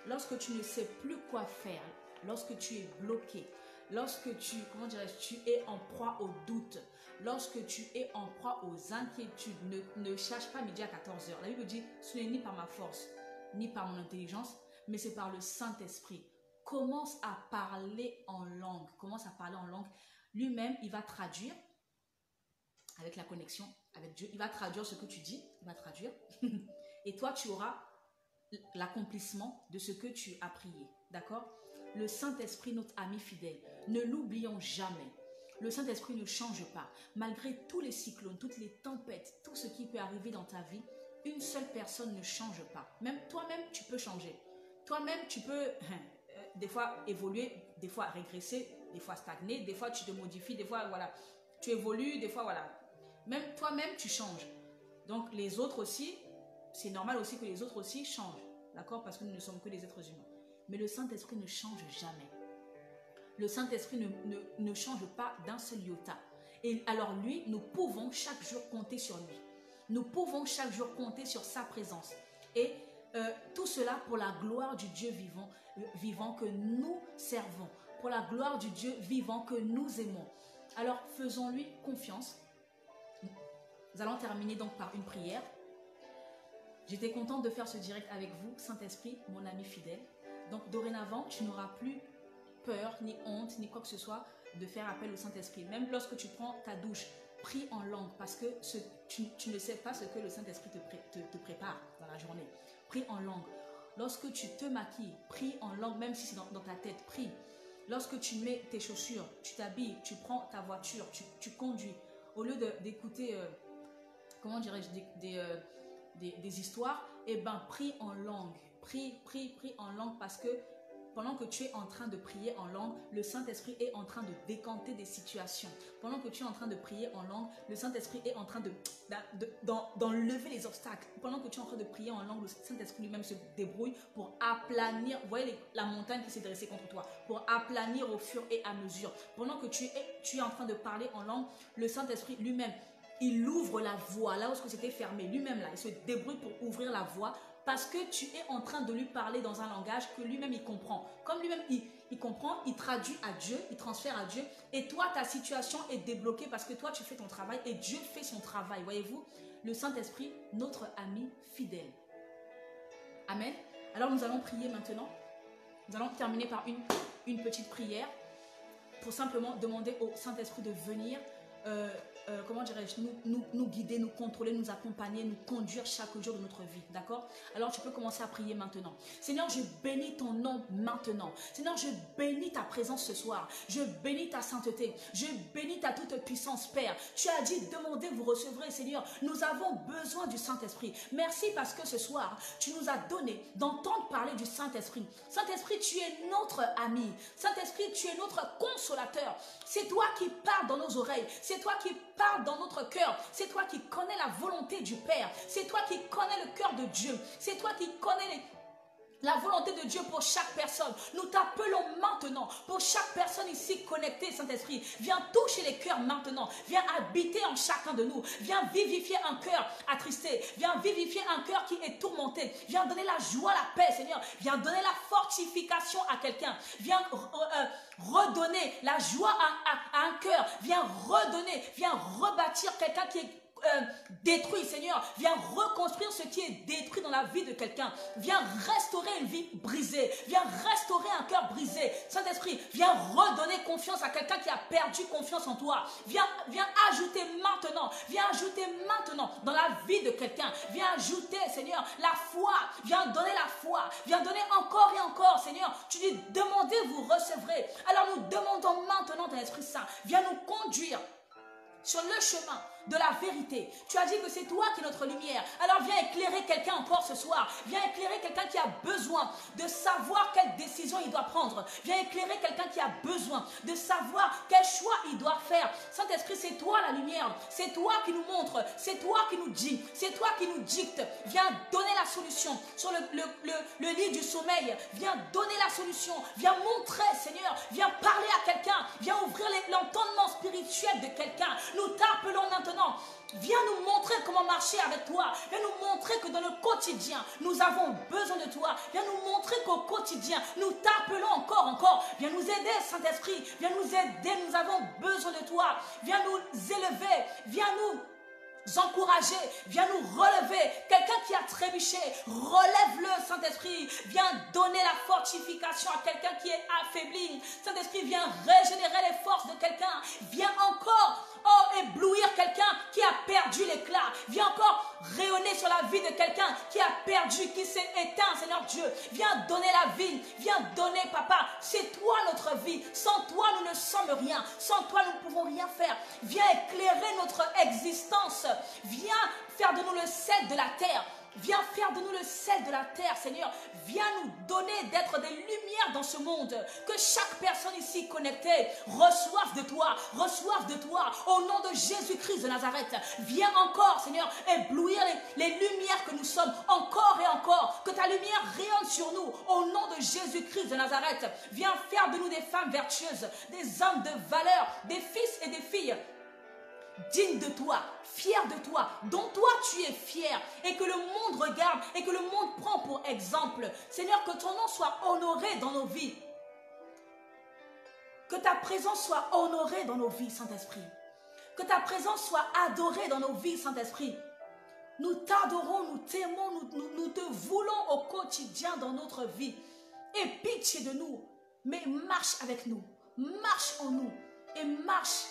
lorsque tu ne sais plus quoi faire, lorsque tu es bloqué, lorsque tu, comment dirais-je, tu es en proie au doute, lorsque tu es en proie aux inquiétudes, ne cherche pas midi à 14 heures. La Bible dit, ce n'est ni par ma force, ni par mon intelligence, mais c'est par le Saint-Esprit. Commence à parler en langue. Commence à parler en langue. Lui-même, il va traduire avec la connexion avec Dieu. Il va traduire ce que tu dis. Il va traduire. Et toi, tu auras l'accomplissement de ce que tu as prié. D'accord? Le Saint-Esprit, notre ami fidèle. Ne l'oublions jamais. Le Saint-Esprit ne change pas. Malgré tous les cyclones, toutes les tempêtes, tout ce qui peut arriver dans ta vie, une seule personne ne change pas. Même toi-même, tu peux changer. Toi-même, tu peux des fois évoluer, des fois régresser, des fois stagner, des fois tu te modifies, des fois voilà, tu évolues, des fois voilà. Même toi-même, tu changes. Donc les autres aussi, c'est normal aussi que les autres aussi changent. D'accord? Parce que nous ne sommes que des êtres humains. Mais le Saint-Esprit ne change jamais. Le Saint-Esprit ne change pas d'un seul iota. Et alors lui, nous pouvons chaque jour compter sur lui. Nous pouvons chaque jour compter sur sa présence. Et tout cela pour la gloire du Dieu vivant que nous servons. Pour la gloire du Dieu vivant que nous aimons. Alors faisons-lui confiance. Nous allons terminer donc par une prière. J'étais contente de faire ce direct avec vous, Saint-Esprit, mon ami fidèle. Donc dorénavant, tu n'auras plus peur, ni honte, ni quoi que ce soit de faire appel au Saint-Esprit. Même lorsque tu prends ta douche, prie en langue parce que tu ne sais pas ce que le Saint-Esprit te prépare dans la journée. Prie en langue. Lorsque tu te maquilles, prie en langue, même si c'est dans ta tête, prie. Lorsque tu mets tes chaussures, tu t'habilles, tu prends ta voiture, tu conduis. Au lieu d'écouter, comment dirais-je, des histoires, eh ben, prie en langue. Prie en langue parce que pendant que tu es en train de prier en langue, le Saint-Esprit est en train de décanter des situations. Pendant que tu es en train de prier en langue, le Saint-Esprit est en train d'enlever les obstacles. Pendant que tu es en train de prier en langue, le Saint-Esprit lui-même se débrouille pour aplanir, vous voyez la montagne qui s'est dressée contre toi, pour aplanir au fur et à mesure. Pendant que tu es en train de parler en langue, le Saint-Esprit lui-même, il ouvre la voie, là où c'était fermé, lui-même là, il se débrouille pour ouvrir la voie parce que tu es en train de lui parler dans un langage que lui-même il comprend. Comme lui-même il comprend, il traduit à Dieu, il transfère à Dieu et toi ta situation est débloquée parce que toi tu fais ton travail et Dieu fait son travail. Voyez-vous, le Saint-Esprit, notre ami fidèle. Amen. Alors nous allons prier maintenant. Nous allons terminer par une petite prière pour simplement demander au Saint-Esprit de venir comment dirais-je, nous guider, nous contrôler, nous accompagner, nous conduire chaque jour de notre vie, d'accord? Alors tu peux commencer à prier maintenant. Seigneur, je bénis ton nom maintenant. Seigneur, je bénis ta présence ce soir. Je bénis ta sainteté. Je bénis ta toute puissance, Père. Tu as dit, demandez, vous recevrez, Seigneur. Nous avons besoin du Saint-Esprit. Merci parce que ce soir, tu nous as donné d'entendre parler du Saint-Esprit. Saint-Esprit, tu es notre ami. Saint-Esprit, tu es notre consolateur. C'est toi qui parles dans nos oreilles. C'est toi qui parle dans notre cœur. C'est toi qui connais la volonté du Père. C'est toi qui connais le cœur de Dieu. C'est toi qui connais la volonté de Dieu pour chaque personne. Nous t'appelons maintenant pour chaque personne ici connectée, Saint-Esprit. Viens toucher les cœurs maintenant. Viens habiter en chacun de nous. Viens vivifier un cœur attristé. Viens vivifier un cœur qui est tourmenté. Viens donner la joie, la paix, Seigneur. Viens donner la fortification à quelqu'un. Viens redonner la joie à un cœur. Viens redonner, viens rebâtir quelqu'un qui est détruit, Seigneur. Viens reconstruire ce qui est détruit dans la vie de quelqu'un. Viens restaurer une vie brisée. Viens restaurer un cœur brisé. Saint-Esprit, viens redonner confiance à quelqu'un qui a perdu confiance en toi. Viens ajouter maintenant dans la vie de quelqu'un. Viens ajouter, Seigneur, la foi. Viens donner la foi. Viens donner encore et encore, Seigneur. Tu dis, demandez, vous recevrez. Alors nous demandons maintenant ton Esprit Saint. Viens nous conduire sur le chemin de la vérité. Tu as dit que c'est toi qui es notre lumière. Alors viens éclairer quelqu'un encore ce soir. Viens éclairer quelqu'un qui a besoin de savoir quelle décision il doit prendre. Viens éclairer quelqu'un qui a besoin de savoir quel choix il doit faire. Saint-Esprit, c'est toi la lumière. C'est toi qui nous montre. C'est toi qui nous dit. C'est toi qui nous dicte. Viens donner la solution sur le lit du sommeil. Viens donner la solution. Viens montrer, Seigneur. Viens parler à quelqu'un. Viens ouvrir l'entendement spirituel de quelqu'un. Nous t'appelons maintenant maintenant. Viens nous montrer comment marcher avec toi. Viens nous montrer que dans le quotidien, nous avons besoin de toi. Viens nous montrer qu'au quotidien, nous t'appelons encore. Viens nous aider, Saint-Esprit. Viens nous aider, nous avons besoin de toi. Viens nous élever. Viens nous encourager, viens nous relever. Quelqu'un qui a trébuché, relève-le, Saint-Esprit. Viens donner la fortification à quelqu'un qui est affaibli. Saint-Esprit, viens régénérer les forces de quelqu'un. Viens encore éblouir quelqu'un qui a perdu l'éclat. Viens encore rayonner sur la vie de quelqu'un qui a perdu, qui s'est éteint, Seigneur Dieu. Viens donner la vie, viens donner, Papa. C'est toi notre vie. Sans toi, nous ne sommes rien. Sans toi, nous ne pouvons rien faire. Viens éclairer notre existence. Viens faire de nous le sel de la terre. Viens faire de nous le sel de la terre, Seigneur. Viens nous donner d'être des lumières dans ce monde. Que chaque personne ici connectée reçoive de toi, au nom de Jésus-Christ de Nazareth. Viens encore, Seigneur, éblouir les lumières que nous sommes, encore et encore. Que ta lumière rayonne sur nous, au nom de Jésus-Christ de Nazareth. Viens faire de nous des femmes vertueuses, des hommes de valeur, des fils et des filles digne de toi, fier de toi, dont toi tu es fier, et que le monde regarde, et que le monde prend pour exemple. Seigneur, que ton nom soit honoré dans nos vies. Que ta présence soit honorée dans nos vies, Saint-Esprit. Que ta présence soit adorée dans nos vies, Saint-Esprit. Nous t'adorons, nous t'aimons, nous te voulons au quotidien dans notre vie. Aie pitié de nous, mais marche avec nous, marche en nous, et marche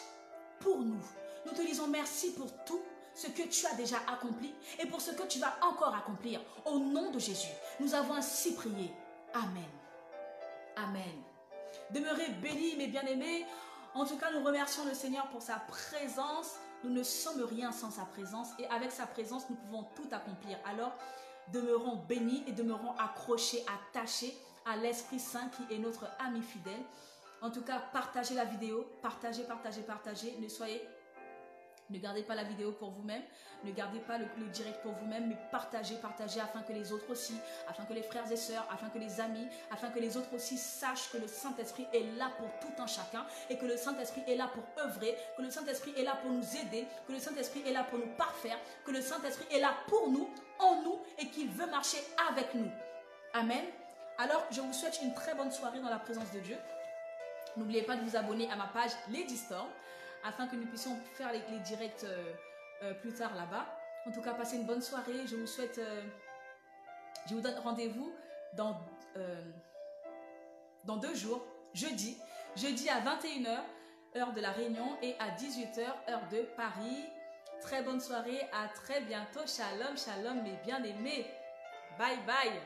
pour nous. Nous te disons merci pour tout ce que tu as déjà accompli et pour ce que tu vas encore accomplir. Au nom de Jésus, nous avons ainsi prié. Amen. Amen. Demeurez bénis, mes bien-aimés. En tout cas, nous remercions le Seigneur pour sa présence. Nous ne sommes rien sans sa présence et avec sa présence, nous pouvons tout accomplir. Alors, demeurons bénis et demeurons accrochés, attachés à l'Esprit Saint qui est notre ami fidèle. En tout cas, partagez la vidéo, partagez. Ne gardez pas la vidéo pour vous-même, ne gardez pas le direct pour vous-même, mais partagez afin que les autres aussi, afin que les frères et sœurs, afin que les amis, afin que les autres aussi sachent que le Saint-Esprit est là pour tout un chacun et que le Saint-Esprit est là pour œuvrer, que le Saint-Esprit est là pour nous aider, que le Saint-Esprit est là pour nous parfaire, que le Saint-Esprit est là pour nous, en nous et qu'il veut marcher avec nous. Amen. Alors, je vous souhaite une très bonne soirée dans la présence de Dieu. N'oubliez pas de vous abonner à ma page Lady Storm, afin que nous puissions faire les directs plus tard là-bas. En tout cas, passez une bonne soirée. Je vous donne rendez-vous dans 2 jours, jeudi à 21h, heure de la Réunion, et à 18h, heure de Paris. Très bonne soirée, à très bientôt. Shalom, shalom mes bien-aimés. Bye bye.